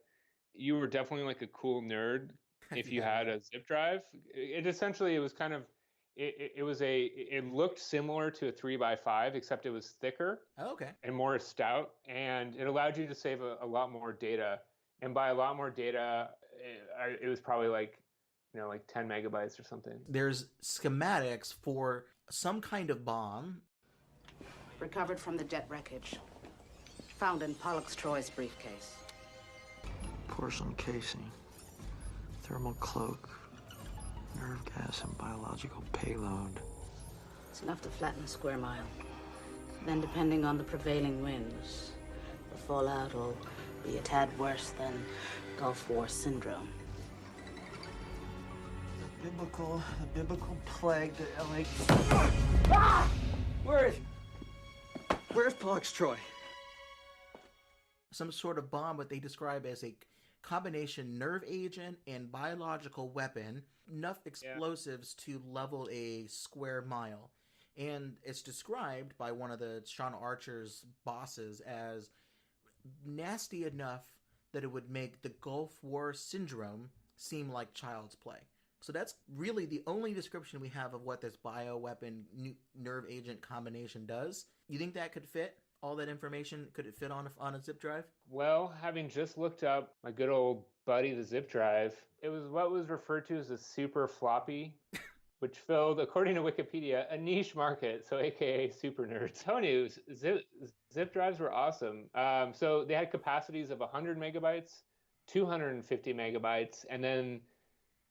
Speaker 2: you were definitely like a cool nerd if you had a zip drive. It looked similar to a 3x5, except it was thicker.
Speaker 1: Oh, okay.
Speaker 2: And more stout, and it allowed you to save a lot more data. And by a lot more data, it was probably like 10 megabytes or something.
Speaker 1: There's schematics for some kind of bomb.
Speaker 8: Recovered from the jet wreckage. Found in Pollux Troy's briefcase.
Speaker 10: Porcelain casing, thermal cloak, nerve gas, and biological payload.
Speaker 8: It's enough to flatten a square mile. Then, depending on the prevailing winds, the fallout will be a tad worse than Gulf War syndrome.
Speaker 10: The biblical plague that LA...
Speaker 5: Where is he? Where's Pollux Troy?
Speaker 1: Some sort of bomb, what they describe as a combination nerve agent and biological weapon, enough explosives to level a square mile. And it's described by one of the Sean Archer's bosses as nasty enough that it would make the Gulf War syndrome seem like child's play. So that's really the only description we have of what this bioweapon nerve agent combination does. You think that could fit? All that information, could it fit on a zip drive?
Speaker 2: Well, having just looked up my good old buddy, the zip drive, it was what was referred to as a super floppy, which filled, according to Wikipedia, a niche market, so aka super nerds. Tony, zip drives were awesome. So they had capacities of 100 megabytes, 250 megabytes, and then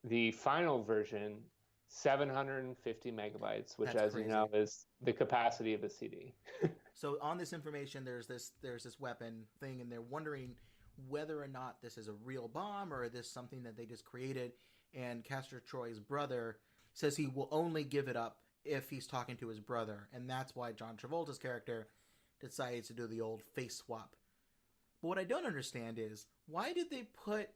Speaker 2: the final version, 750 megabytes, which, as you know, is the capacity of a CD.
Speaker 1: So on this information, there's this weapon thing, and they're wondering whether or not this is a real bomb or is this something that they just created. And Castor Troy's brother says he will only give it up if he's talking to his brother, and that's why John Travolta's character decides to do the old face swap. But what I don't understand is, why did they put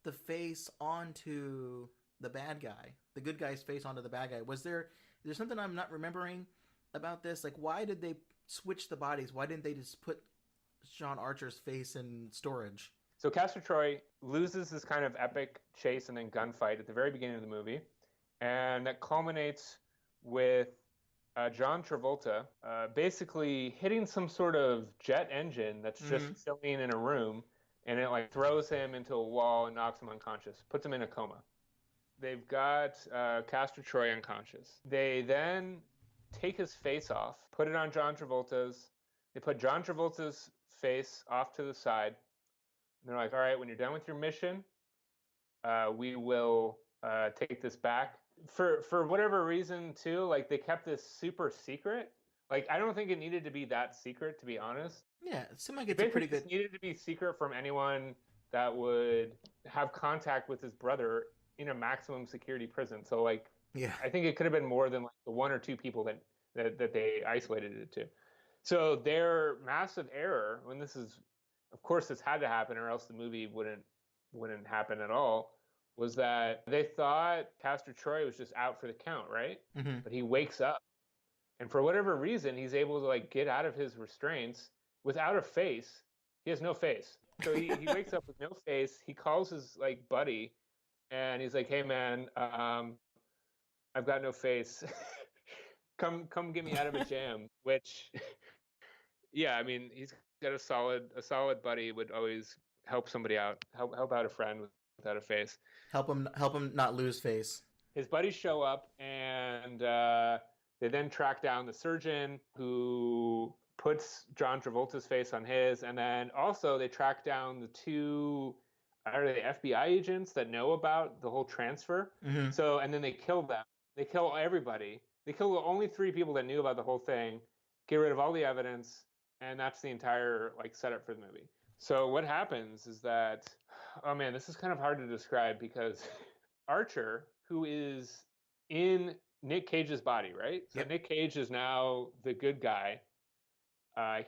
Speaker 1: the face onto the bad guy, the good guy's face onto the bad guy? Is there something I'm not remembering about this? Like, why did they switch the bodies? Why didn't they just put Sean Archer's face in storage?
Speaker 2: So Castor Troy loses this kind of epic chase and then gunfight at the very beginning of the movie, and that culminates with John Travolta basically hitting some sort of jet engine that's just sitting in a room, and it like throws him into a wall and knocks him unconscious, puts him in a coma. They've got Castor Troy unconscious. They then take his face off, put it on John Travolta's. They put John Travolta's face off to the side. And they're like, all right, when you're done with your mission, we will take this back. For whatever reason, too, like they kept this super secret. Like, I don't think it needed to be that secret, to be honest.
Speaker 1: Yeah, it seemed like it's a pretty good...
Speaker 2: It needed to be secret from anyone that would have contact with his brother in a maximum security prison. So, like,
Speaker 1: yeah,
Speaker 2: I think it could have been more than like the one or two people that they isolated it to. So their massive error, when this is, of course, this had to happen, or else the movie wouldn't happen at all, was that they thought Castor Troy was just out for the count, right?
Speaker 1: Mm-hmm.
Speaker 2: But he wakes up, and for whatever reason, he's able to like get out of his restraints without a face. He has no face, so he wakes up with no face. He calls his like buddy, and he's like, "Hey man, I've got no face. Come get me out of a jam. Which, yeah, I mean, he's got a solid buddy would always help somebody out, help out a friend without a face.
Speaker 1: Help him not lose face.
Speaker 2: His buddies show up, and they then track down the surgeon who puts John Travolta's face on his, and then also they track down the two, are they FBI agents that know about the whole transfer?
Speaker 1: Mm-hmm.
Speaker 2: So, and then they kill them. They kill everybody. They kill the only 3 people that knew about the whole thing, get rid of all the evidence, and that's the entire like setup for the movie. So what happens is that, oh man, this is kind of hard to describe because Archer, who is in Nic Cage's body, right? So
Speaker 1: yep.
Speaker 2: Nic Cage is now the good guy.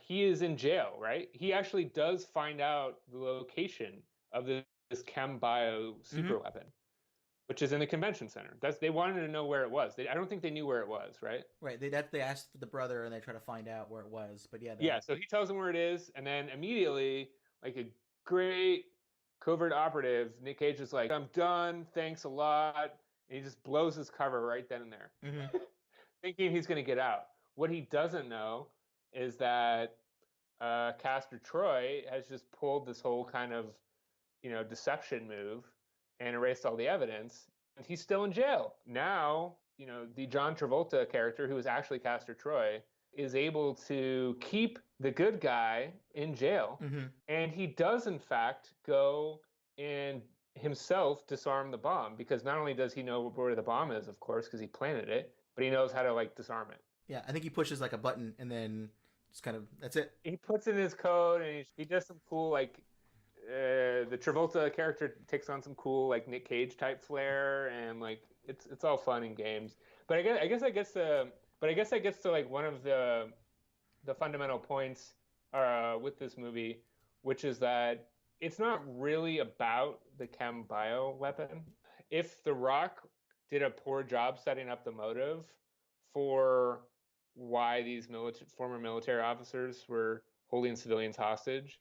Speaker 2: He is in jail, right? He actually does find out the location of this chem bio super weapon, which is in the convention center. They wanted to know where it was. I don't think they knew where it was, right?
Speaker 1: Right. They asked the brother and they try to find out where it was. But yeah.
Speaker 2: Yeah. So he tells them where it is, and then immediately, like a great covert operative, Nic Cage is like, "I'm done. Thanks a lot." And he just blows his cover right then and there, thinking he's going to get out. What he doesn't know is that Castor Troy has just pulled this whole kind of, deception move and erased all the evidence, and he's still in jail. Now, the John Travolta character, who is actually Castor Troy, is able to keep the good guy in jail, and he does, in fact, go and himself disarm the bomb, because not only does he know where the bomb is, of course, because he planted it, but he knows how to, disarm it.
Speaker 1: Yeah, I think he pushes, a button, and then just kind of, that's it.
Speaker 2: He puts in his code, and he does some cool, the Travolta character takes on some cool, Nic Cage type flair, and, it's all fun and games. But I guess that gets to one of the fundamental points with this movie, which is that it's not really about the chem bio weapon. If The Rock did a poor job setting up the motive for why these former military officers were holding civilians hostage,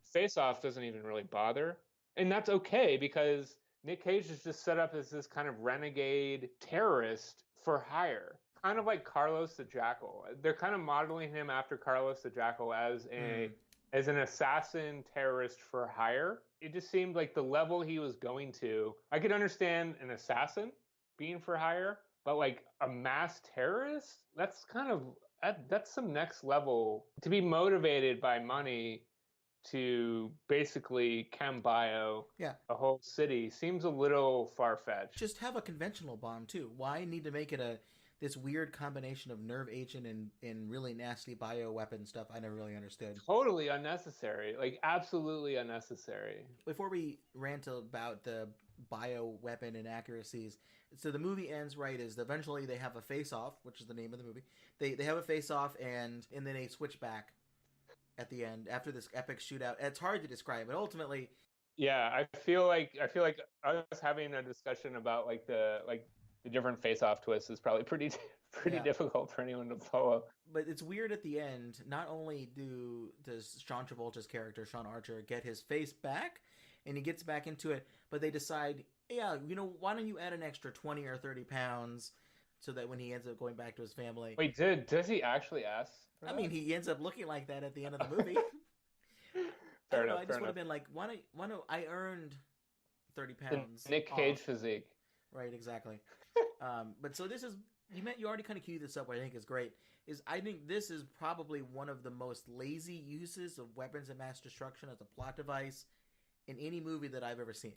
Speaker 2: Face Off doesn't even really bother. And that's okay, because Nic Cage is just set up as this kind of renegade terrorist for hire. Kind of like Carlos the Jackal. They're kind of modeling him after Carlos the Jackal as an assassin terrorist for hire. It just seemed like the level he was going to. I could understand an assassin being for hire, but a mass terrorist? That's that's some next level. To be motivated by money to basically chem bio a whole city seems a little far-fetched.
Speaker 1: Just have a conventional bomb too. Why need to make it this weird combination of nerve agent and really nasty bio weapon stuff? I never really understood.
Speaker 2: Totally unnecessary. Absolutely unnecessary.
Speaker 1: Before we rant about the bio weapon inaccuracies, so the movie ends right is eventually they have a face-off, which is the name of the movie. They have a face-off and then they switch back at the end after this epic shootout. It's hard to describe, but ultimately,
Speaker 2: yeah, I feel like us having a discussion about the different face-off twists is probably pretty difficult for anyone to follow.
Speaker 1: But it's weird at the end. Not only does John Travolta's character Sean Archer get his face back, and he gets back into it, but they decide, why don't you add an extra 20 or 30 pounds so that when he ends up going back to his family.
Speaker 2: Wait, does he actually ask?
Speaker 1: I mean, he ends up looking like that at the end of the movie.
Speaker 2: Fair enough.
Speaker 1: I just would have been like, why don't I earned 30 pounds?
Speaker 2: Nic Cage physique.
Speaker 1: Right, exactly. But so this is, you already kind of queued this up, what I think is great, is I think this is probably one of the most lazy uses of weapons of mass destruction as a plot device in any movie that I've ever seen.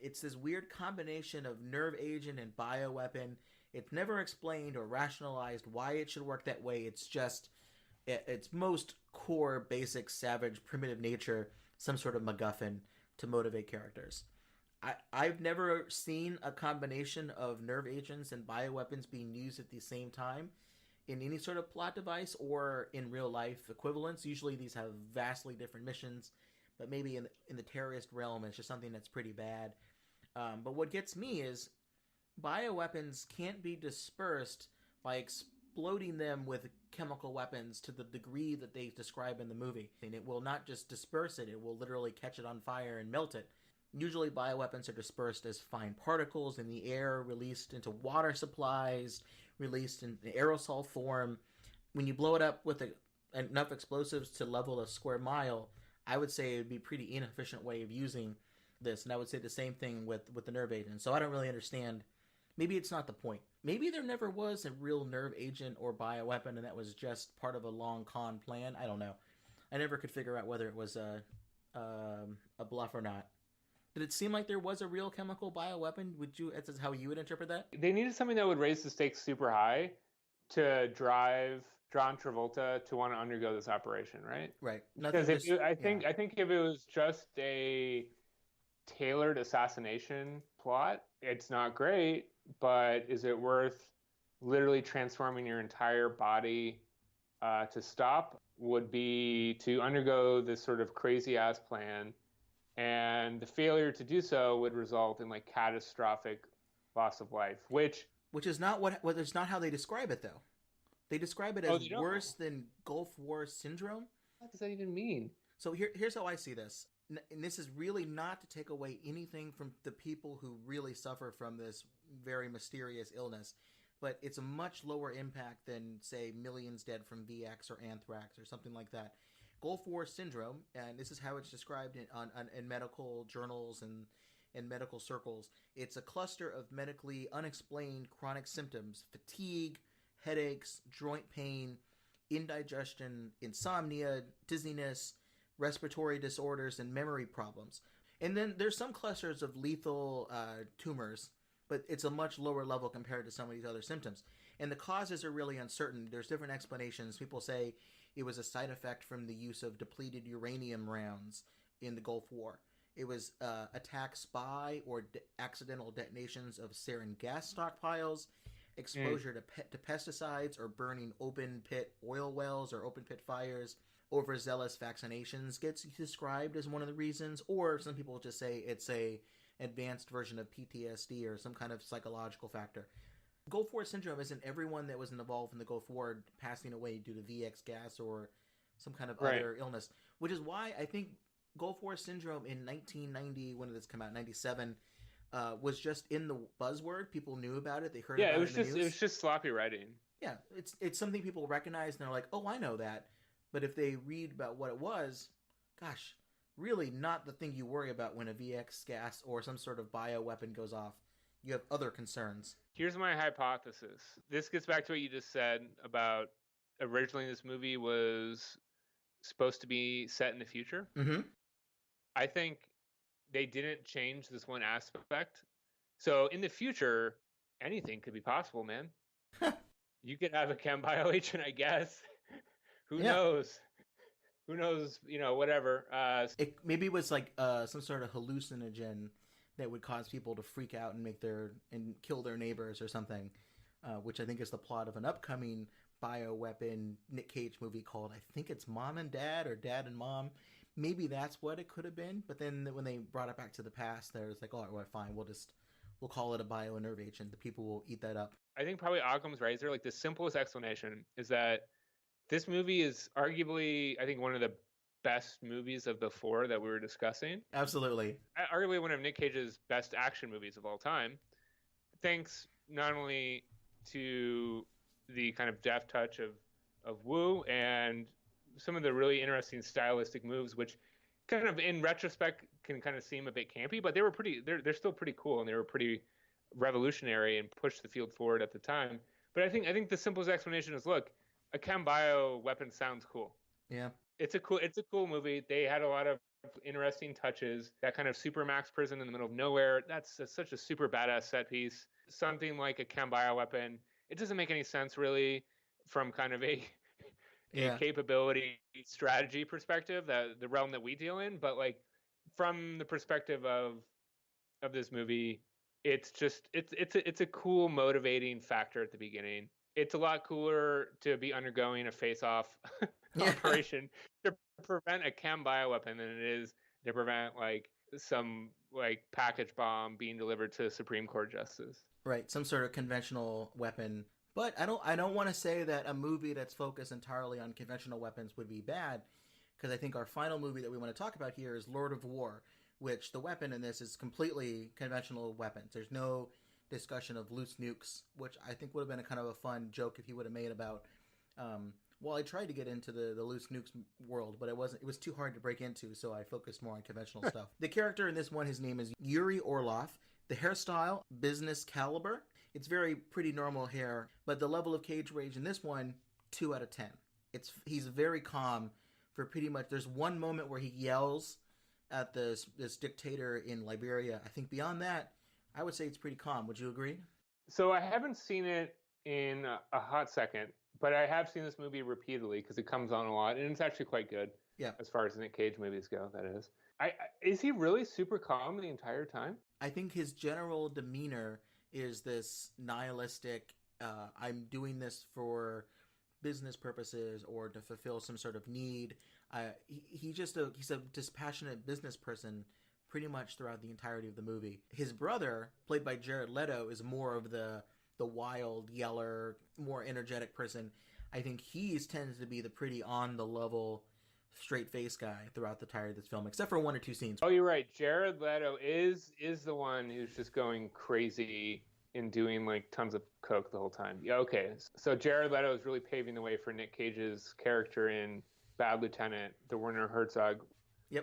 Speaker 1: It's this weird combination of nerve agent and bioweapon. It's never explained or rationalized why it should work that way. It's just its most core, basic, savage, primitive nature, some sort of MacGuffin to motivate characters. I've never seen a combination of nerve agents and bioweapons being used at the same time in any sort of plot device or in real life equivalents. Usually these have vastly different missions, but maybe in the terrorist realm it's just something that's pretty bad. But what gets me is bioweapons can't be dispersed by exploding them with chemical weapons to the degree that they describe in the movie. And it will not just disperse it, it will literally catch it on fire and melt it. Usually bioweapons are dispersed as fine particles in the air, released into water supplies, released in aerosol form. When you blow it up with enough explosives to level a square mile, I would say it would be a pretty inefficient way of using this. And I would say the same thing with the nerve agent. So I don't really understand. Maybe it's not the point. Maybe there never was a real nerve agent or bioweapon, and that was just part of a long con plan. I don't know. I never could figure out whether it was a bluff or not. Did it seem like there was a real chemical bioweapon? Is how you would interpret that?
Speaker 2: They needed something that would raise the stakes super high to drive John Travolta to want to undergo this operation, right?
Speaker 1: Right.
Speaker 2: Because I think if it was just a tailored assassination plot, it's not great, but is it worth literally transforming your entire body to stop? Would be to undergo this sort of crazy ass plan, and the failure to do so would result in like catastrophic loss of life, which
Speaker 1: is not it's not how they describe it though. They describe it as worse than Gulf War syndrome.
Speaker 2: What does that even mean?
Speaker 1: So here's how I see this. And this is really not to take away anything from the people who really suffer from this very mysterious illness, but it's a much lower impact than, say, millions dead from VX or anthrax or something like that. Gulf War syndrome, and this is how it's described in medical journals and medical circles, it's a cluster of medically unexplained chronic symptoms: fatigue, headaches, joint pain, indigestion, insomnia, dizziness, respiratory disorders, and memory problems. And then there's some clusters of lethal tumors, but it's a much lower level compared to some of these other symptoms. And the causes are really uncertain. There's different explanations. People say it was a side effect from the use of depleted uranium rounds in the Gulf War. It was attacks by or accidental detonations of sarin gas stockpiles, exposure to pesticides, or burning open pit oil wells or open pit fires. Overzealous vaccinations gets described as one of the reasons, or some people just say it's a advanced version of PTSD or some kind of psychological factor. Gulf War syndrome isn't everyone that was involved in the Gulf War passing away due to VX gas or some kind of other illness, which is why I think Gulf War syndrome in 1990, when did this come out, 97, was just in the buzzword. People knew about it. They heard about it in the news.
Speaker 2: It was just sloppy writing.
Speaker 1: Yeah, it's something people recognize and they're like, oh, I know that. But if they read about what it was, gosh, really not the thing you worry about when a VX gas or some sort of bioweapon goes off. You have other concerns.
Speaker 2: Here's my hypothesis. This gets back to what you just said about originally this movie was supposed to be set in the future.
Speaker 1: Mm-hmm.
Speaker 2: I think they didn't change this one aspect. So in the future, anything could be possible, man. You could have a chem bio agent, I guess. Who knows? Who knows? Whatever.
Speaker 1: Maybe it was like some sort of hallucinogen that would cause people to freak out and kill their neighbors or something, which I think is the plot of an upcoming bioweapon Nic Cage movie called, I think it's Mom and Dad or Dad and Mom. Maybe that's what it could have been. But then when they brought it back to the past, there was like, oh, well, fine, we'll call it a bio-nerve agent. The people will eat that up.
Speaker 2: I think probably Occam's razor, like the simplest explanation is that this movie is arguably, I think, one of the best movies of the four that we were discussing.
Speaker 1: Absolutely.
Speaker 2: Arguably one of Nic Cage's best action movies of all time. Thanks not only to the kind of deft touch of Wu and some of the really interesting stylistic moves, which kind of in retrospect can kind of seem a bit campy, but they're still pretty cool, and they were pretty revolutionary and pushed the field forward at the time. But I think the simplest explanation is, look, a chem bio weapon sounds cool.
Speaker 1: Yeah.
Speaker 2: It's a cool movie. They had a lot of interesting touches. That kind of supermax prison in the middle of nowhere, that's such a super badass set piece. Something like a chem bio weapon, it doesn't make any sense really from kind of a capability strategy perspective, the realm that we deal in, but like from the perspective of this movie, it's a cool motivating factor at the beginning. It's a lot cooler to be undergoing a face-off operation to prevent a chem bioweapon than it is to prevent like some like package bomb being delivered to Supreme Court justice.
Speaker 1: Right, some sort of conventional weapon. But I don't want to say that a movie that's focused entirely on conventional weapons would be bad, because I think our final movie that we want to talk about here is Lord of War, which the weapon in this is completely conventional weapons. There's no discussion of loose nukes, which I think would have been a kind of a fun joke if he would have made about. Well, I tried to get into the loose nukes world, but it was too hard to break into, so I focused more on conventional stuff. The character in this one, his name is Yuri Orlov. The hairstyle, business caliber. It's very pretty normal hair, but the level of cage rage in this one, 2 out of 10. He's very calm for pretty much. There's one moment where he yells at this dictator in Liberia. I think beyond that, I would say it's pretty calm. Would you agree?
Speaker 2: So I haven't seen it in a hot second, but I have seen this movie repeatedly because it comes on a lot, and it's actually quite good.
Speaker 1: Yeah.
Speaker 2: As far as Nic Cage movies go, that is. Is he really super calm the entire time?
Speaker 1: I think his general demeanor is this nihilistic, I'm doing this for business purposes or to fulfill some sort of need. He's a dispassionate business person pretty much throughout the entirety of the movie. His brother, played by Jared Leto, is more of the wild yeller, more energetic person. I think he tends to be the pretty on the level, straight face guy throughout the entirety of this film, except for 1 or 2 scenes.
Speaker 2: Oh, you're right. Jared Leto is the one who's just going crazy and doing like tons of coke the whole time. Yeah, okay. So Jared Leto is really paving the way for Nic Cage's character in Bad Lieutenant, the Werner Herzog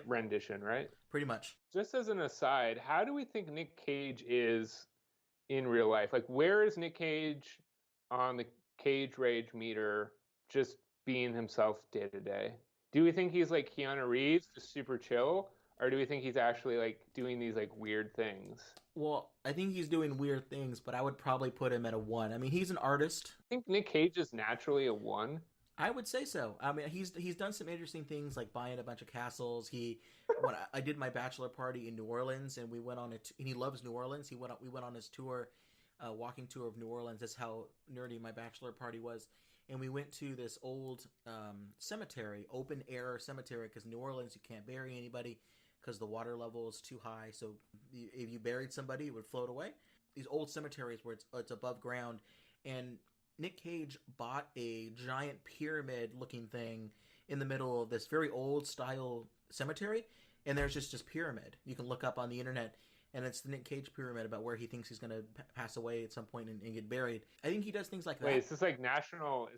Speaker 2: rendition, right?
Speaker 1: Pretty much.
Speaker 2: Just as an aside, how do we think Nic Cage is in real life? Like, where is Nic Cage on the cage rage meter, just being himself day to day? Do we think he's like Keanu Reeves, just super chill? Or do we think he's actually like doing these like weird things?
Speaker 1: Well, I think he's doing weird things, but I would probably put him at a 1. I mean, he's an artist.
Speaker 2: I think Nic Cage is naturally a 1.
Speaker 1: I would say so. I mean, he's done some interesting things like buying a bunch of castles. When I did my bachelor party in New Orleans, and we went on it. And he loves New Orleans. We went on his tour, walking tour of New Orleans. That's how nerdy my bachelor party was. And we went to this old cemetery, open air cemetery, because New Orleans you can't bury anybody because the water level is too high. So if you buried somebody, it would float away. These old cemeteries where it's above ground, and Nic Cage bought a giant pyramid-looking thing in the middle of this very old-style cemetery, and there's just this pyramid. You can look up on the internet, and it's the Nic Cage pyramid about where he thinks he's going to pass away at some point and get buried. I think he does things like that.
Speaker 2: Wait, is this like national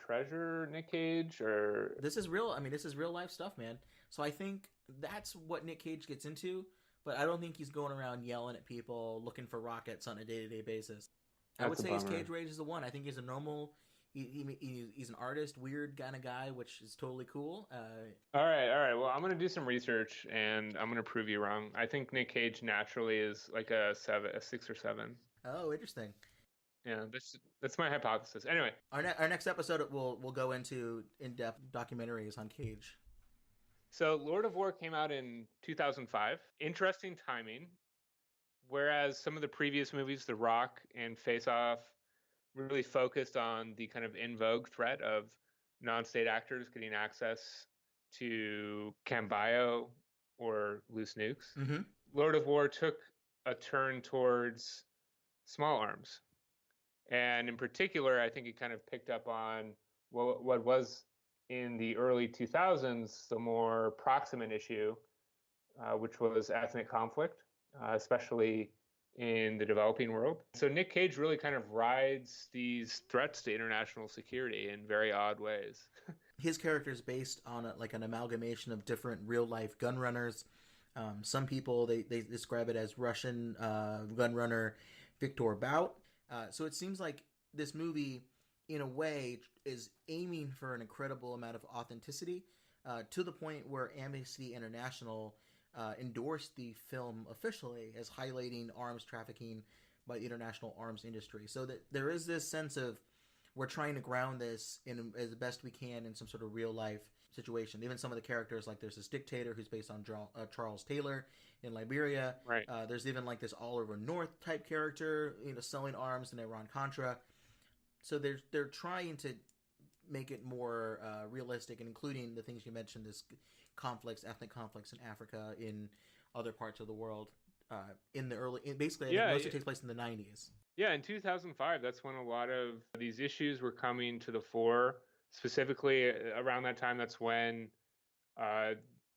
Speaker 2: treasure, Nic Cage, or
Speaker 1: this is real? I mean, this is real life stuff, man. So I think that's what Nic Cage gets into, but I don't think he's going around yelling at people, looking for rockets on a day-to-day basis. I would say his cage rage is the 1. I think he's a normal. He's an artist, weird kind of guy, which is totally cool.
Speaker 2: All right. Well, I'm gonna do some research, and I'm gonna prove you wrong. I think Nic Cage naturally is like a 6 or 7.
Speaker 1: Oh, interesting.
Speaker 2: Yeah, that's my hypothesis. Anyway,
Speaker 1: our next episode we'll go into in-depth documentaries on Cage.
Speaker 2: So Lord of War came out in 2005. Interesting timing. Whereas some of the previous movies, The Rock and Face Off, really focused on the kind of in vogue threat of non-state actors getting access to chem bio or loose nukes.
Speaker 1: Mm-hmm.
Speaker 2: Lord of War took a turn towards small arms. And in particular, I think it kind of picked up on what was in the early 2000s the more proximate issue, which was ethnic conflict. Especially in the developing world. So Nic Cage really kind of rides these threats to international security in very odd ways.
Speaker 1: His character is based on an amalgamation of different real-life gun runners. Some people, they describe it as Russian gun runner Victor Bout. So it seems like this movie, in a way, is aiming for an incredible amount of authenticity to the point where Amnesty International endorsed the film officially as highlighting arms trafficking by the international arms industry. So that there is this sense of we're trying to ground this in as best we can in some sort of real life situation. Even some of the characters, like there's this dictator who's based on Charles Taylor in Liberia.
Speaker 2: Right.
Speaker 1: There's even like this Oliver North type character, selling arms in Iran-Contra. So they're trying to make it more realistic, and including the things you mentioned, this ethnic conflicts in Africa, in other parts of the world, basically, most of it takes place in the 90s.
Speaker 2: Yeah, in 2005, that's when a lot of these issues were coming to the fore. Specifically, around that time, that's when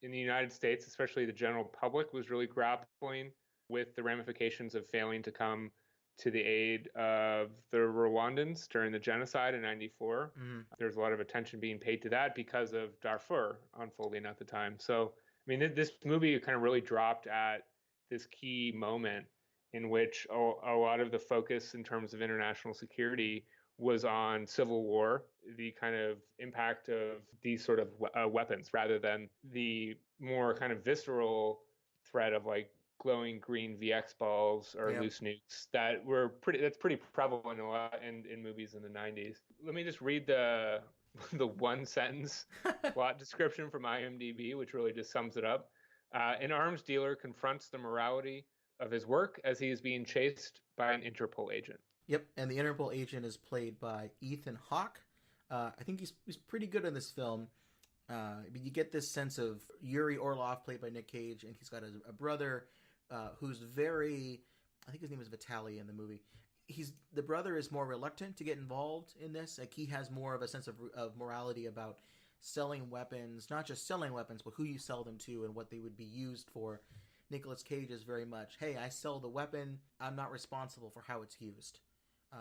Speaker 2: in the United States, especially the general public, was really grappling with the ramifications of failing to come to the aid of the Rwandans during the genocide in '94. There's a lot of attention being paid to that because of Darfur unfolding at the time. So, I mean, this movie kind of really dropped at this key moment in which a lot of the focus in terms of international security was on civil war, the kind of impact of these sort of weapons, rather than the more kind of visceral threat of like glowing green VX balls or loose nukes that's pretty prevalent a lot in movies in the 90s. Let me just read the one sentence plot description from IMDb, which really just sums it up. An arms dealer confronts the morality of his work as he is being chased by an Interpol agent.
Speaker 1: Yep, and the Interpol agent is played by Ethan Hawke. I think he's pretty good in this film. You get this sense of Yuri Orlov, played by Nic Cage, and he's got a brother who's very, I think his name is Vitaly in the movie. The brother is more reluctant to get involved in this. Like, he has more of a sense of morality about selling weapons, not just selling weapons, but who you sell them to and what they would be used for. Nicolas Cage is very much, hey, I sell the weapon, I'm not responsible for how it's used.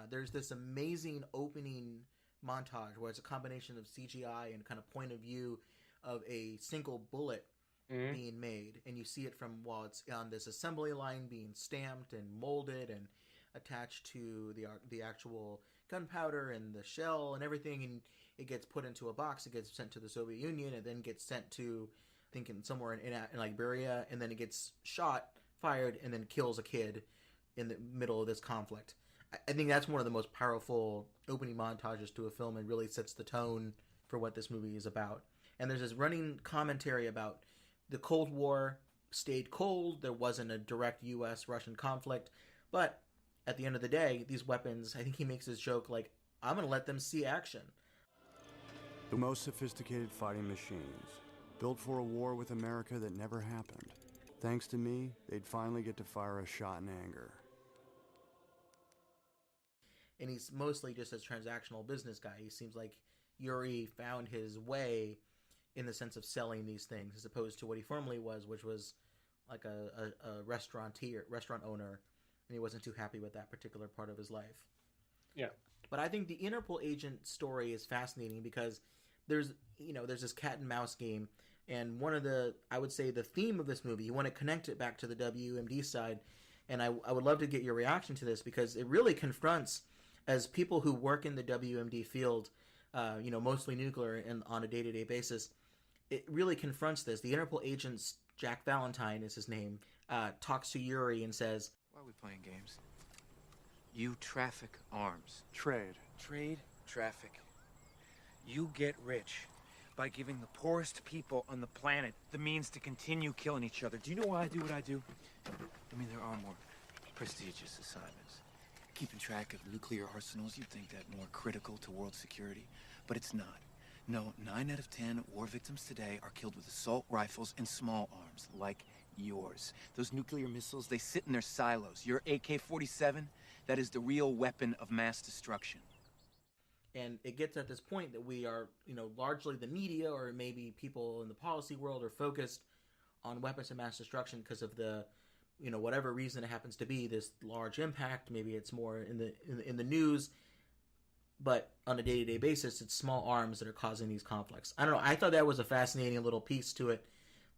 Speaker 1: There's this amazing opening montage where it's a combination of CGI and kind of point of view of a single bullet being made, and you see it from while it's on this assembly line being stamped and molded and attached to the actual gunpowder and the shell and everything, and it gets put into a box. It gets sent to the Soviet Union and then gets sent to, I think, somewhere in Liberia, and then it gets fired, and then kills a kid in the middle of this conflict. I think that's one of the most powerful opening montages to a film and really sets the tone for what this movie is about. And there's this running commentary about the Cold War stayed cold. There wasn't a direct U.S.-Russian conflict. But at the end of the day, these weapons, I think he makes this joke like, I'm going to let them see action.
Speaker 3: The most sophisticated fighting machines, built for a war with America that never happened. Thanks to me, they'd finally get to fire a shot in anger.
Speaker 1: And he's mostly just a transactional business guy. He seems like Yuri found his way in the sense of selling these things, as opposed to what he formerly was, which was like a restaurant owner, and he wasn't too happy with that particular part of his life.
Speaker 2: Yeah.
Speaker 1: But I think the Interpol agent story is fascinating because there's this cat and mouse game, and I would say the theme of this movie, you want to connect it back to the WMD side, and I would love to get your reaction to this because it really confronts, as people who work in the WMD field, mostly nuclear and on a day-to-day basis, it really confronts this. The Interpol agent, Jack Valentine is his name, talks to Yuri and says,
Speaker 11: "Why are we playing games? You traffic arms.
Speaker 3: Trade.
Speaker 11: Trade, traffic. You get rich by giving the poorest people on the planet the means to continue killing each other. Do you know why I do what I do? I mean, there are more prestigious assignments. Keeping track of nuclear arsenals, you'd think that more critical to world security, but it's not. No, 9 out of 10 war victims today are killed with assault rifles and small arms, like yours. Those nuclear missiles, they sit in their silos. Your AK-47, that is the real weapon of mass destruction."
Speaker 1: And it gets at this point that we are, largely the media or maybe people in the policy world are focused on weapons of mass destruction because of the, whatever reason it happens to be, this large impact. Maybe it's more in the news, but on a day-to-day basis, it's small arms that are causing these conflicts. I don't know. I thought that was a fascinating little piece to it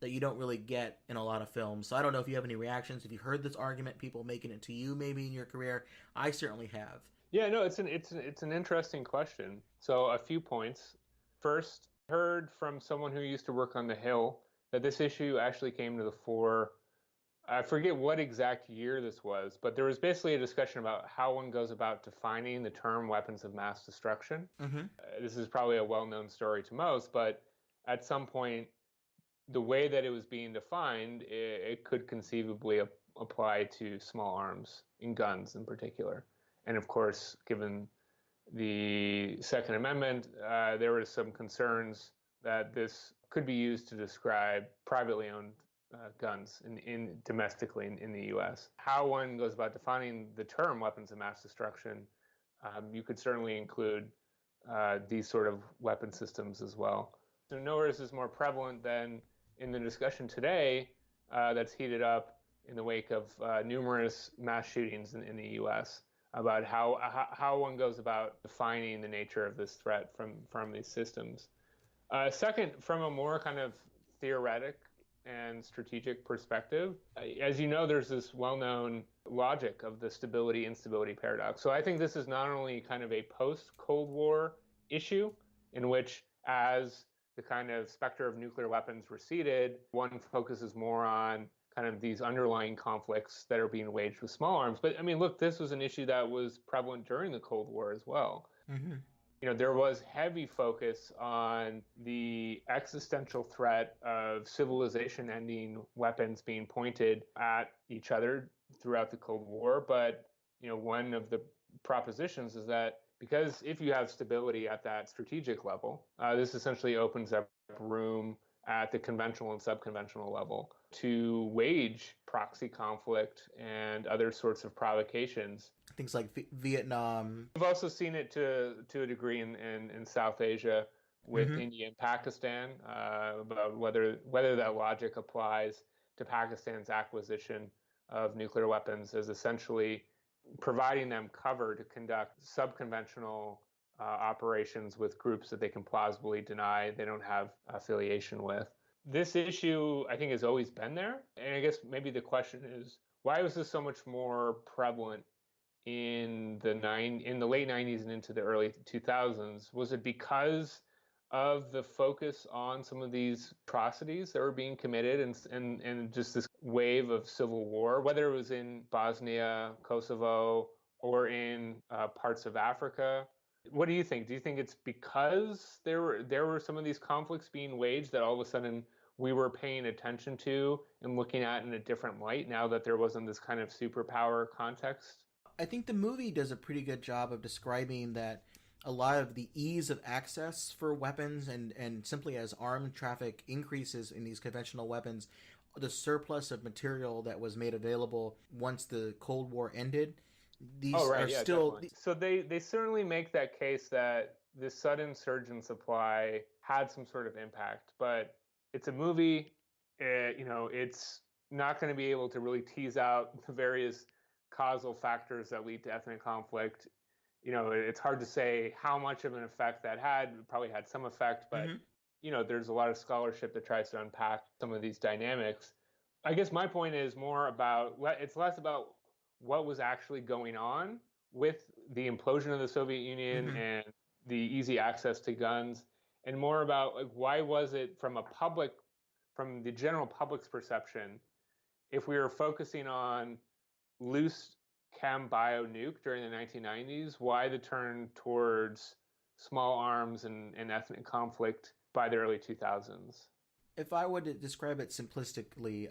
Speaker 1: that you don't really get in a lot of films. So I don't know if you have any reactions. If you heard this argument, people making it to you maybe in your career. I certainly have.
Speaker 2: Yeah, no, it's an interesting question. So a few points. First, heard from someone who used to work on the Hill that this issue actually came to the fore. I forget what exact year this was, but there was basically a discussion about how one goes about defining the term weapons of mass destruction. Mm-hmm. This is probably a well-known story to most, but at some point, the way that it was being defined, it could conceivably apply to small arms and guns in particular. And of course, given the Second Amendment, there were some concerns that this could be used to describe privately owned guns domestically in the U.S. How one goes about defining the term weapons of mass destruction, you could certainly include these sort of weapon systems as well. So nowhere is this more prevalent than in the discussion today that's heated up in the wake of numerous mass shootings in the U.S. about how one goes about defining the nature of this threat from these systems. Second, from a more kind of theoretic and strategic perspective, as you know, there's this well-known logic of the stability-instability paradox. So I think this is not only kind of a post-Cold War issue in which, as the kind of specter of nuclear weapons receded, one focuses more on kind of these underlying conflicts that are being waged with small arms. But I mean, look, this was an issue that was prevalent during the Cold War as well.
Speaker 1: Mm-hmm.
Speaker 2: You know, there was heavy focus on the existential threat of civilization-ending weapons being pointed at each other throughout the Cold War. But, you know, one of the propositions is that because if you have stability at that strategic level, this essentially opens up room at the conventional and subconventional level to wage proxy conflict and other sorts of provocations.
Speaker 1: Things like Vietnam.
Speaker 2: We've also seen it to a degree in South Asia with India and Pakistan, about whether that logic applies to Pakistan's acquisition of nuclear weapons as essentially providing them cover to conduct subconventional operations with groups that they can plausibly deny they don't have affiliation with. This issue, I think, has always been there. And I guess maybe the question is, why was this so much more prevalent in the late 90s and into the early 2000s? Was it because of the focus on some of these atrocities that were being committed and just this wave of civil war, whether it was in Bosnia, Kosovo, or in parts of Africa? What do you think? Do you think it's because there were some of these conflicts being waged that all of a sudden we were paying attention to and looking at in a different light now that there wasn't this kind of superpower context?
Speaker 1: I think the movie does a pretty good job of describing that a lot of the ease of access for weapons and simply as armed traffic increases in these conventional weapons, the surplus of material that was made available once the Cold War ended, these still...
Speaker 2: Definitely. So they certainly make that case that this sudden surge in supply had some sort of impact, but it's a movie, it's not going to be able to really tease out the various causal factors that lead to ethnic conflict. You know, it's hard to say how much of an effect that had. It probably had some effect, but, there's a lot of scholarship that tries to unpack some of these dynamics. I guess my point is more about, it's less about what was actually going on with the implosion of the Soviet Union and the easy access to guns, and more about like, why was it from the general public's perception, if we were focusing on loose chem bio nuke during the 1990s, why the turn towards small arms and ethnic conflict by the early 2000s?
Speaker 1: If I were to describe it simplistically,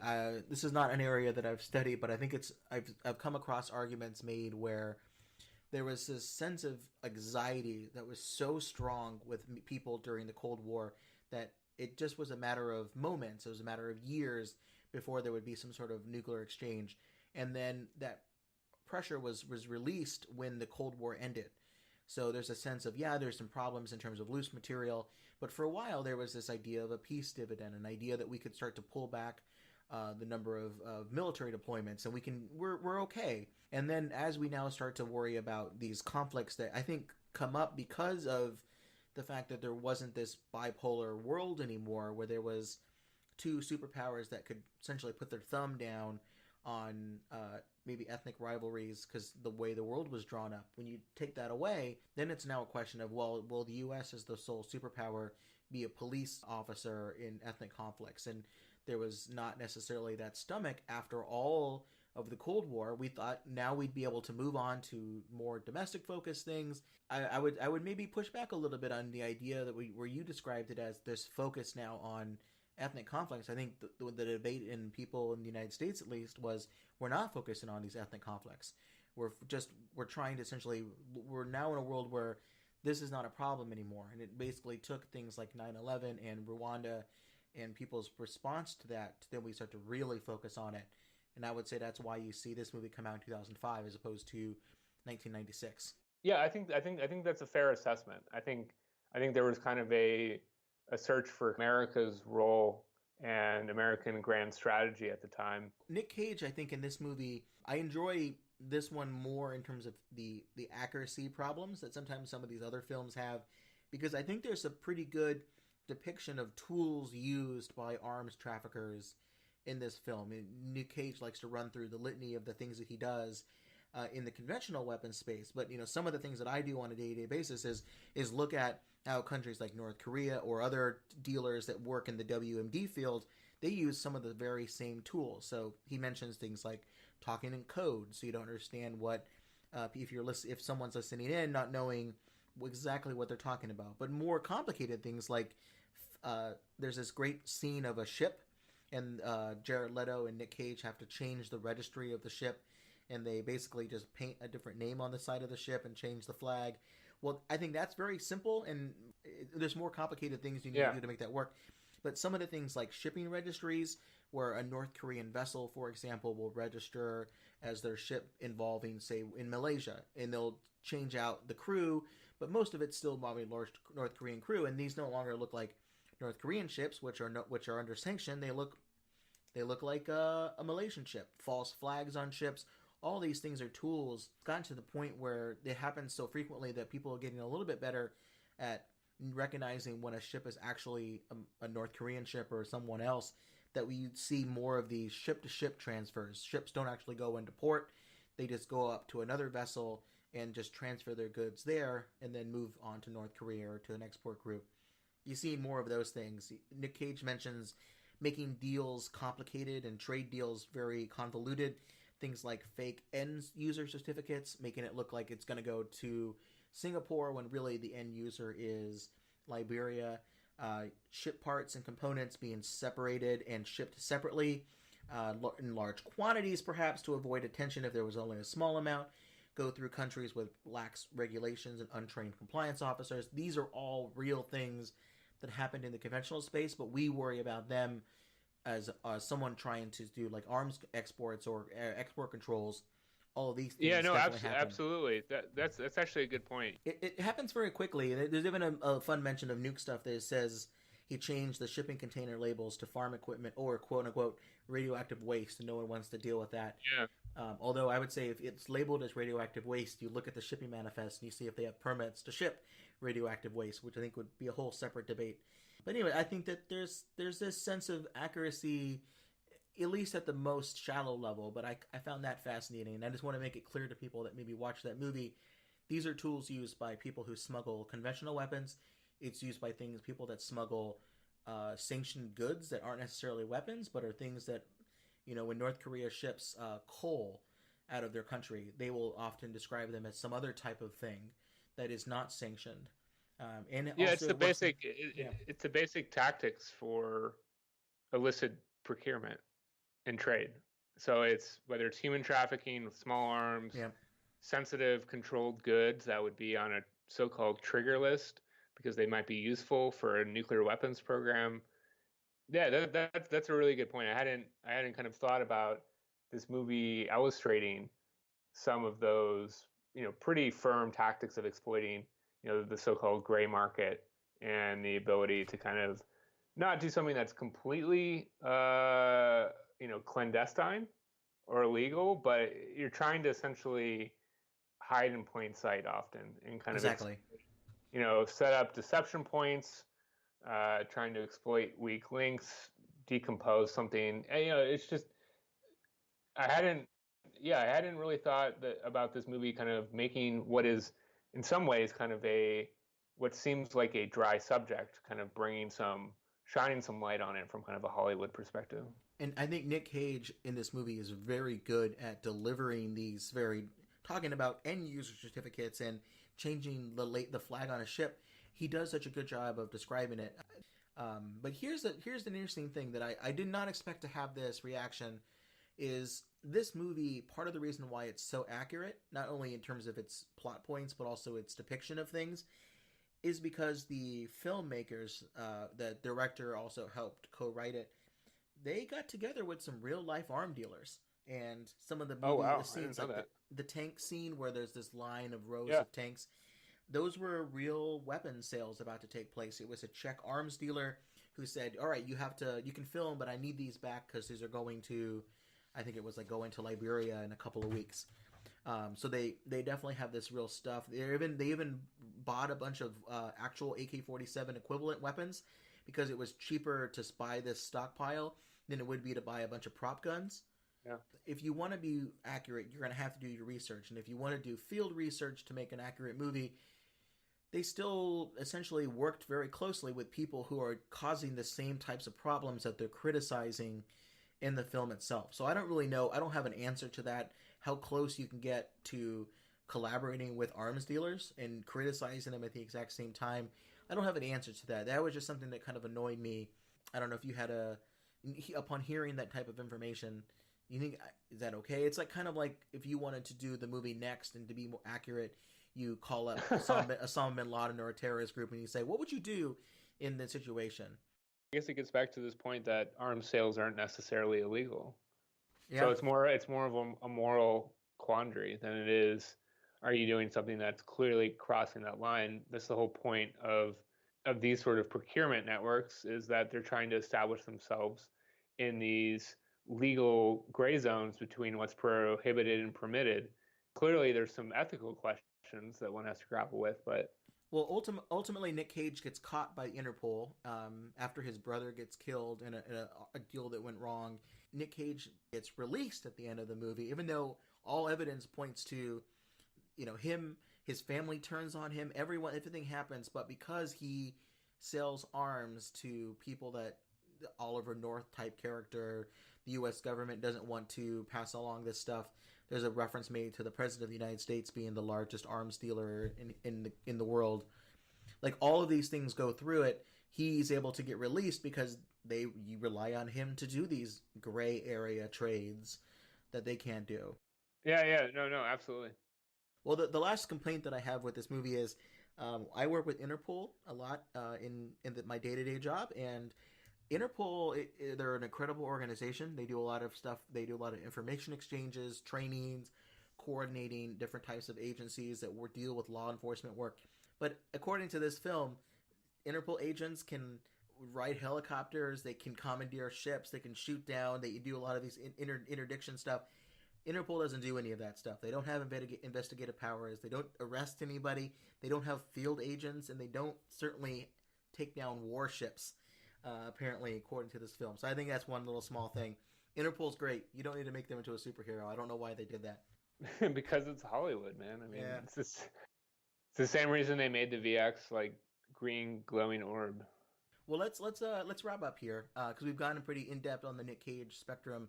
Speaker 1: this is not an area that I've studied, but I think I've come across arguments made where there was this sense of anxiety that was so strong with people during the Cold War that it just was a matter of moments. It was a matter of years before there would be some sort of nuclear exchange. And then that pressure was released when the Cold War ended. So there's a sense of, there's some problems in terms of loose material, but for a while there was this idea of a peace dividend, an idea that we could start to pull back the number of military deployments, and we're okay. And then as we now start to worry about these conflicts that I think come up because of the fact that there wasn't this bipolar world anymore, where there was two superpowers that could essentially put their thumb down on maybe ethnic rivalries because the way the world was drawn up. When you take that away, then it's now a question of, well, will the U.S. as the sole superpower be a police officer in ethnic conflicts? And there was not necessarily that stomach after all of the Cold War. We thought now we'd be able to move on to more domestic focused things. I would maybe push back a little bit on the idea that where you described it as this focus now on ethnic conflicts. I think the debate in people in the United States, at least, was we're not focusing on these ethnic conflicts. We're trying to essentially, we're now in a world where this is not a problem anymore. And it basically took things like 9/11 and Rwanda and people's response to that, then we start to really focus on it. And I would say that's why you see this movie come out in 2005 as opposed to 1996.
Speaker 2: Yeah, I think that's a fair assessment. I think there was kind of a search for America's role and American grand strategy at the time.
Speaker 1: Nic Cage, I think in this movie, I enjoy this one more in terms of the accuracy problems that sometimes some of these other films have, because I think there's a pretty good depiction of tools used by arms traffickers in this film. Nic Cage likes to run through the litany of the things that he does in the conventional weapons space, but some of the things that I do on a day-to-day basis is look at how countries like North Korea or other dealers that work in the WMD field, they use some of the very same tools. So he mentions things like talking in code, so you don't understand what if someone's listening in, not knowing exactly what they're talking about. But more complicated things like there's this great scene of a ship, and Jared Leto and Nic Cage have to change the registry of the ship, and they basically just paint a different name on the side of the ship and change the flag. Well, I think that's very simple, and there's more complicated things you need to do to make that work. But some of the things like shipping registries, where a North Korean vessel, for example, will register as their ship involving, say, in Malaysia, and they'll change out the crew, but most of it's still involving large North Korean crew, and these no longer look like North Korean ships, which are under sanction. They look like a Malaysian ship. False flags on ships. All these things are tools. It's gotten to the point where it happens so frequently that people are getting a little bit better at recognizing when a ship is actually a North Korean ship or someone else, that we see more of these ship-to-ship transfers. Ships don't actually go into port. They just go up to another vessel and just transfer their goods there and then move on to North Korea or to an export group. You see more of those things. Nic Cage mentions making deals complicated and trade deals very convoluted. Things like fake end user certificates, making it look like it's going to go to Singapore when really the end user is Liberia. Ship parts and components being separated and shipped separately in large quantities, perhaps to avoid attention if there was only a small amount. Go through countries with lax regulations and untrained compliance officers. These are all real things that happened in the conventional space, but we worry about them as someone trying to do like arms exports or export controls. All of these things.
Speaker 2: Yeah, no, absolutely. That's actually a good point.
Speaker 1: It happens very quickly. There's even a fun mention of Nuke stuff that says he changed the shipping container labels to farm equipment or quote-unquote radioactive waste, and no one wants to deal with that.
Speaker 2: Yeah.
Speaker 1: Although I would say if it's labeled as radioactive waste, you look at the shipping manifest and you see if they have permits to ship radioactive waste, which I think would be a whole separate debate. But anyway, I think that there's this sense of accuracy, at least at the most shallow level, but I found that fascinating, and I just want to make it clear to people that maybe watch that movie. These are tools used by people who smuggle conventional weapons. It's used by people that smuggle sanctioned goods that aren't necessarily weapons, but are things that, when North Korea ships coal out of their country, they will often describe them as some other type of thing that is not sanctioned.
Speaker 2: It's the basic tactics for illicit procurement and trade. So it's whether it's human trafficking with small arms, sensitive controlled goods that would be on a so-called trigger list because they might be useful for a nuclear weapons program. Yeah, that's a really good point. I hadn't kind of thought about this movie illustrating some of those, pretty firm tactics of exploiting, the so-called gray market and the ability to kind of not do something that's completely clandestine or illegal, but you're trying to essentially hide in plain sight often and kind of set up deception points, trying to exploit weak links, decompose something. And, it's just I hadn't really thought about this movie kind of making what is in some ways kind of what seems like a dry subject, kind of shining some light on it from kind of a Hollywood perspective.
Speaker 1: And I think Nic Cage in this movie is very good at delivering these talking about end user certificates and changing the flag on a ship. He does such a good job of describing it. But here's an interesting thing that I did not expect to have this reaction is this movie, part of the reason why it's so accurate, not only in terms of its plot points, but also its depiction of things, is because the filmmakers, the director also helped co-write it. They got together with some real life arm dealers, and some of the scenes, like the tank scene where there's this line of rows of tanks, those were real weapon sales about to take place. It was a Czech arms dealer who said, all right, you can film, but I need these back because these are going to, I think it was like going to Liberia in a couple of weeks. So they definitely have this real stuff. They even bought a bunch of actual AK-47 equivalent weapons because it was cheaper to buy this stockpile than it would be to buy a bunch of prop guns.
Speaker 2: Yeah.
Speaker 1: If you want to be accurate, you're going to have to do your research. And if you want to do field research to make an accurate movie, they still essentially worked very closely with people who are causing the same types of problems that they're criticizing in the film itself. So I don't really know. I don't have an answer to that, how close you can get to collaborating with arms dealers and criticizing them at the exact same time. I don't have an answer to that. That was just something that kind of annoyed me. I don't know if you had upon hearing that type of information, you think, is that okay? It's like kind of like if you wanted to do the movie Next and to be more accurate, you call up Osama bin Laden or a terrorist group and you say, what would you do in this situation?
Speaker 2: I guess it gets back to this point that arms sales aren't necessarily illegal.
Speaker 1: Yeah.
Speaker 2: So it's more of a moral quandary than it is, are you doing something that's clearly crossing that line? That's the whole point of these sort of procurement networks, is that they're trying to establish themselves in these legal gray zones between what's prohibited and permitted. Clearly, there's some ethical questions that one has to grapple with, but...
Speaker 1: Well, ultimately, Nic Cage gets caught by Interpol after his brother gets killed in a deal that went wrong. Nic Cage gets released at the end of the movie, even though all evidence points to, his family turns on him, everything happens, but because he sells arms to people that Oliver North type character, the U.S. government doesn't want to pass along this stuff. There's a reference made to the President of the United States being the largest arms dealer in the world. Like, all of these things go through it. He's able to get released because you rely on him to do these gray area trades that they can't do.
Speaker 2: Yeah, no, absolutely.
Speaker 1: Well, the last complaint that I have with this movie is I work with Interpol a lot in my day-to-day job, and Interpol, they're an incredible organization. They do a lot of stuff. They do a lot of information exchanges, trainings, coordinating different types of agencies that deal with law enforcement work. But according to this film, Interpol agents can ride helicopters, they can commandeer ships, they can shoot down, they do a lot of these interdiction stuff. Interpol doesn't do any of that stuff. They don't have investigative powers. They don't arrest anybody. They don't have field agents, and they don't certainly take down warships. Apparently, according to this film. So I think that's one little small thing. Interpol's great. You don't need to make them into a superhero. I don't know why they did that.
Speaker 2: Because it's Hollywood, man. I mean, it's the same reason they made the VX like green glowing orb.
Speaker 1: Well, let's wrap up here because we've gotten pretty in depth on the Nic Cage spectrum.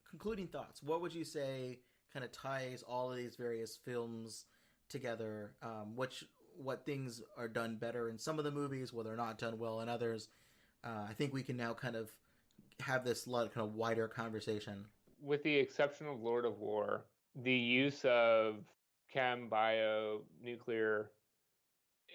Speaker 1: Concluding thoughts. What would you say kind of ties all of these various films together? What things are done better in some of the movies, what they're not done well in others? I think we can now kind of have this kind of wider conversation.
Speaker 2: With the exception of Lord of War, the use of chem, bio, nuclear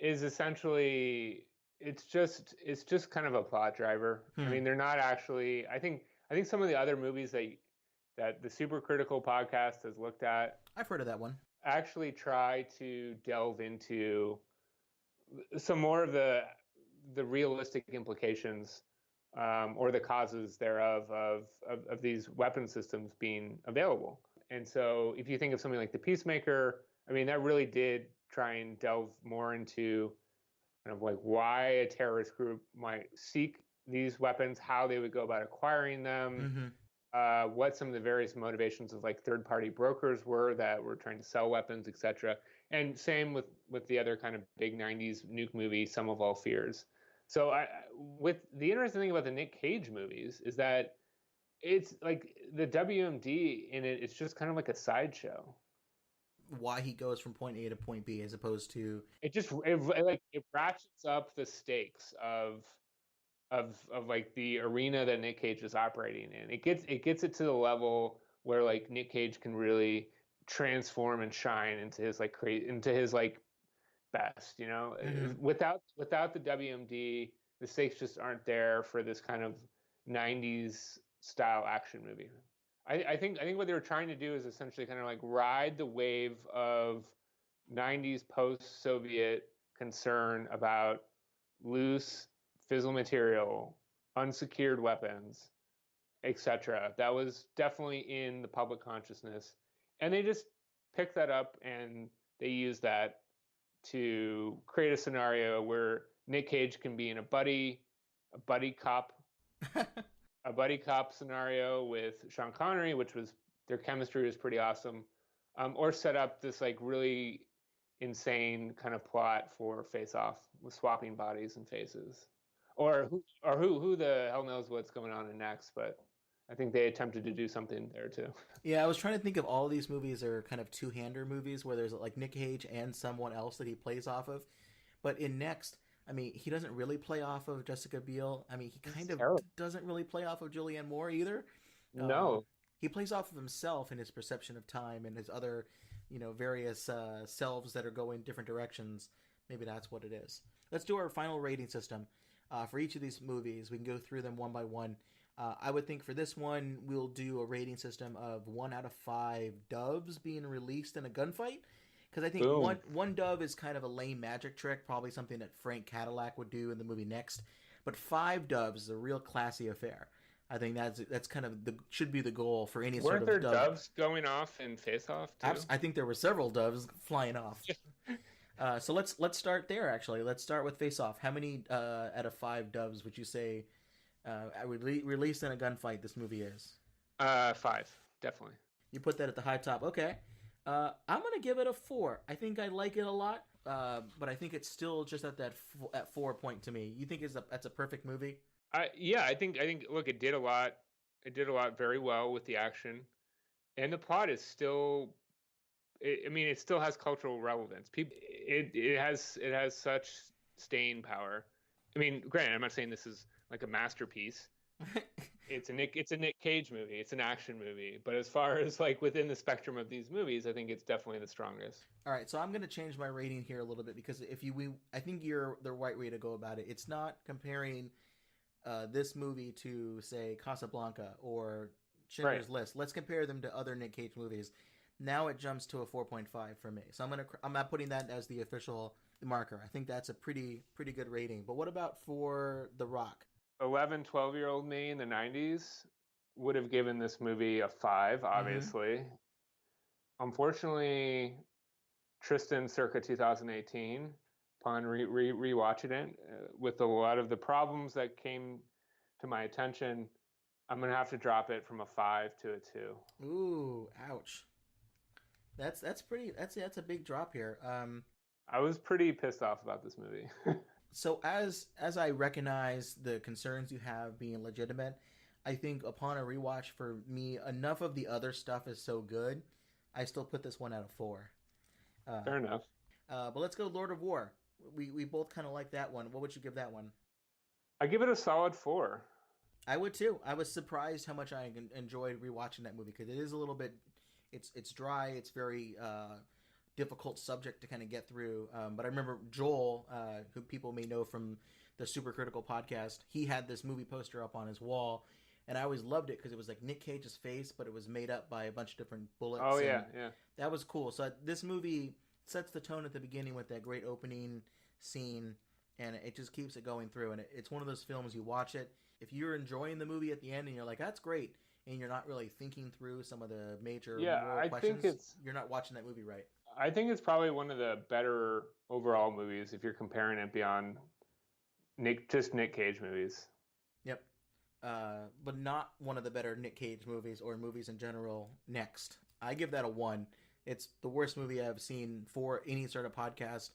Speaker 2: is essentially it's just kind of a plot driver. I mean, they're not actually. I think some of the other movies that the Supercritical podcast has looked at,
Speaker 1: I've heard of that one,
Speaker 2: actually try to delve into some more of the realistic implications or the causes thereof of these weapon systems being available. And so if you think of something like The Peacemaker, I mean, that really did try and delve more into kind of like why a terrorist group might seek these weapons, how they would go about acquiring them, what some of the various motivations of like third-party brokers were that were trying to sell weapons, etc. And same with the other kind of big 90s nuke movie, Sum of All Fears. So with the interesting thing about the Nic Cage movies is that it's like the WMD in it, it's just kind of like a sideshow.
Speaker 1: Why he goes from point A to point B as opposed to... It
Speaker 2: ratchets up the stakes of like the arena that Nic Cage is operating in. It gets it to the level where like Nic Cage can really transform and shine into his best, you know. Without the WMD, the stakes just aren't there for this kind of 90s style action movie. I think what they were trying to do is essentially kind of like ride the wave of 90s post-Soviet concern about loose fissile material unsecured weapons, etc. That was definitely in the public consciousness. And they just picked that up and they used that to create a scenario where Nic Cage can be in a buddy cop scenario with Sean Connery, which was, their chemistry was pretty awesome, or set up this like really insane kind of plot for Face Off with swapping bodies and faces, or who the hell knows what's going on in next, but I think they attempted to do something there too.
Speaker 1: Yeah, I was trying to think of all these movies are kind of two-hander movies where there's like Nic Cage and someone else that he plays off of. But in Next, I mean, he doesn't really play off of Jessica Biel. I mean, he kind of doesn't really play off of Julianne Moore either.
Speaker 2: No.
Speaker 1: He plays off of himself and his perception of time and his other, various selves that are going different directions. Maybe that's what it is. Let's do our final rating system for each of these movies. We can go through them one by one. I would think for this one, we'll do a rating system of 1 out of 5 doves being released in a gunfight. Because I think one dove is kind of a lame magic trick, probably something that Frank Cadillac would do in the movie Next. But 5 doves is a real classy affair. I think that's kind of should be the goal for any sort of dove.
Speaker 2: Weren't there doves going off in Face Off too?
Speaker 1: I think there were several doves flying off. So let's start there. Actually, let's start with Face Off. How many out of 5 doves would you say? Released in a gunfight this movie is? 5,
Speaker 2: definitely.
Speaker 1: You put that at the high top. Okay. I'm going to give it a 4. I think I like it a lot, but I think it's still just at that at 4 point to me. You think that's a perfect movie?
Speaker 2: Yeah, I think look, it did a lot. It did a lot very well with the action. And the plot is still it still has cultural relevance. It has such staying power. I mean, granted, I'm not saying this is like a masterpiece. It's a Nic Cage movie. It's an action movie. But as far as like within the spectrum of these movies, I think it's definitely the strongest.
Speaker 1: All right, so I'm going to change my rating here a little bit because I think you're the right way to go about it. It's not comparing this movie to, say, Casablanca or Schindler's List. Let's compare them to other Nic Cage movies. Now it jumps to a 4.5 for me. So I'm not putting that as the official marker. I think that's a pretty good rating. But what about for The Rock?
Speaker 2: 11, 12-year-old me in the 90s would have given this movie a 5, obviously. Mm-hmm. Unfortunately, Tristan circa 2018, upon rewatching it, with a lot of the problems that came to my attention, I'm going to have to drop it from a 5 to a 2.
Speaker 1: Ooh, ouch. That's a big drop here.
Speaker 2: I was pretty pissed off about this movie.
Speaker 1: So as I recognize the concerns you have being legitimate, I think upon a rewatch for me, enough of the other stuff is so good, I still put this one out of 4.
Speaker 2: Fair enough.
Speaker 1: But let's go Lord of War. We both kind of like that one. What would you give that one?
Speaker 2: I give it a solid 4.
Speaker 1: I would too. I was surprised how much I enjoyed rewatching that movie because it is a little bit, it's dry. It's very difficult subject to kind of get through. But I remember Joel, who people may know from the Super Critical podcast, he had this movie poster up on his wall, and I always loved it because it was like Nic Cage's face, but it was made up by a bunch of different bullets.
Speaker 2: Oh yeah, yeah.
Speaker 1: That was cool. So this movie sets the tone at the beginning with that great opening scene, and it just keeps it going through. And it's one of those films you watch it. If you're enjoying the movie at the end and you're like, that's great, and you're not really thinking through some of the major moral questions, you're not watching that movie right.
Speaker 2: I think it's probably one of the better overall movies if you're comparing it beyond Nic Cage movies.
Speaker 1: Yep. But not one of the better Nic Cage movies or movies in general. Next, I give that a 1. It's the worst movie I've seen for any sort of podcast,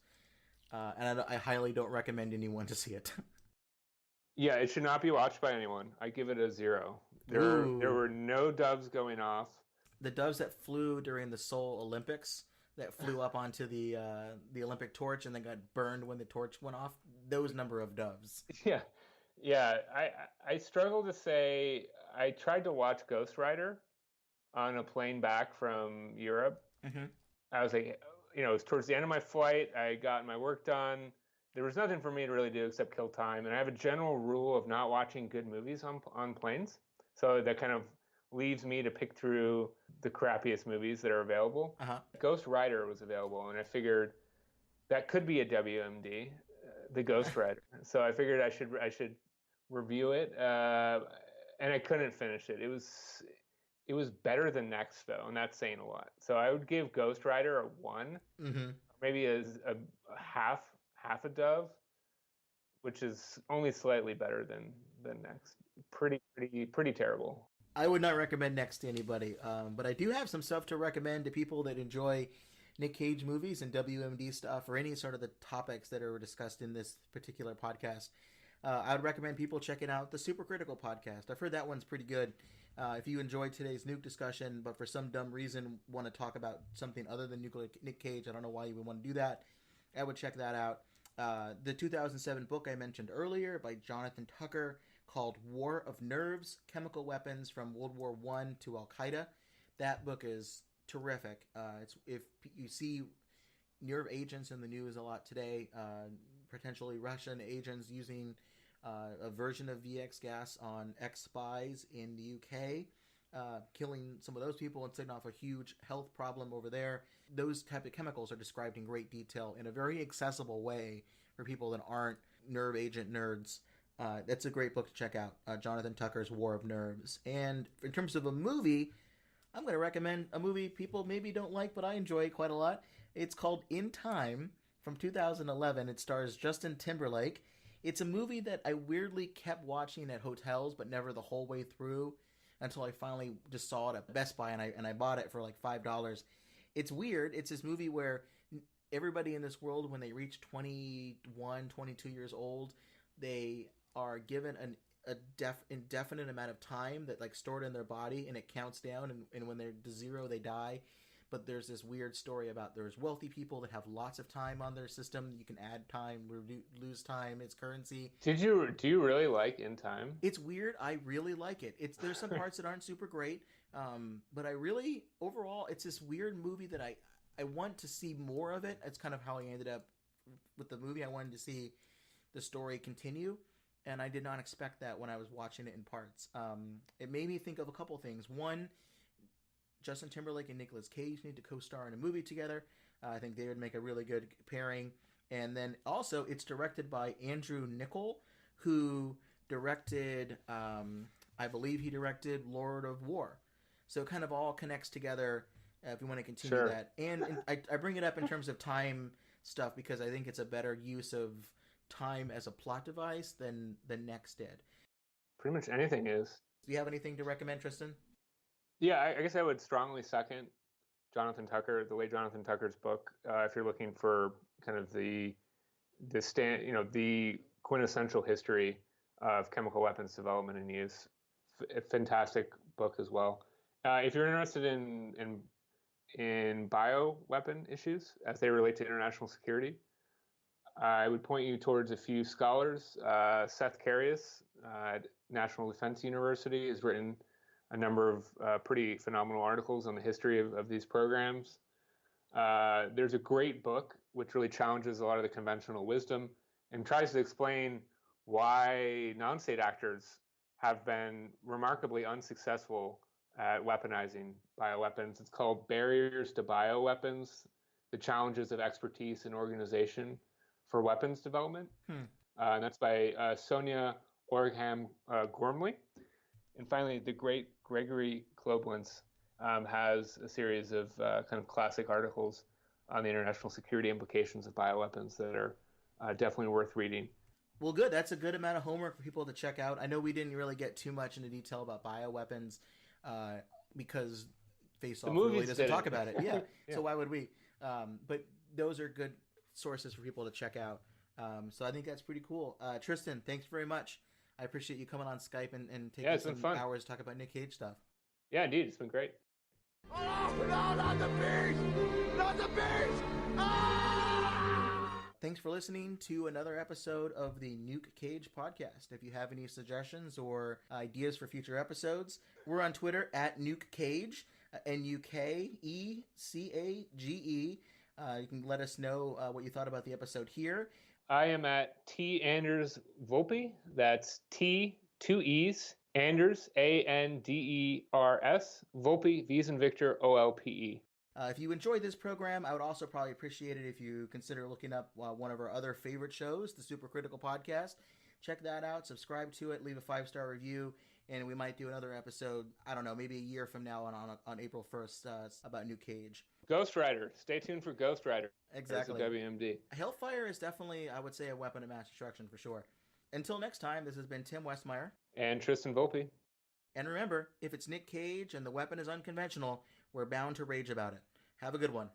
Speaker 1: and I highly don't recommend anyone to see it.
Speaker 2: Yeah, it should not be watched by anyone. I give it a 0. There were no doves going off.
Speaker 1: The doves that flew during the Seoul Olympics, that flew up onto the Olympic torch and then got burned when the torch went off, those number of doves.
Speaker 2: Yeah. I struggle to say. I tried to watch Ghost Rider on a plane back from Europe.
Speaker 1: Mm-hmm.
Speaker 2: I was like, it was towards the end of my flight. I got my work done. There was nothing for me to really do except kill time. And I have a general rule of not watching good movies on planes. So that kind of leaves me to pick through the crappiest movies that are available.
Speaker 1: Uh-huh.
Speaker 2: Ghost Rider was available, and I figured that could be a WMD, the Ghost Rider. So I figured I should review it, and I couldn't finish it. It was better than Next, though, and that's saying a lot. So I would give Ghost Rider a 1, maybe a half a dove, which is only slightly better than Next. Pretty terrible.
Speaker 1: I would not recommend Next to anybody, but I do have some stuff to recommend to people that enjoy Nic Cage movies and WMD stuff, or any sort of the topics that are discussed in this particular podcast. I would recommend people checking out the Supercritical podcast. I've heard that one's pretty good. If you enjoyed today's Nuke discussion, but for some dumb reason want to talk about something other than Nic Cage, I don't know why you would want to do that, I would check that out. The 2007 book I mentioned earlier by Jonathan Tucker called War of Nerves, Chemical Weapons from World War I to Al-Qaeda. That book is terrific. If you see nerve agents in the news a lot today, potentially Russian agents using a version of VX gas on ex-spies in the UK, killing some of those people and setting off a huge health problem over there. Those type of chemicals are described in great detail in a very accessible way for people that aren't nerve agent nerds. That's a great book to check out, Jonathan Tucker's War of Nerves. And in terms of a movie, I'm going to recommend a movie people maybe don't like, but I enjoy quite a lot. It's called In Time from 2011. It stars Justin Timberlake. It's a movie that I weirdly kept watching at hotels, but never the whole way through until I finally just saw it at Best Buy, and I bought it for like $5. It's weird. It's this movie where everybody in this world, when they reach 21, 22 years old, they are given an indefinite amount of time that like stored in their body, and it counts down, and when they're to 0 they die. But there's this weird story about there's wealthy people that have lots of time on their system. You can add time, lose time, it's currency.
Speaker 2: Do you really like In Time?
Speaker 1: It's weird. I really like it. There's some parts that aren't super great, but I really, overall, it's this weird movie that I want to see more of it. It's kind of how I ended up with the movie. I wanted to see the story continue, and I did not expect that when I was watching it in parts. It made me think of a couple things. One, Justin Timberlake and Nicolas Cage need to co-star in a movie together. I think they would make a really good pairing. And then also, it's directed by Andrew Niccol, who directed, I believe he directed Lord of War. So it kind of all connects together if we want to continue that. And I bring it up in terms of time stuff because I think it's a better use of time as a plot device than the Next did.
Speaker 2: Pretty much anything is.
Speaker 1: Do you have anything to recommend, Tristan?
Speaker 2: Yeah, I guess I would strongly second Jonathan Tucker, the late Jonathan Tucker's book. If you're looking for kind of the quintessential history of chemical weapons development and use, a fantastic book as well. If you're interested in bioweapon issues as they relate to international security, I would point you towards a few scholars. Seth Carius at National Defense University has written a number of pretty phenomenal articles on the history of these programs. There's a great book which really challenges a lot of the conventional wisdom and tries to explain why non-state actors have been remarkably unsuccessful at weaponizing bioweapons. It's called Barriers to Bioweapons, the Challenges of Expertise and Organization for Weapons Development. And that's by Sonia Orgham Gormley. And finally, the great Gregory Kloblentz has a series of kind of classic articles on the international security implications of bioweapons that are definitely worth reading.
Speaker 1: Well, good. That's a good amount of homework for people to check out. I know we didn't really get too much into detail about bioweapons because Face Off really doesn't talk about it. Yeah. So why would we? But those are good sources for people to check out. So I think that's pretty cool. Tristan, thanks very much. I appreciate you coming on Skype and taking some hours to talk about Nic Cage stuff.
Speaker 2: Yeah, indeed. It's been great.
Speaker 7: Oh, no, not the beast! Not the beast! Ah!
Speaker 1: Thanks for listening to another episode of the Nuke Cage Podcast. If you have any suggestions or ideas for future episodes, we're on Twitter at Nuke Cage, Nukecage. You can let us know what you thought about the episode here.
Speaker 2: I am at TeeAndersVolpe. That's T, 2 E's, Anders, Anders, Volpe, V as in Victor, OLPE.
Speaker 1: If you enjoyed this program, I would also probably appreciate it if you consider looking up one of our other favorite shows, the Supercritical Podcast. check that out, subscribe to it, leave a 5-star review, and we might do another episode, I don't know, maybe a year from now on April 1st about Nuke Cage.
Speaker 2: Ghost Rider. Stay tuned for Ghost Rider.
Speaker 1: Exactly.
Speaker 2: There's a WMD.
Speaker 1: Hellfire is definitely, I would say, a weapon of mass destruction for sure. Until next time, this has been Tim Westmyer.
Speaker 2: And Tristan Volpe.
Speaker 1: And remember, if it's Nic Cage and the weapon is unconventional, we're bound to rage about it. Have a good one.